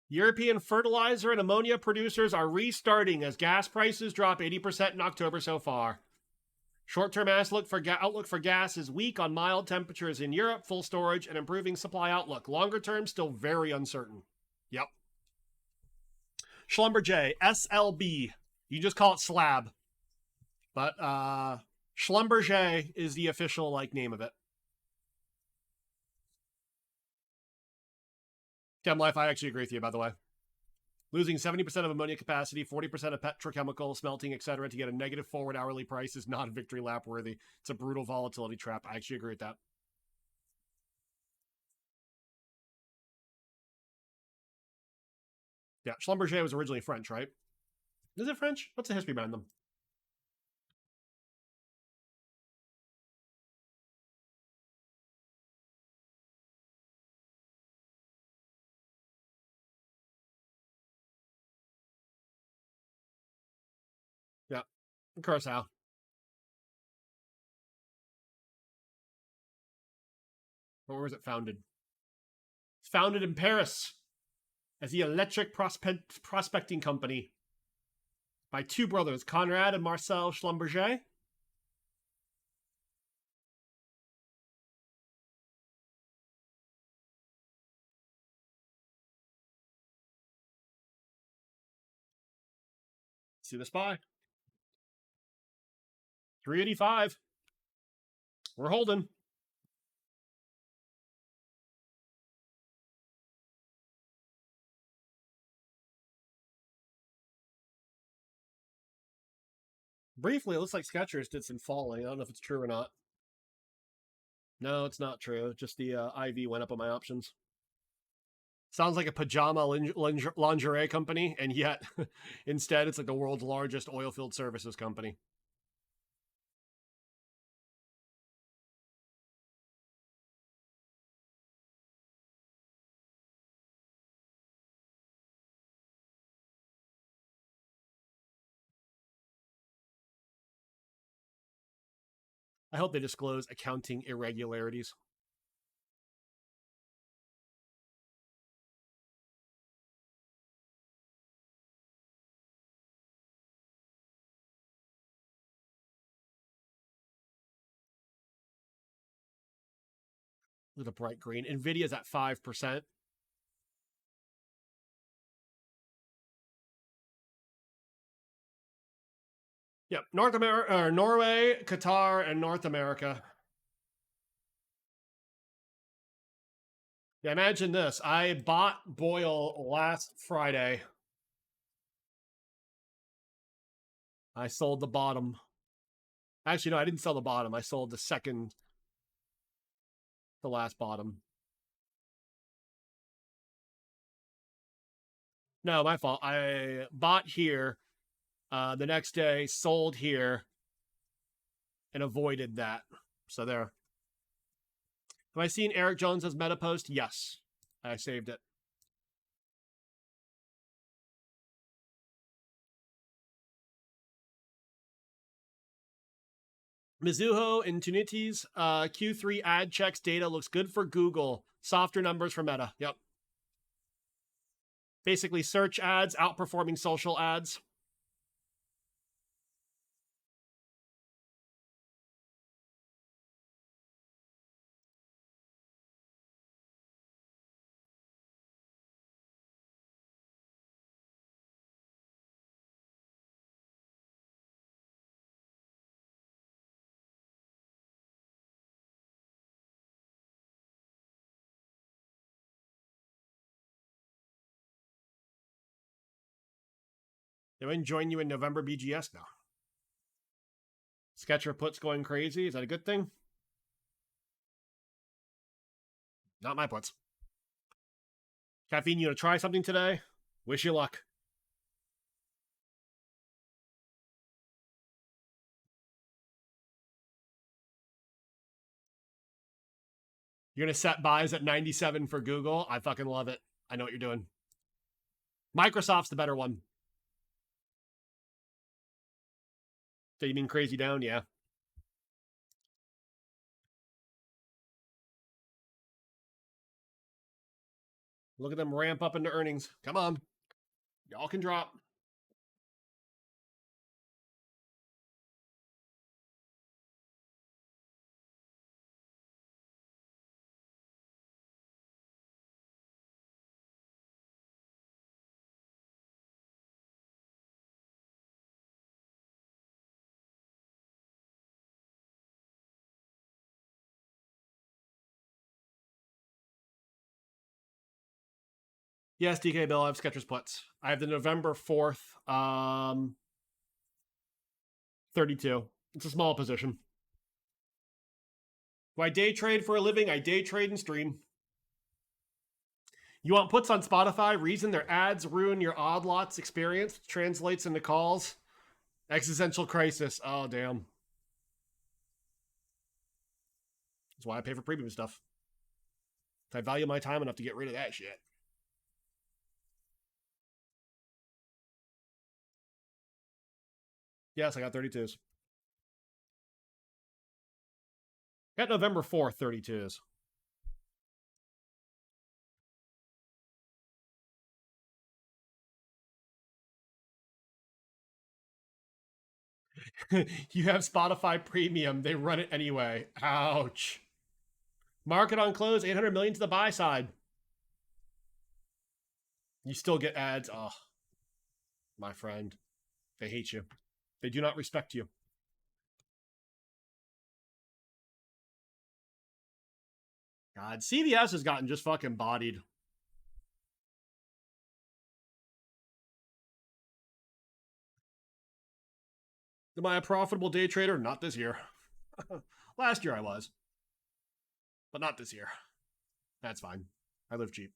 European fertilizer and ammonia producers are restarting as gas prices drop 80% in October so far. Short-term outlook for gas is weak on mild temperatures in Europe, full storage, and improving supply outlook. Longer term, still very uncertain. Yep. Schlumberger, SLB. You just call it slab. But Schlumberger is the official name of it. Chem Life, I actually agree with you, by the way. Losing 70% of ammonia capacity, 40% of petrochemical smelting, etc., to get a negative forward hourly price is not victory lap worthy. It's a brutal volatility trap. I actually agree with that. Yeah, Schlumberger was originally French, right? Is it French? What's the history behind them? Yeah, Curacao. Where was it founded? It's founded in Paris as the Electric Prospecting Company by two brothers, Conrad and Marcel Schlumberger. See the SPY. 385. We're holding. Briefly, it looks like Skechers did some falling. I don't know if it's true or not. No, it's not true. Just the IV went up on my options. Sounds like a pajama lingerie company, and yet instead it's like the world's largest oilfield services company. I hope they disclose accounting irregularities. Look at the bright green. Nvidia's at 5%. Yep, North America, Norway, Qatar, and North America. Yeah, imagine this. I bought Boyle last Friday. I sold the bottom. Actually, no, I didn't sell the bottom. I sold the second to last bottom. No, my fault. I bought here the next day, sold here, and avoided that. So there. Have I seen Eric Jones's meta post? Yes. I saved it. Mizuho and Tunities Q3 ad checks data looks good for Google. Softer numbers for Meta. Yep. Basically, search ads outperforming social ads. They wouldn't join you in November BGS now. Sketcher puts going crazy. Is that a good thing? Not my puts. Caffeine, you gonna try something today? Wish you luck. You're gonna set buys at 97 for Google. I fucking love it. I know what you're doing. Microsoft's the better one. So you mean crazy down? Yeah. Look at them ramp up into earnings. Come on. Y'all can drop. Yes, DK Bill, I have Skechers puts. I have the November 4th, 32. It's a small position. Do I day trade for a living? I day trade and stream. You want puts on Spotify? Reason their ads ruin your odd lots experience, translates into calls. Existential crisis. Oh, damn. That's why I pay for premium stuff. I value my time enough to get rid of that shit. Yes, I got 32s. Got November 4th, 32s. You have Spotify Premium. They run it anyway. Ouch. Market on close, 800 million to the buy side. You still get ads. Oh, my friend. They hate you. They do not respect you. God, CVS has gotten just fucking bodied. Am I a profitable day trader? Not this year. Last year I was. But not this year. That's fine. I live cheap.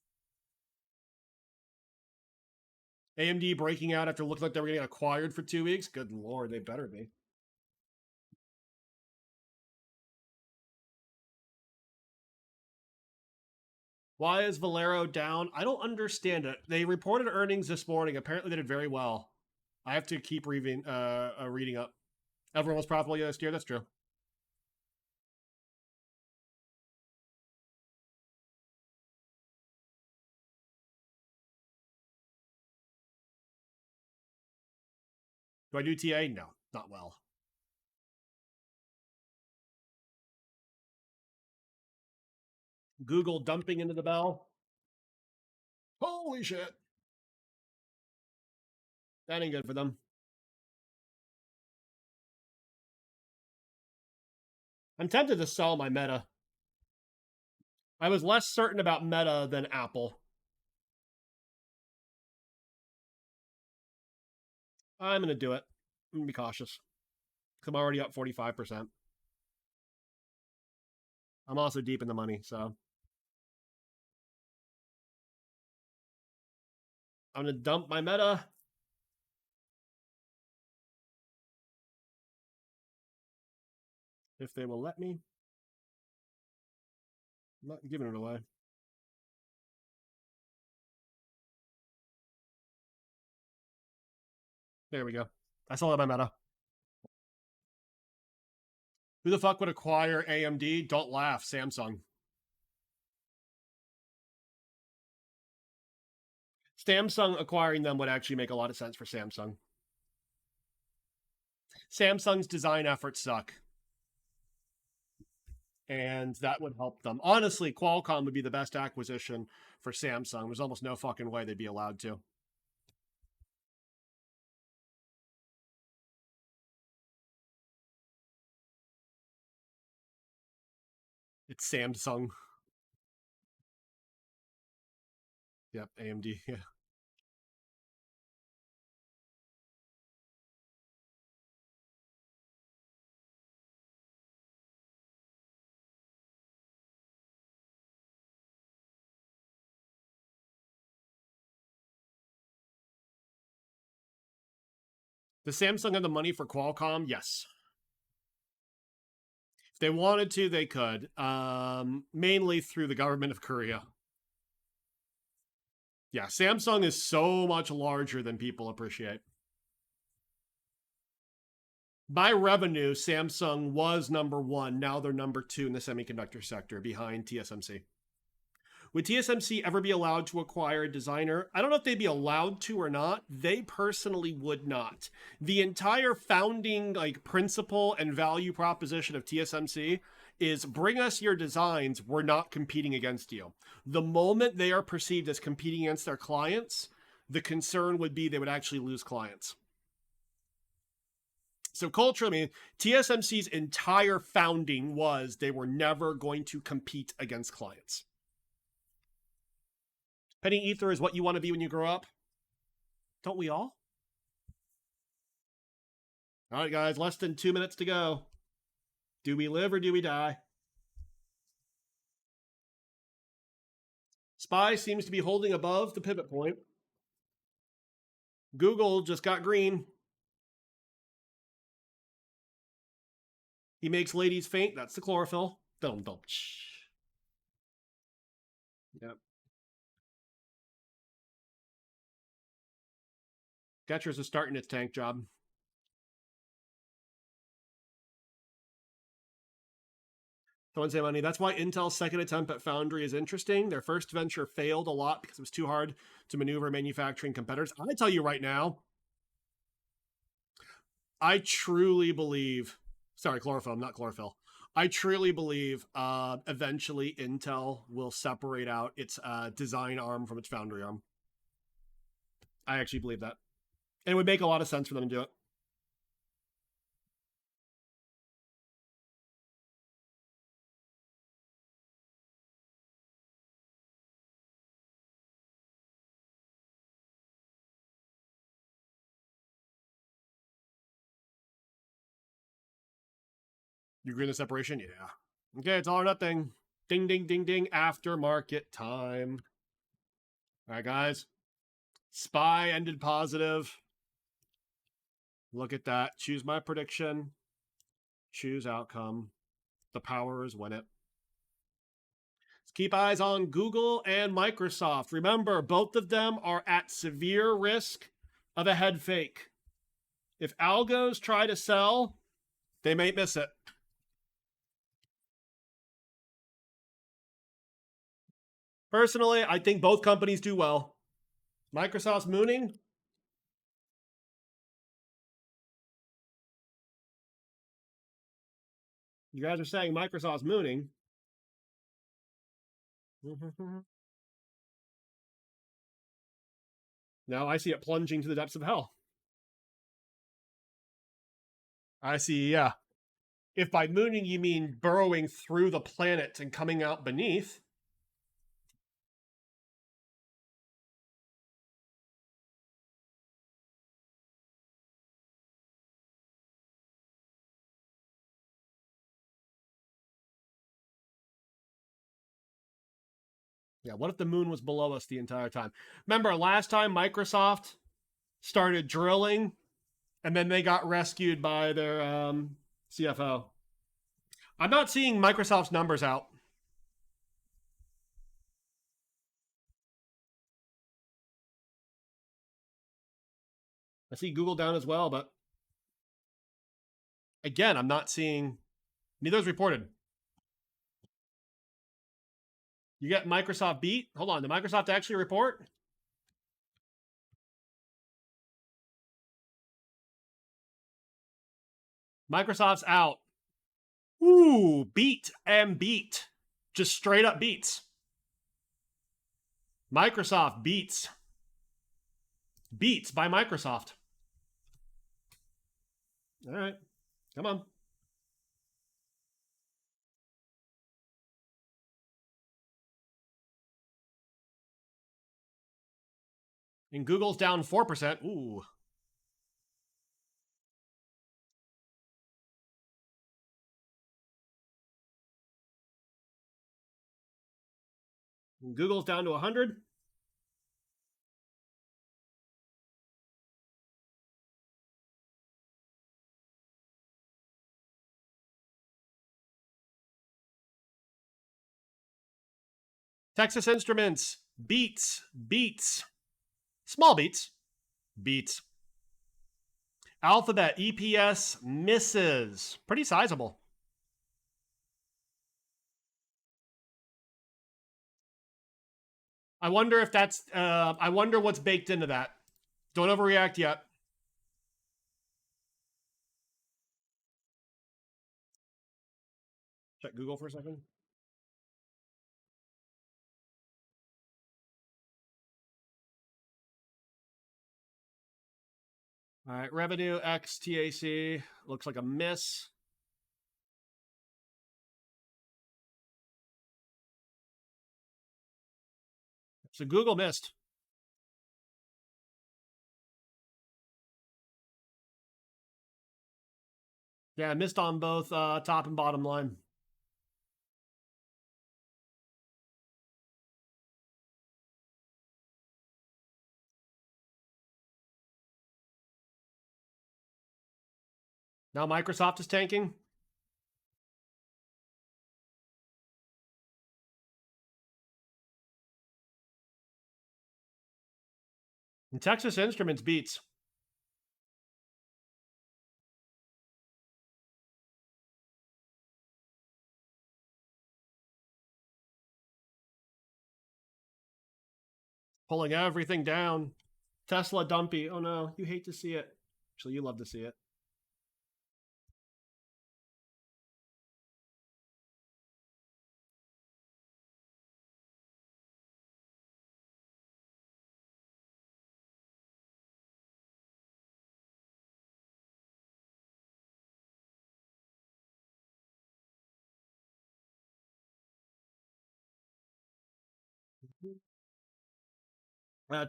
AMD breaking out after looking like they were getting acquired for 2 weeks? Good lord, they better be. Why is Valero down? I don't understand it. They reported earnings this morning. Apparently they did very well. I have to keep reading up. Everyone was profitable last year. That's true. Do I do TA? No, not well. Google dumping into the bell. Holy shit. That ain't good for them. I'm tempted to sell my Meta. I was less certain about Meta than Apple. I'm going to do it. I'm going to be cautious. I'm already up 45%. I'm also deep in the money, so I'm going to dump my Meta. If they will let me. I'm not giving it away. There we go. I sold out my Meta. Who the fuck would acquire AMD? Don't laugh. Samsung. Samsung acquiring them would actually make a lot of sense for Samsung. Samsung's design efforts suck. And that would help them. Honestly, Qualcomm would be the best acquisition for Samsung. There's almost no fucking way they'd be allowed to. It's Samsung. Yep, AMD. Yeah. Does Samsung have the money for Qualcomm? Yes. If they wanted to, they could. Mainly through the government of Korea. Yeah, Samsung is so much larger than people appreciate. By revenue, Samsung was number one. Now they're number two in the semiconductor sector behind TSMC. Would TSMC ever be allowed to acquire a designer? I don't know if they'd be allowed to or not. They personally would not. The entire founding principle and value proposition of TSMC is bring us your designs. We're not competing against you. The moment they are perceived as competing against their clients, the concern would be they would actually lose clients. So culturally, TSMC's entire founding was they were never going to compete against clients. Penny ether is what you want to be when you grow up. Don't we all? All right, guys, less than 2 minutes to go. Do we live or do we die? SPY seems to be holding above the pivot point. Google just got green. He makes ladies faint. That's the chlorophyll. Don't. Yep. Skechers is starting its tank job. Someone say money. That's why Intel's second attempt at Foundry is interesting. Their first venture failed a lot because it was too hard to maneuver manufacturing competitors. I tell you right now, I truly believe, sorry, chlorophyll, not chlorophyll. I truly believe eventually Intel will separate out its design arm from its foundry arm. I actually believe that. And it would make a lot of sense for them to do it. You agree on the separation? Yeah. Okay, it's all or nothing. Ding, ding, ding, ding. Aftermarket time. All right, guys. SPY ended positive. Look at that. Choose my prediction. Choose outcome. The power is win it. Let's keep eyes on Google and Microsoft. Remember, both of them are at severe risk of a head fake. If algos try to sell, they may miss it. Personally, I think both companies do well. Microsoft's mooning. You guys are saying Microsoft's mooning. Now I see it plunging to the depths of hell. I see, yeah. If by mooning you mean burrowing through the planet and coming out beneath, yeah, what if the moon was below us the entire time? Remember last time Microsoft started drilling and then they got rescued by their CFO. I'm not seeing Microsoft's numbers out. I see Google down as well, but again, I'm not seeing, neither's reported. You get Microsoft beat. Hold on, did Microsoft actually report? Microsoft's out. Ooh, beat and beat. Just straight up beats. Microsoft beats. Beats by Microsoft. All right, come on. And Google's down 4%. Ooh. And Google's down to 100. Texas Instruments beats. Small beats. Beats. Alphabet EPS misses. Pretty sizable. I wonder if that's, I wonder what's baked into that. Don't overreact yet. Check Google for a second. All right, revenue X TAC looks like a miss. So Google missed. Yeah, missed on both top and bottom line. Now Microsoft is tanking. And Texas Instruments beats. Pulling everything down. Tesla dumpy. Oh no, you hate to see it. Actually, you love to see it.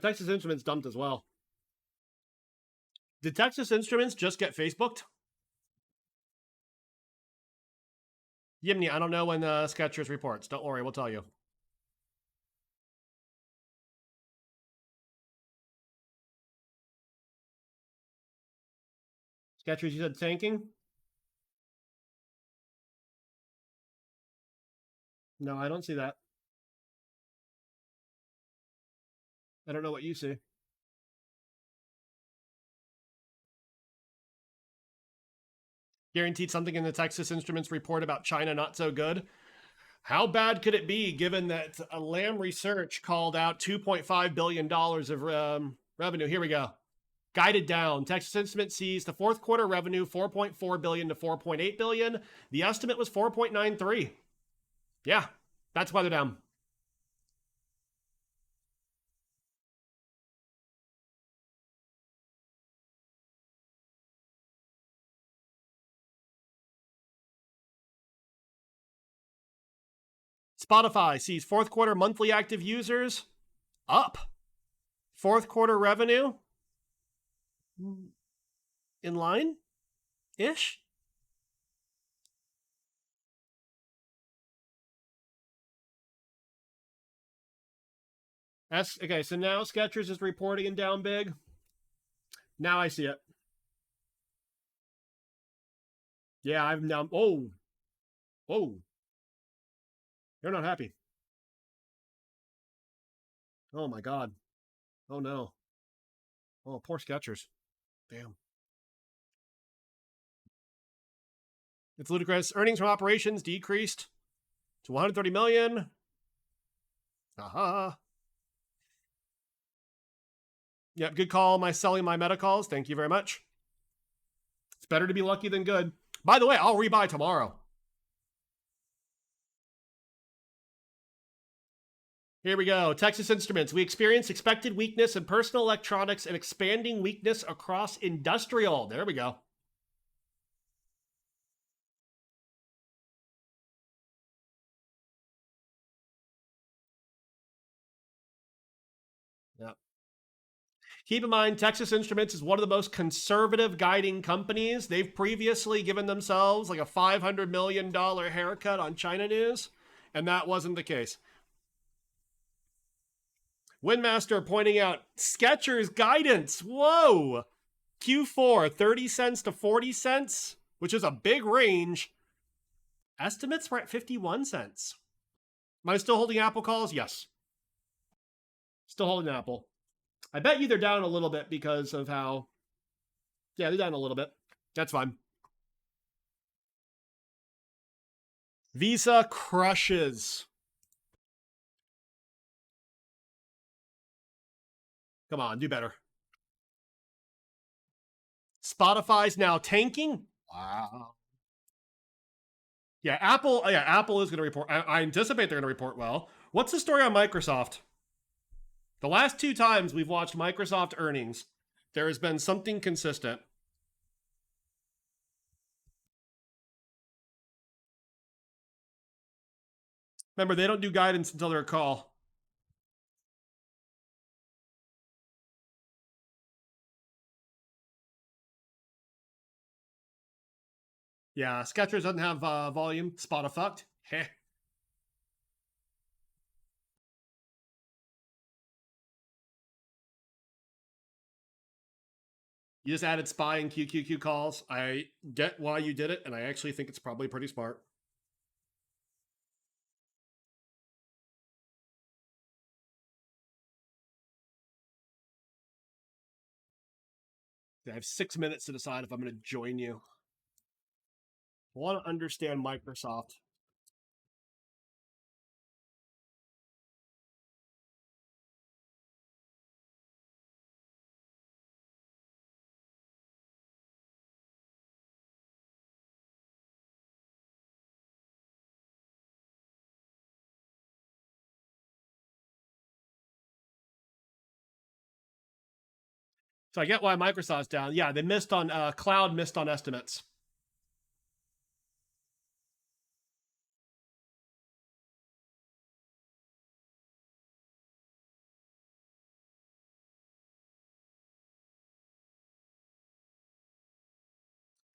Texas Instruments dumped as well. Did Texas Instruments just get Facebooked? Yimney, I don't know when Skechers reports. Don't worry, we'll tell you. Skechers, you said tanking? No, I don't see that. I don't know what you see. Guaranteed something in the Texas Instruments report about China not so good. How bad could it be given that Lam Research called out $2.5 billion of revenue? Here we go. Guided down. Texas Instruments sees the fourth quarter revenue $4.4 billion to $4.8 billion. The estimate was $4.93. Yeah, that's why they're down. Spotify sees fourth quarter monthly active users up. Fourth quarter revenue in line ish. Okay, so now Skechers is reporting and down big. Now I see it. Yeah, I'm down. Oh, you're not happy. Oh my god. Oh no. Oh, poor Skechers. Damn. It's ludicrous. Earnings from operations decreased to 130 million. Aha. Yep, good call. My selling my meta calls. Thank you very much. It's better to be lucky than good. By the way, I'll rebuy tomorrow. Here we go. Texas Instruments. We experienced expected weakness in personal electronics and expanding weakness across industrial. There we go. Yep. Keep in mind, Texas Instruments is one of the most conservative guiding companies. They've previously given themselves like a $500 million haircut on China news, and that wasn't the case. Windmaster pointing out Skechers guidance. Whoa. Q4, 30 cents to 40 cents, which is a big range. Estimates were at 51 cents. Am I still holding Apple calls? Yes. Still holding Apple. I bet you they're down a little bit because of how... Yeah, they're down a little bit. That's fine. Visa crushes. Come on, do better. Spotify's now tanking? Wow. Yeah, Apple is going to report. I anticipate they're going to report well. What's the story on Microsoft? The last two times we've watched Microsoft earnings, there has been something consistent. Remember, they don't do guidance until their call. Yeah, Skechers doesn't have volume. Spot of fucked. Heh. You just added spy and QQQ calls. I get why you did it, and I actually think it's probably pretty smart. I have 6 minutes to decide if I'm going to join you. I want to understand Microsoft. So I get why Microsoft's down. Yeah, they missed on cloud, missed on estimates.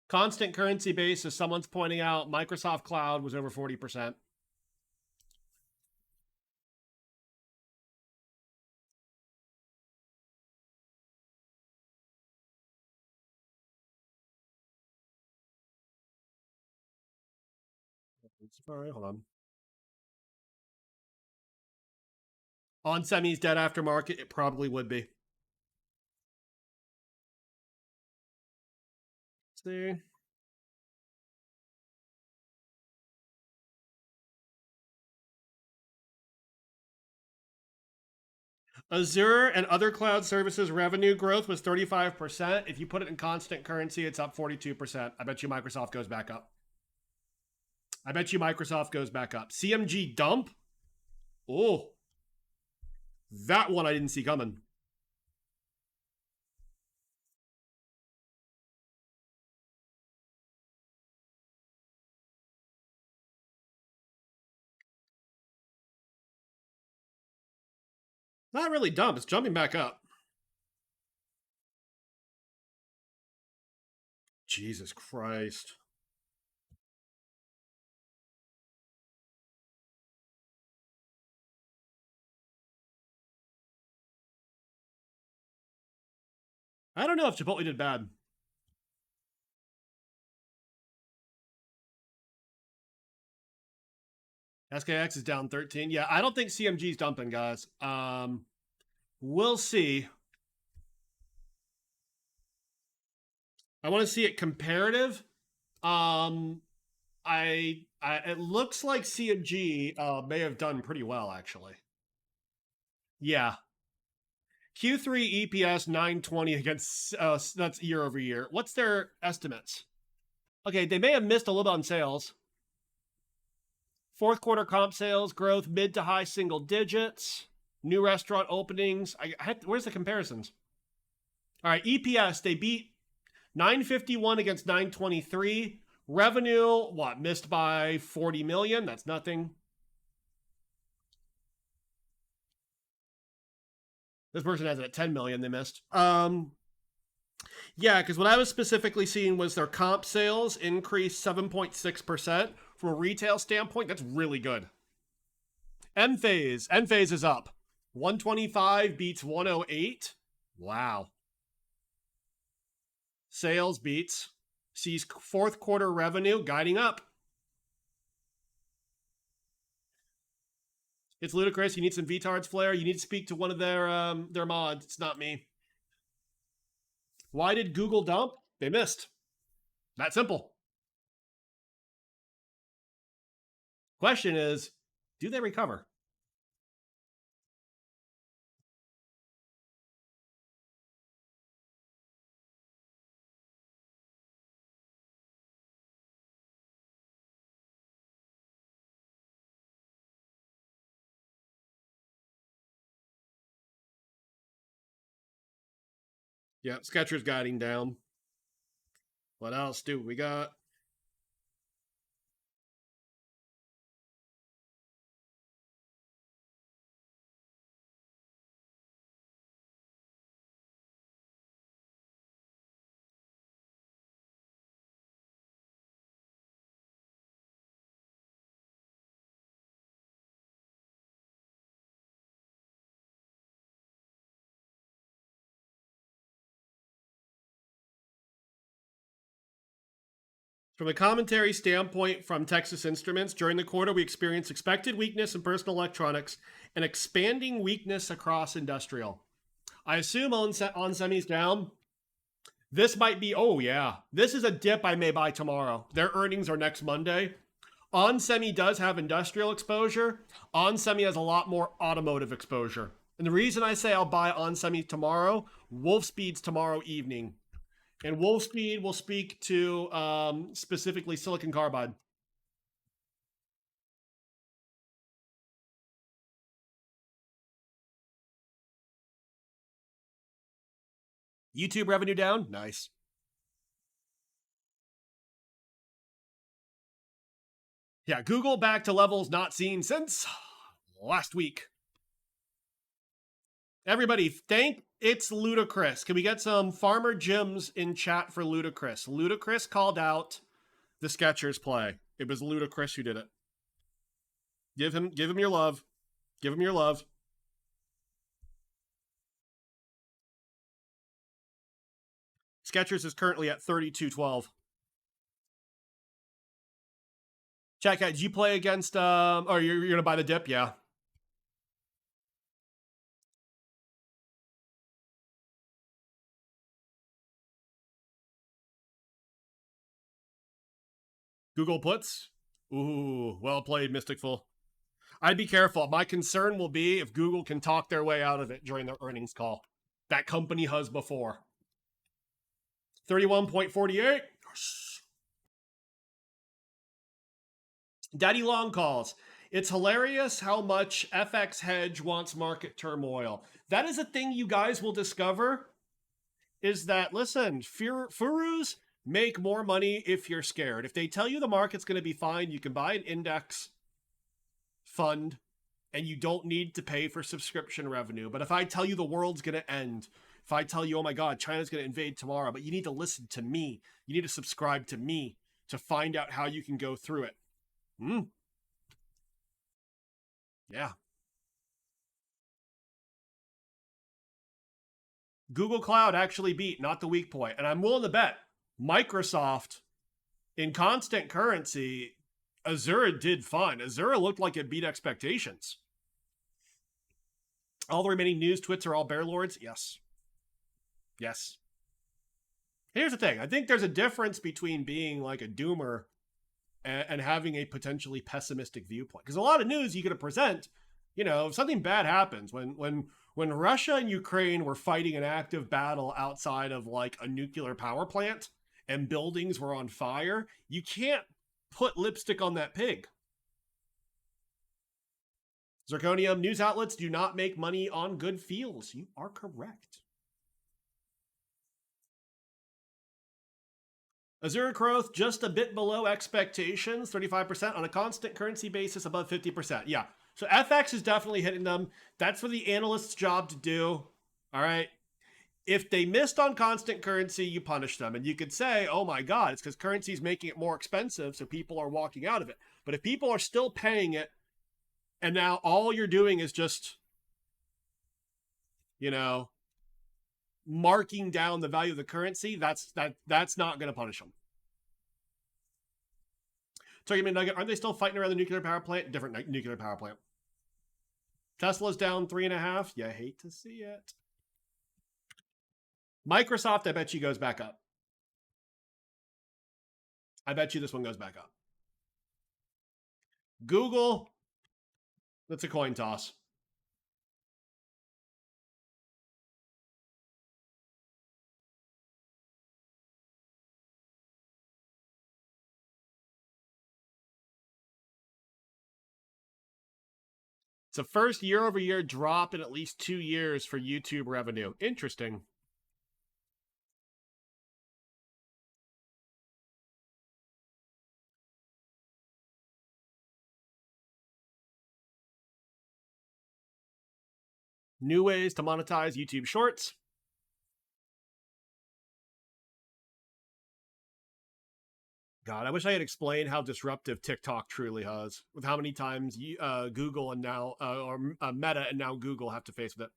Constant currency basis, someone's pointing out Microsoft Cloud was over 40%. All right, hold on. On semis dead aftermarket, it probably would be. See. Azure and other cloud services revenue growth was 35%. If you put it in constant currency, it's up 42%. I bet you Microsoft goes back up. I bet you Microsoft goes back up. CMG dump? Oh, that one I didn't see coming. Not really dump. It's jumping back up. Jesus Christ. I don't know if Chipotle did bad. SKX is down 13. Yeah, I don't think CMG's dumping, guys. We'll see. I want to see it comparative. Um, it looks like CMG may have done pretty well actually. Yeah, Q3 EPS 920 against that's year over year. What's their estimates? Okay, they may have missed a little bit on sales. Fourth quarter comp sales growth mid to high single digits. New restaurant openings. Where's the comparisons? All right, EPS they beat 951 against 923. Revenue, what, missed by 40 million? That's nothing. This person has it at 10 million they missed. Yeah, because what I was specifically seeing was their comp sales increased 7.6%. From a retail standpoint, that's really good. Enphase is up. 125 beats 108. Wow. Sales beats. Sees fourth quarter revenue guiding up. It's ludicrous. You need some VTards flair. You need to speak to one of their mods. It's not me. Why did Google dump? They missed. That simple. Question is, do they recover? Yeah, Skechers guiding down. What else do we got? From a commentary standpoint from Texas Instruments, during the quarter, we experienced expected weakness in personal electronics and expanding weakness across industrial. I assume on semis down. This might be, oh yeah, this is a dip I may buy tomorrow. Their earnings are next Monday. On Semi does have industrial exposure. On Semi has a lot more automotive exposure. And the reason I say I'll buy On Semi tomorrow, Wolfspeed's tomorrow evening. And Wolfspeed will speak to specifically silicon carbide. YouTube revenue down? Nice. Yeah, Google back to levels not seen since last week. Everybody, thank it's Ludacris. Can we get some Farmer Jims in chat for Ludacris? Ludacris called out the Skechers play. It was Ludacris who did it. Give him your love. Give him your love. Skechers is currently at 32.12. Chat cat, did you play against or you're gonna buy the dip? Yeah. Google puts. Ooh, well played, Mysticful. I'd be careful. My concern will be if Google can talk their way out of it during their earnings call. That company has before. 31.48. Daddy Long calls. It's hilarious how much FX hedge wants market turmoil. That is a thing you guys will discover is that, listen, Furus make more money if you're scared. If they tell you the market's going to be fine, you can buy an index fund and you don't need to pay for subscription revenue. But if I tell you the world's going to end, if I tell you, oh my God, China's going to invade tomorrow, but you need to listen to me, you need to subscribe to me to find out how you can go through it. Yeah. Google Cloud actually beat, not the weak point. And I'm willing to bet Microsoft in constant currency, Azura did fine. Azura looked like it beat expectations. All the remaining news twits are all bear lords? Yes. Yes. Here's the thing. I think there's a difference between being like a doomer and having a potentially pessimistic viewpoint. Because a lot of news you could present, you know, if something bad happens, when Russia and Ukraine were fighting an active battle outside of like a nuclear power plant and buildings were on fire, you can't put lipstick on that pig. Zirconium, news outlets do not make money on good feels. You are correct. Azure growth just a bit below expectations, 35% on a constant currency basis, above 50%. Yeah. So FX is definitely hitting them. That's for the analyst's job to do. All right. If they missed on constant currency, you punish them. And you could say, oh my God, it's because currency is making it more expensive, so people are walking out of it. But if people are still paying it, and now all you're doing is just, you know, marking down the value of the currency, that's not going to punish them. Turkey Nugget, aren't they still fighting around the nuclear power plant? Different nuclear power plant. Tesla's down 3.5. You hate to see it. Microsoft, I bet you goes back up. I bet you this one goes back up. Google, that's a coin toss. It's the first year-over-year drop in at least 2 years for YouTube revenue. Interesting. New ways to monetize YouTube Shorts. God, I wish I had explained how disruptive TikTok truly is, with how many times Google and now, or Meta and now Google have to face with it.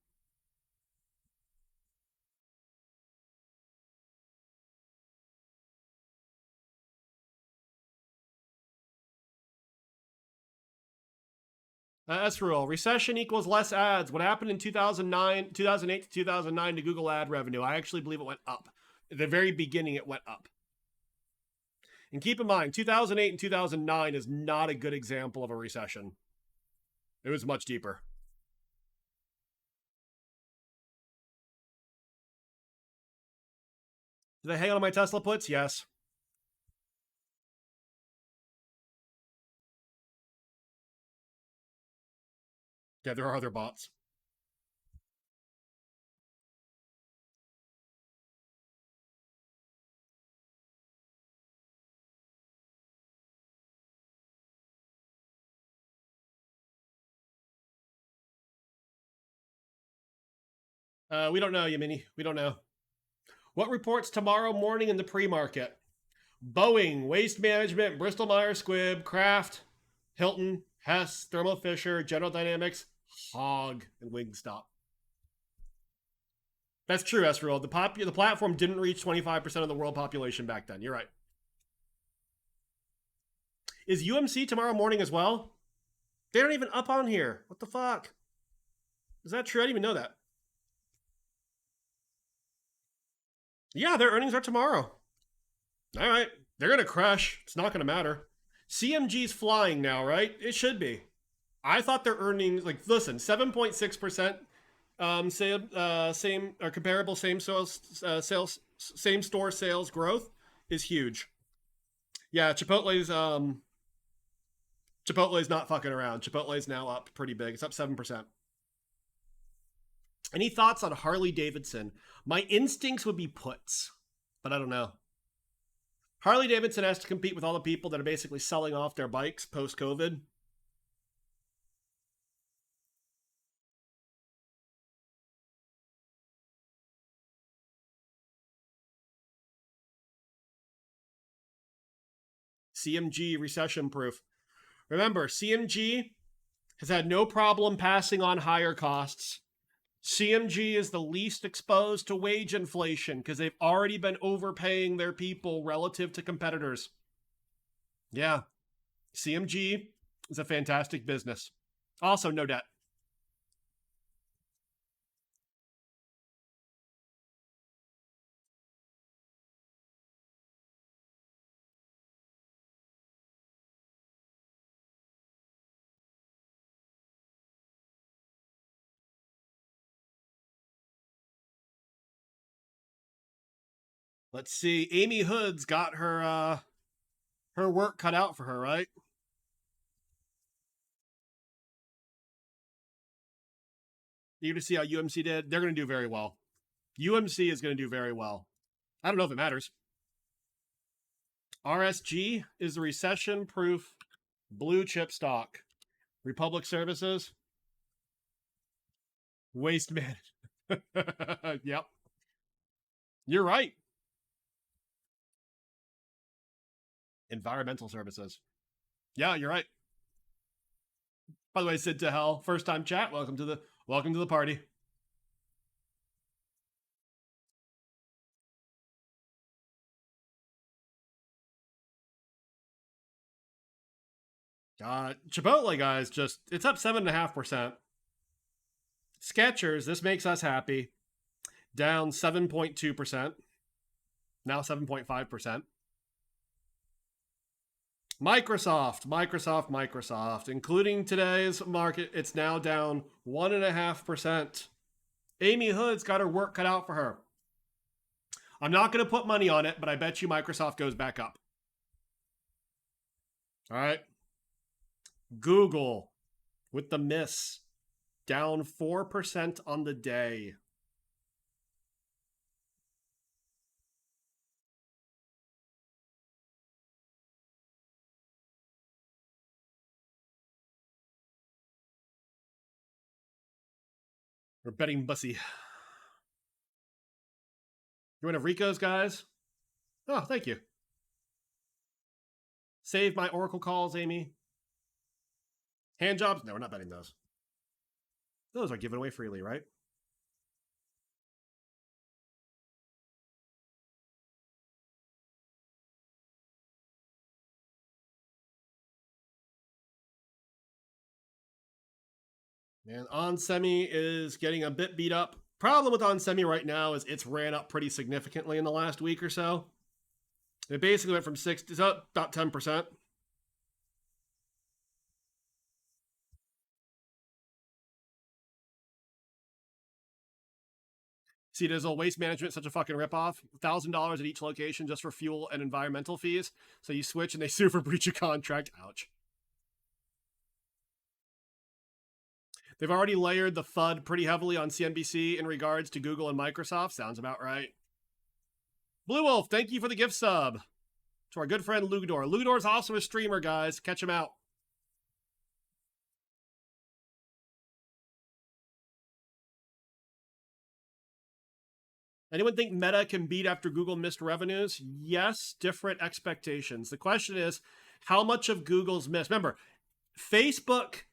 That's real. Recession equals less ads. What happened in 2009, 2008 to 2009 to Google ad revenue? I actually believe it went up. At the very beginning, it went up. And keep in mind, 2008 and 2009 is not a good example of a recession. It was much deeper. Did I hang on my Tesla puts? Yes. Yeah, there are other bots. We don't know, Yamini. We don't know. What reports tomorrow morning in the pre-market? Boeing, Waste Management, Bristol Myers Squibb, Kraft, Hilton, Hess, Thermo Fisher, General Dynamics, Hog, and Wingstop. That's true, Esrol. The platform didn't reach 25% of the world population back then. You're right. Is UMC tomorrow morning as well? They aren't even up on here. What the fuck? Is that true? I didn't even know that. Yeah, their earnings are tomorrow. All right. They're going to crush. It's not going to matter. CMG's flying now, right? It should be. I thought their earnings, like, listen, 7.6% same or comparable same same store sales growth is huge. Yeah, Chipotle's not fucking around. Chipotle's now up pretty big. It's up 7%. Any thoughts on Harley Davidson? My instincts would be puts, but I don't know. Harley Davidson has to compete with all the people that are basically selling off their bikes post COVID. CMG recession proof. Remember, CMG has had no problem passing on higher costs. CMG is the least exposed to wage inflation because they've already been overpaying their people relative to competitors. Yeah, CMG is a fantastic business. Also, no debt. Let's see. Amy Hood's got her work cut out for her, right? You to see how UMC did. They're going to do very well. UMC is going to do very well. I don't know if it matters. RSG is the recession-proof blue chip stock. Republic Services, Waste Management. Yep, you're right. Environmental services. Yeah, you're right. By the way, Sid to Hell, first time chat. Welcome to the party. Chipotle guys, just it's up 7.5%. Skechers, this makes us happy. Down 7.2%. Now 7.5%. Microsoft, including today's market, it's now down 1.5%. Amy Hood's got her work cut out for her. I'm not going to put money on it, but I bet you Microsoft goes back up. All right. Google with the miss, down 4% on the day. We're betting Bussy. You want to Rico's, guys? Oh, thank you. Save my Oracle calls, Amy. Hand jobs? No, we're not betting those. Those are given away freely, right? And onsemi is getting a bit beat up. Problem with onsemi right now is it's ran up pretty significantly in the last week or so. It basically went from 6 to about 10%. See, does waste management such a fucking ripoff? $1,000 at each location just for fuel and environmental fees. So you switch and they sue for breach of contract. Ouch. They've already layered the FUD pretty heavily on CNBC in regards to Google and Microsoft. Sounds about right. Blue Wolf, thank you for the gift sub. To our good friend Lugador. Lugador's also a streamer, guys. Catch him out. Anyone think Meta can beat after Google missed revenues? Yes, different expectations. The question is, how much of Google's miss? Remember, Facebook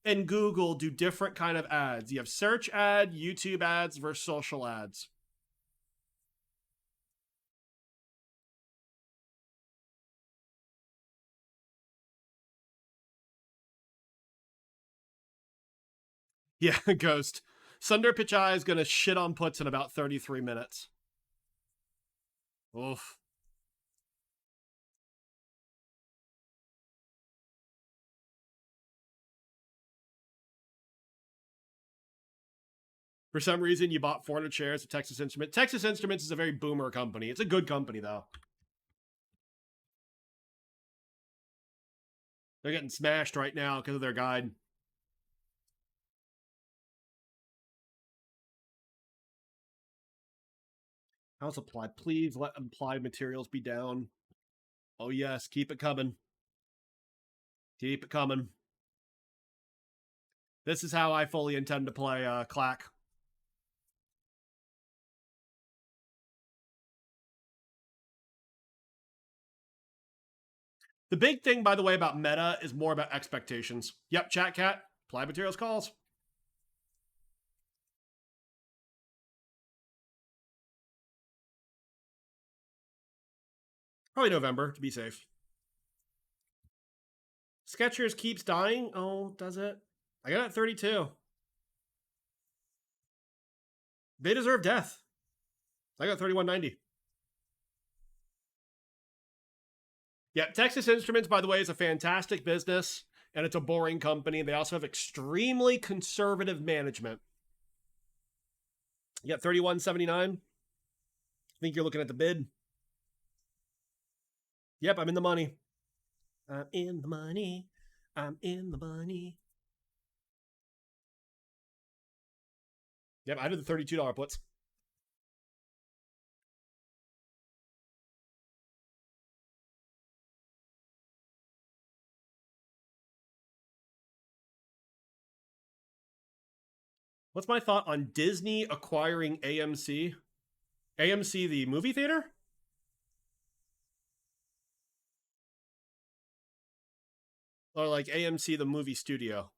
and Google do different kind of ads. You have search ad, YouTube ads versus social ads. Yeah, Ghost. Sundar Pichai is going to shit on puts in about 33 minutes. Oof. For some reason, you bought 400 shares of Texas Instruments. Texas Instruments is a very boomer company. It's a good company, though. They're getting smashed right now because of their guide. How's applied? Please let applied materials be down. Oh, yes. Keep it coming. Keep it coming. This is how I fully intend to play Clack. The big thing, by the way, about Meta is more about expectations. Yep, chat cat. Applied materials calls. Probably November to be safe. Skechers keeps dying. Oh, does it? I got it at 32. They deserve death. I got 31.90. Yeah, Texas Instruments, by the way, is a fantastic business, and it's a boring company. They also have extremely conservative management. You got 31.79. I think you're looking at the bid. Yep, I'm in the money. I'm in the money. I'm in the money. Yep, I did the $32 puts. What's my thought on Disney acquiring AMC? AMC, the movie theater? Or like AMC, the movie studio?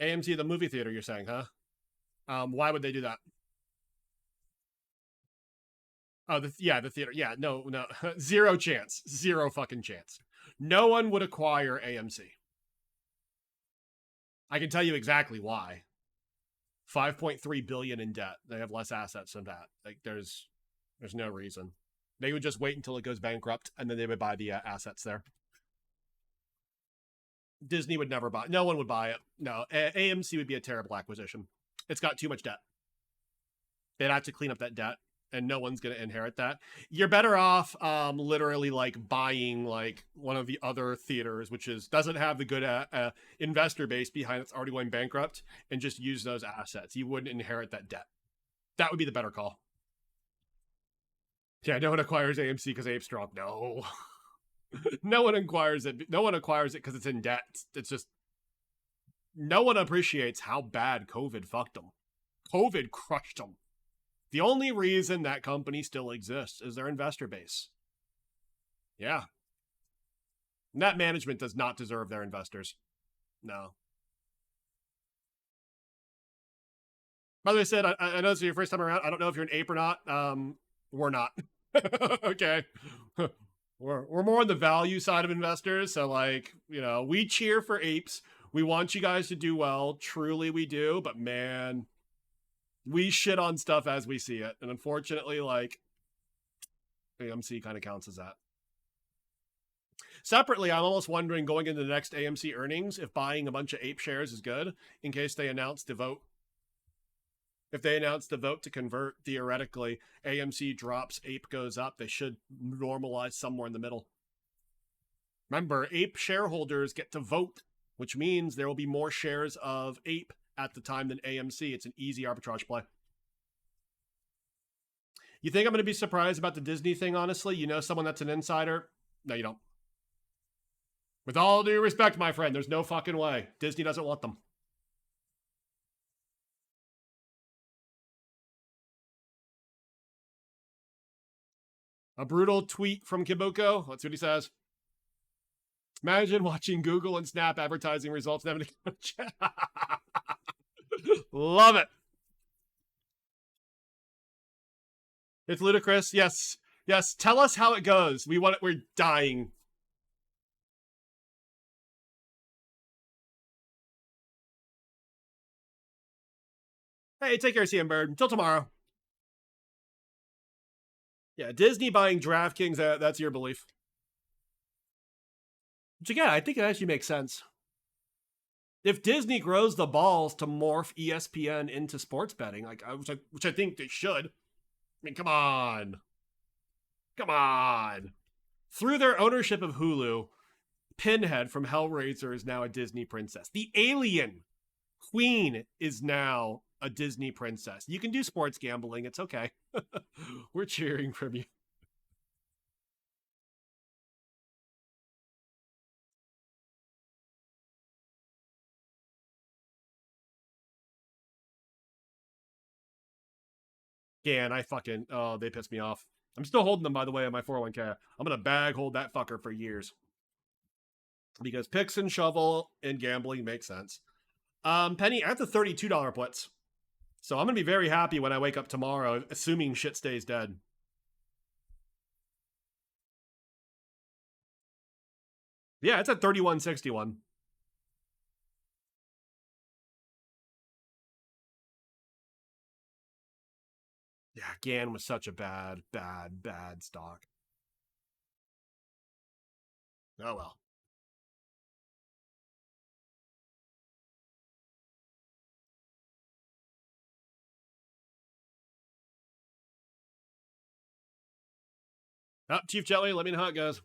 AMC, the movie theater, you're saying, huh? Why would they do that? Oh, the theater. Yeah, no, zero chance, zero fucking chance. No one would acquire AMC. I can tell you exactly why. 5.3 billion in debt. They have less assets than that. Like there's no reason. They would just wait until it goes bankrupt and then they would buy the assets there. Disney would never buy. No one would buy it. No, AMC would be a terrible acquisition. It's got too much debt. They'd have to clean up that debt, and no one's going to inherit that. You're better off literally like buying like one of the other theaters, which doesn't have the good investor base behind it's already going bankrupt, and just use those assets. You wouldn't inherit that debt. That would be the better call. Yeah, no one acquires AMC because Ape's strong. No. No one acquires it. No one acquires it because it's in debt. It's just no one appreciates how bad COVID fucked them. COVID crushed them. The only reason that company still exists is their investor base. Yeah. And that management does not deserve their investors. No. By the way, Sid, I know this is your first time around. I don't know if you're an ape or not. We're not. Okay. We're more on the value side of investors. So, like, you know, we cheer for apes. We want you guys to do well. Truly, we do. But man, we shit on stuff as we see it. And unfortunately, like, AMC kind of counts as that. Separately, I'm almost wondering going into the next AMC earnings if buying a bunch of ape shares is good in case they announce the vote. If they announce the vote to convert, theoretically, AMC drops, ape goes up. They should normalize somewhere in the middle. Remember, ape shareholders get to vote, which means there will be more shares of ape at the time than AMC. It's an easy arbitrage play. You think I'm going to be surprised about the Disney thing, honestly? You know someone that's an insider? No, you don't. With all due respect, my friend, there's no fucking way. Disney doesn't want them. A brutal tweet from Kibuko. That's what he says. Imagine watching Google and Snap advertising results and having to love it. It's ludicrous. Yes. Yes. Tell us how it goes. We want it. We're dying. Hey, take care, CM Bird. Until tomorrow. Yeah, Disney buying DraftKings, that's your belief. Which again, I think it actually makes sense. If Disney grows the balls to morph ESPN into sports betting, like which I think they should. I mean, come on. Come on. Through their ownership of Hulu, Pinhead from Hellraiser is now a Disney princess. The Alien Queen is now a Disney princess. You can do sports gambling. It's okay. We're cheering from you. Yeah, and I fucking, oh, they pissed me off. I'm still holding them, by the way, on my 401k. I'm going to bag hold that fucker for years. Because picks and shovel and gambling makes sense. Penny, at the $32 puts. So I'm going to be very happy when I wake up tomorrow, assuming shit stays dead. Yeah, it's at 31.61. Yeah, GAN was such a bad stock. Oh well. Oh, Chief Jelly, let me know how it goes.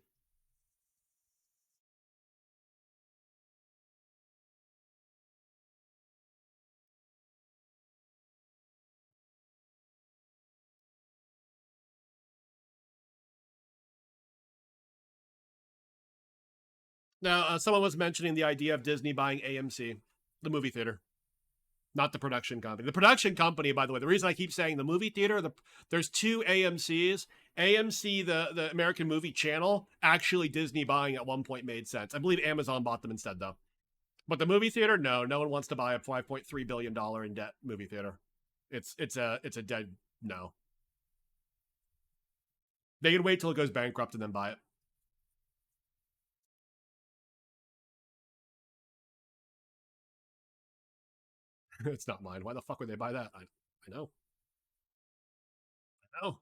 Now, someone was mentioning the idea of Disney buying AMC, the movie theater, not the production company. The production company, by the way, the reason I keep saying the movie theater, there's two AMCs. AMC, the American Movie Channel, actually Disney buying at one point made sense. I believe Amazon bought them instead, though. But the movie theater, no one wants to buy a $5.3 billion in debt movie theater. It's a dead no. They can wait till it goes bankrupt and then buy it. It's not mine. Why the fuck would they buy that? I know. I know.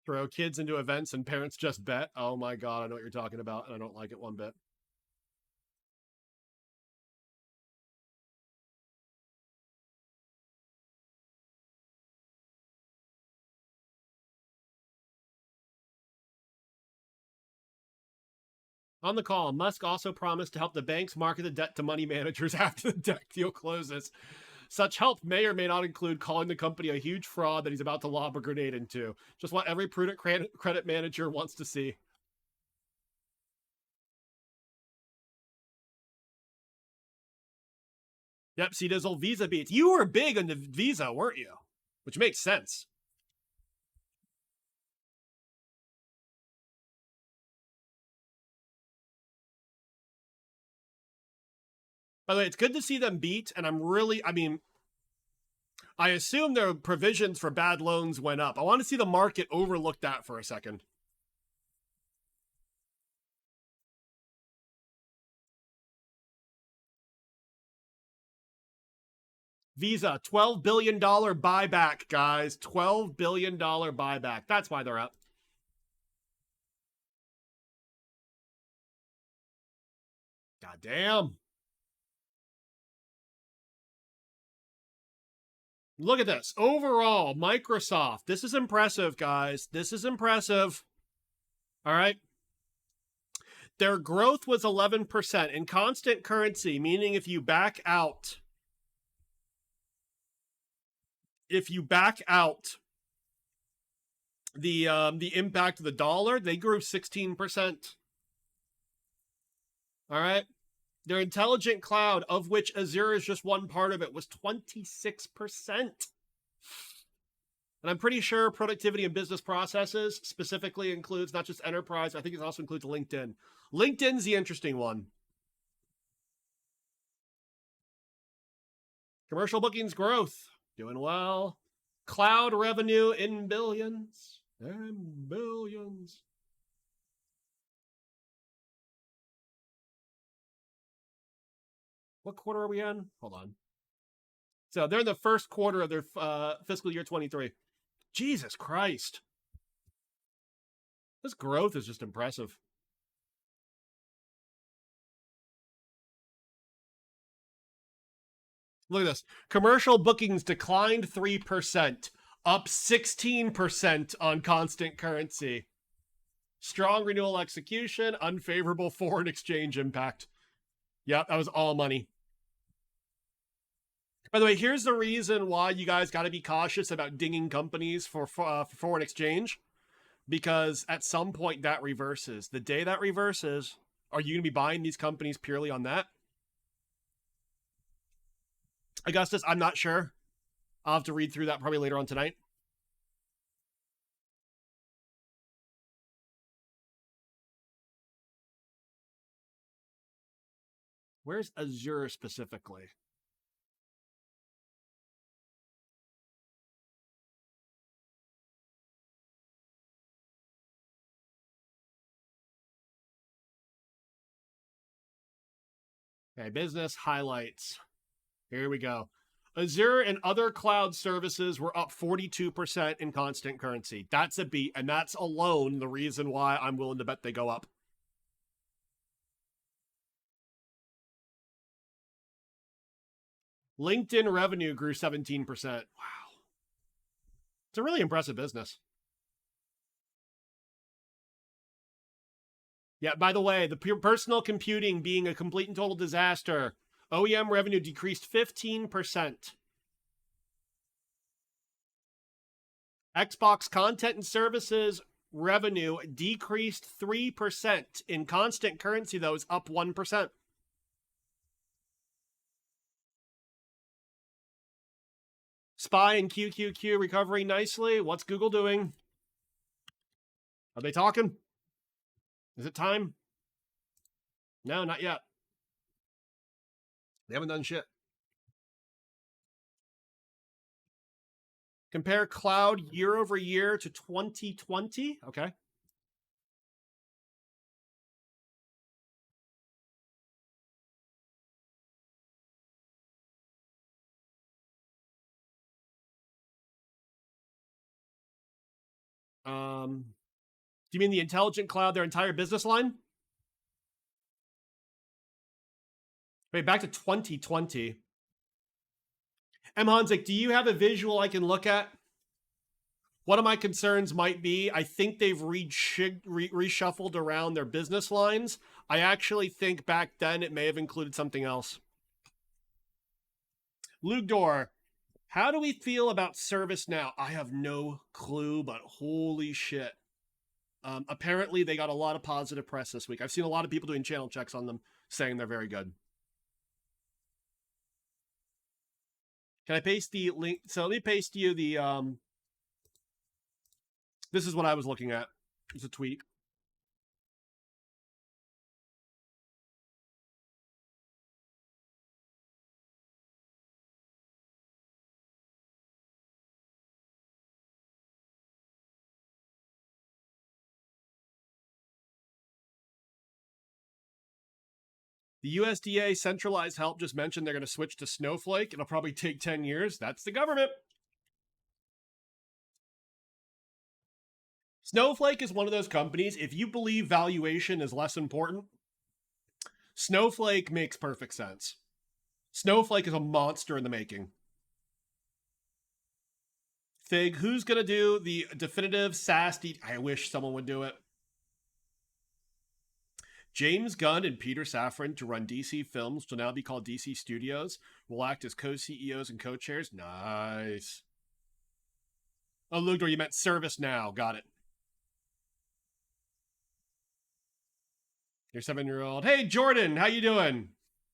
Throw kids into events and parents just bet. Oh my god, I know what you're talking about, and I don't like it one bit. On the call, Musk also promised to help the banks market the debt to money managers after the debt deal closes. Such help may or may not include calling the company a huge fraud that he's about to lob a grenade into. Just what every prudent credit manager wants to see. Yep, see those old Visa beats. You were big on the Visa, weren't you? Which makes sense. By the way, it's good to see them beat, and I assume their provisions for bad loans went up. I want to see the market overlook that for a second. Visa, $12 billion buyback, guys. $12 billion buyback. That's why they're up. God damn. Look at this. Overall, Microsoft. This is impressive, guys. This is impressive. All right. Their growth was 11% in constant currency, meaning if you back out the impact of the dollar, they grew 16%. All right. Their intelligent cloud, of which Azure is just one part of it, was 26%. And I'm pretty sure productivity and business processes specifically includes not just enterprise. I think it also includes LinkedIn. LinkedIn's the interesting one. Commercial bookings growth, doing well. Cloud revenue in billions and billions. What quarter are we in? Hold on. So they're in the first quarter of their fiscal year 23. Jesus Christ. This growth is just impressive. Look at this. Commercial bookings declined 3%, up 16% on constant currency. Strong renewal execution, unfavorable foreign exchange impact. Yep, that was all money. By the way, here's the reason why you guys got to be cautious about dinging companies for foreign exchange. Because at some point that reverses. The day that reverses, are you going to be buying these companies purely on that? Augustus, I'm not sure. I'll have to read through that probably later on tonight. Where's Azure specifically? Okay, business highlights. Here we go. Azure and other cloud services were up 42% in constant currency. That's a beat, and that's alone the reason why I'm willing to bet they go up. LinkedIn revenue grew 17%. Wow. It's a really impressive business. Yeah, by the way, the personal computing being a complete and total disaster. OEM revenue decreased 15%. Xbox content and services revenue decreased 3%. In constant currency, though, is up 1%. Spy and QQQ recovering nicely. What's Google doing? Are they talking? Is it time? No, not yet. They haven't done shit. Compare cloud year over year to 2020. Okay. Do you mean the intelligent cloud, their entire business line? Wait, back to 2020. M. Hanzik, do you have a visual I can look at? One of my concerns might be I think they've reshuffled around their business lines. I actually think back then it may have included something else. Lugdor, how do we feel about ServiceNow? I have no clue, but holy shit. Apparently, they got a lot of positive press this week. I've seen a lot of people doing channel checks on them saying they're very good. Can I paste the link? So let me paste you the this is what I was looking at. It's a tweet. The USDA centralized help just mentioned they're going to switch to Snowflake. It'll probably take 10 years. That's the government. Snowflake is one of those companies, if you believe valuation is less important, Snowflake makes perfect sense. Snowflake is a monster in the making. Fig, who's going to do the definitive SaaS? I wish someone would do it. James Gunn and Peter Safran to run DC Films, will now be called DC Studios, will act as co-CEOs and co-chairs. Nice. Oh, Lugdor, you meant ServiceNow. Got it. Your 7-year-old. Hey, Jordan, how you doing?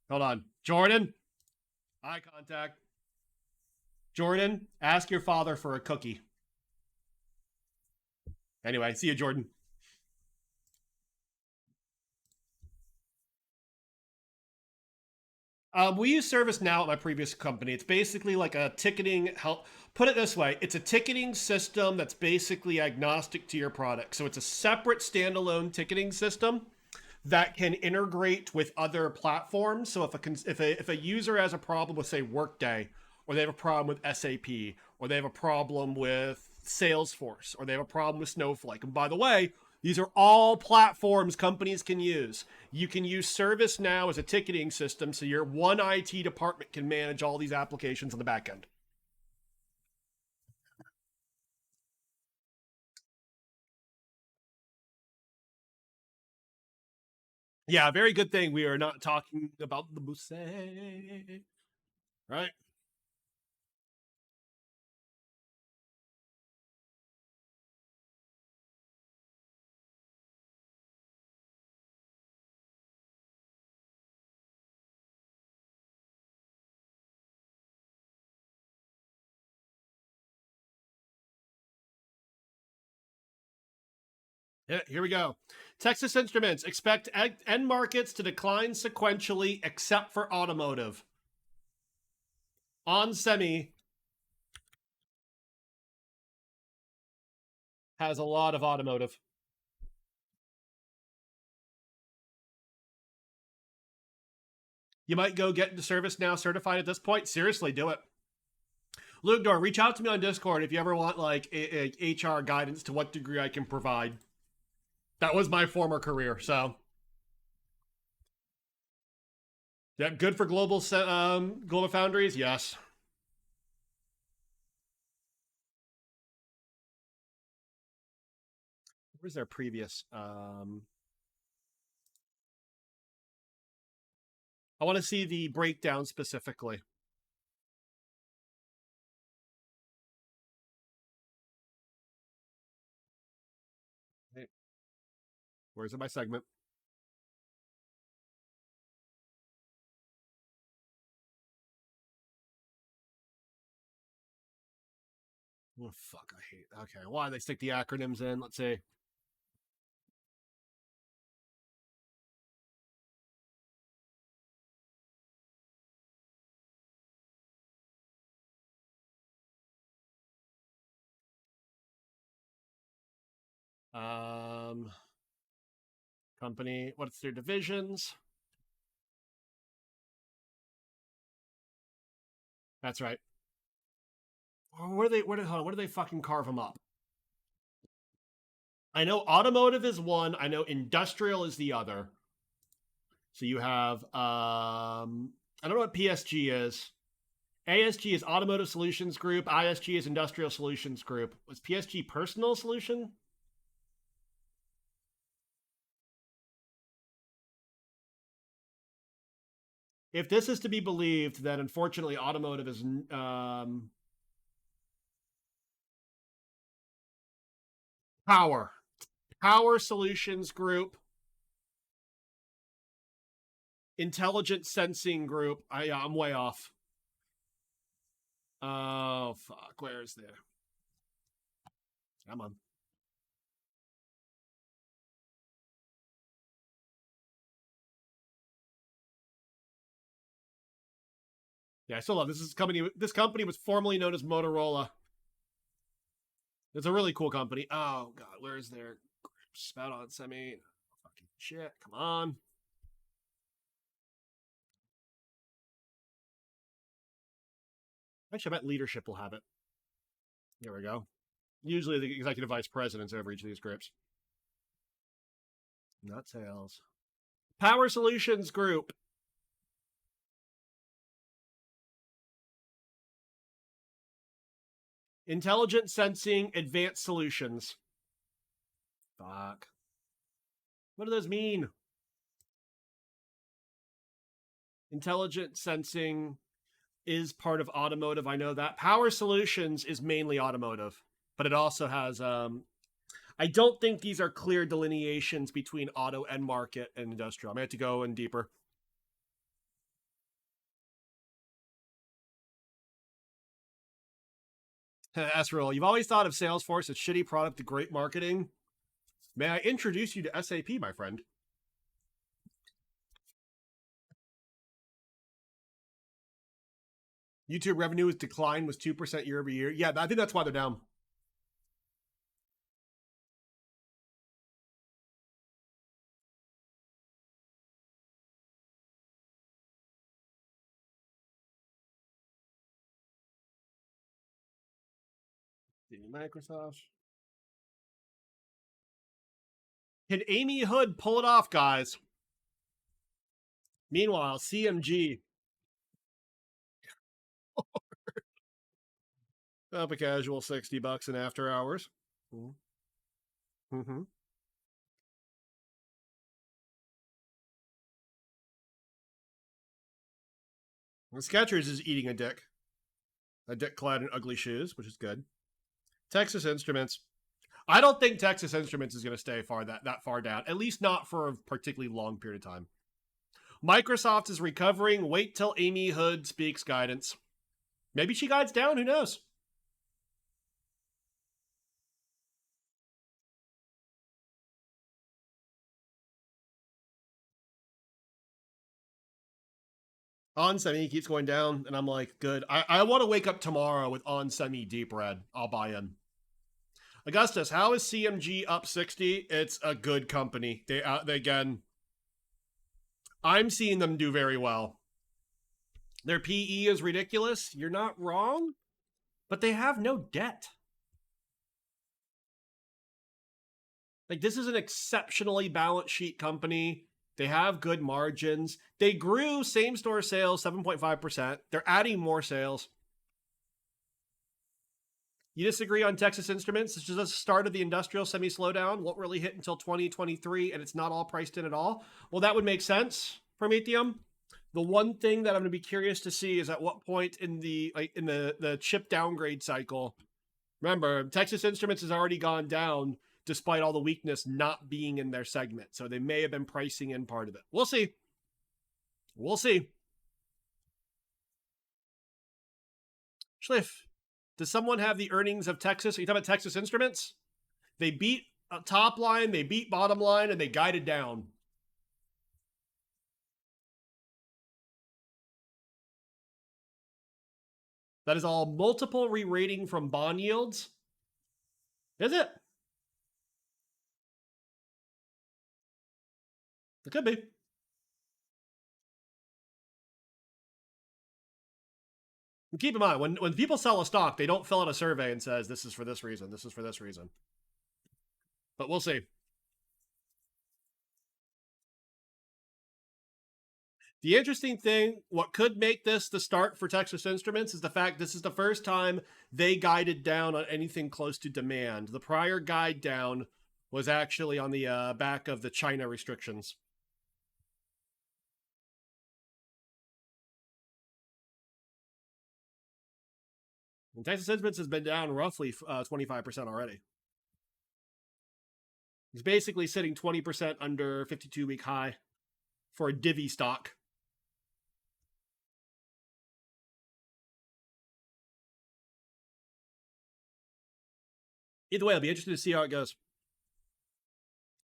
Hold on. Jordan? Eye contact. Jordan, ask your father for a cookie. Anyway, see you, Jordan. We use ServiceNow at my previous company. It's basically like a ticketing help. Put it this way, it's a ticketing system that's basically agnostic to your product. So it's a separate standalone ticketing system that can integrate with other platforms. So if a user has a problem with, say, Workday, or they have a problem with SAP, or they have a problem with Salesforce, or they have a problem with Snowflake, and by the way, these are all platforms companies can use. You can use ServiceNow as a ticketing system, so your one IT department can manage all these applications on the back end. Yeah, very good thing we are not talking about the Busset, right? Yeah, here we go. Texas Instruments expect end markets to decline sequentially except for automotive. On Semi has a lot of automotive. You might go get into ServiceNow certified at this point. Seriously, do it. Lugdor, reach out to me on Discord if you ever want like HR guidance to what degree I can provide. That was my former career, so yeah, good for global foundries. Yes. Where's their previous? I want to see the breakdown specifically. Where's my segment? Oh fuck! I hate. Okay, why do they stick the acronyms in? Let's see. Um, company. What's their divisions? That's right. Where do they? Where do they fucking carve them up? I know automotive is one. I know industrial is the other. So you have I don't know what PSG is. ASG is Automotive Solutions Group. ISG is Industrial Solutions Group. Was PSG Personal Solution? If this is to be believed, then unfortunately automotive is Power. Power Solutions Group. Intelligent Sensing Group. I'm way off. Oh, fuck. Where's the... Come on. Yeah, I still love this. This company was formerly known as Motorola. It's a really cool company. Oh, God. Where's their spout on semi? Fucking shit. Come on. Actually, I bet leadership will have it. There we go. Usually the executive vice presidents over each of these groups. Not sales. Power Solutions Group. Intelligent Sensing Advanced Solutions. Fuck. What do those mean? Intelligent Sensing is part of automotive. I know that. Power Solutions is mainly automotive, but it also has. I don't think these are clear delineations between auto end market and industrial. I'm going to have to go in deeper. Asriel, you've always thought of Salesforce as shitty product to great marketing. May I introduce you to SAP, my friend? YouTube revenue decline was 2% year over year. Yeah, I think that's why they're down. Microsoft. Can Amy Hood pull it off, guys? Meanwhile, CMG up a casual $60 in after hours. Mm-hmm. And Skechers is eating a dick clad in ugly shoes, which is good. Texas Instruments. I don't think Texas Instruments is going to stay that far down, at least not for a particularly long period of time. Microsoft is recovering. Wait till Amy Hood speaks guidance. Maybe she guides down. Who knows? On Semi keeps going down, and I'm like, good. I want to wake up tomorrow with On Semi deep red. I'll buy in. Augustus, how is CMG up 60? It's a good company. They again, I'm seeing them do very well. Their PE is ridiculous. You're not wrong, but they have no debt. Like, this is an exceptionally balance sheet company. They have good margins. They grew same store sales 7.5%. They're adding more sales. You disagree on Texas Instruments? This is the start of the industrial semi slowdown. Won't really hit until 2023, and it's not all priced in at all. Well, that would make sense, Prometheum. The one thing that I'm going to be curious to see is at what point in the chip downgrade cycle. Remember, Texas Instruments has already gone down despite all the weakness not being in their segment. So they may have been pricing in part of it. We'll see. We'll see. Schliff, does someone have the earnings of Texas? Are you talking about Texas Instruments? They beat top line, they beat bottom line, and they guided down. That is all multiple re-rating from bond yields. Is it? It could be. And keep in mind, when people sell a stock, they don't fill out a survey and says, this is for this reason, this is for this reason. But we'll see. The interesting thing, what could make this the start for Texas Instruments is the fact this is the first time they guided down on anything close to demand. The prior guide down was actually on the back of the China restrictions. And Texas Instruments has been down roughly 25% already. He's basically sitting 20% under 52-week high for a divvy stock. Either way, I'll be interested to see how it goes.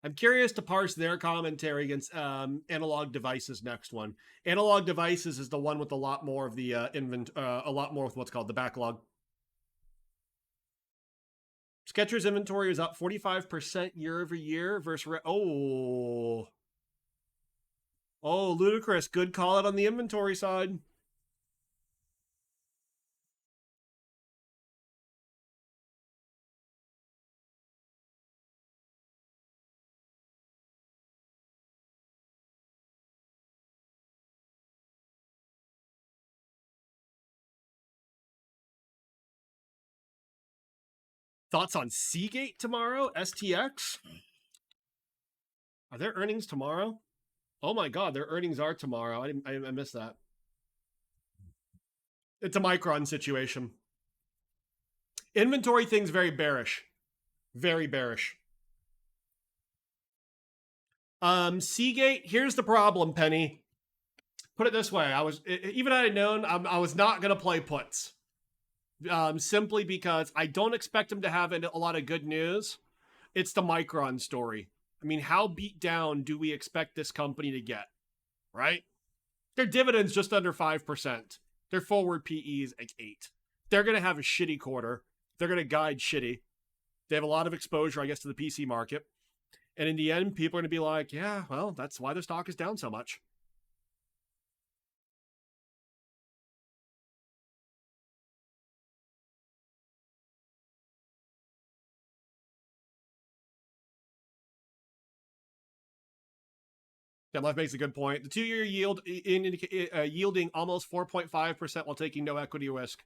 I'm curious to parse their commentary against Analog Devices next one. Analog Devices is the one with a lot more of the a lot more with what's called the backlog. Skechers inventory is up 45% year over year versus oh, ludicrous. Good call out on the inventory side. Thoughts on Seagate tomorrow? STX? Are there earnings tomorrow? Oh my god, their earnings are tomorrow. I missed that. It's a Micron situation. Inventory thing's very bearish. Very bearish. Seagate, here's the problem, Penny. Put it this way, even had I known, I was not going to play puts. Simply because I don't expect them to have a lot of good news. It's the Micron story. I mean, how beat down do we expect this company to get, right? Their dividend's just under 5%. Their forward PE is like 8. They're going to have a shitty quarter. They're going to guide shitty. They have a lot of exposure, I guess, to the PC market. And in the end, people are going to be like, yeah, well, that's why their stock is down so much. That Life makes a good point. The 2-year yield yielding almost 4.5% while taking no equity risk.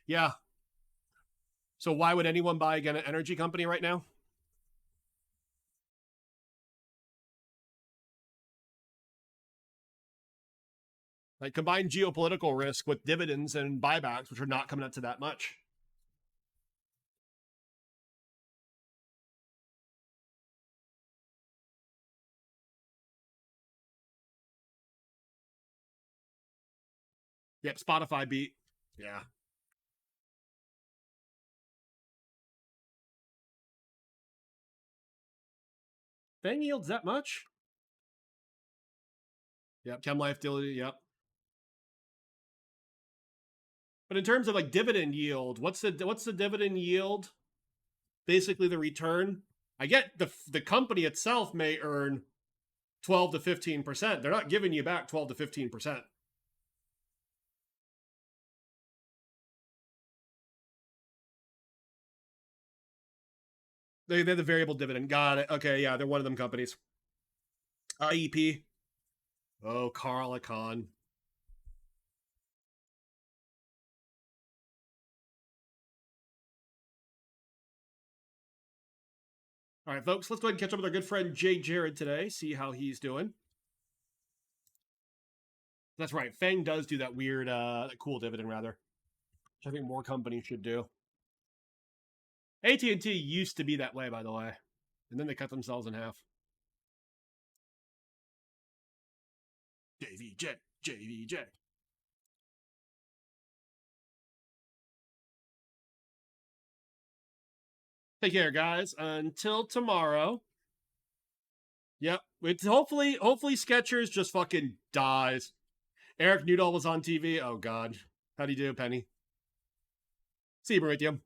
Yeah. So why would anyone buy again an energy company right now? Like combine geopolitical risk with dividends and buybacks, which are not coming up to that much. Yep, Spotify beat. Yeah. Fang yields that much? Yep, Chem Life deal. Yep. But in terms of like dividend yield, what's the dividend yield? Basically the return. I get the company itself may earn 12 to 15%. They're not giving you back 12 to 15%. They're the variable dividend. Got it. Okay, yeah, they're one of them companies. IEP. Oh, Carl Icahn. All right, folks, let's go ahead and catch up with our good friend Jay Jared today, see how he's doing. That's right. Fang does do that weird, cool dividend, rather, which I think more companies should do. AT&T used to be that way, by the way, and then they cut themselves in half. JVJ, JVJ. Take care, guys. Until tomorrow. Yep. It's hopefully Skechers just fucking dies. Eric Newdall was on TV. Oh God. How do you do, Penny? See you, Marithium.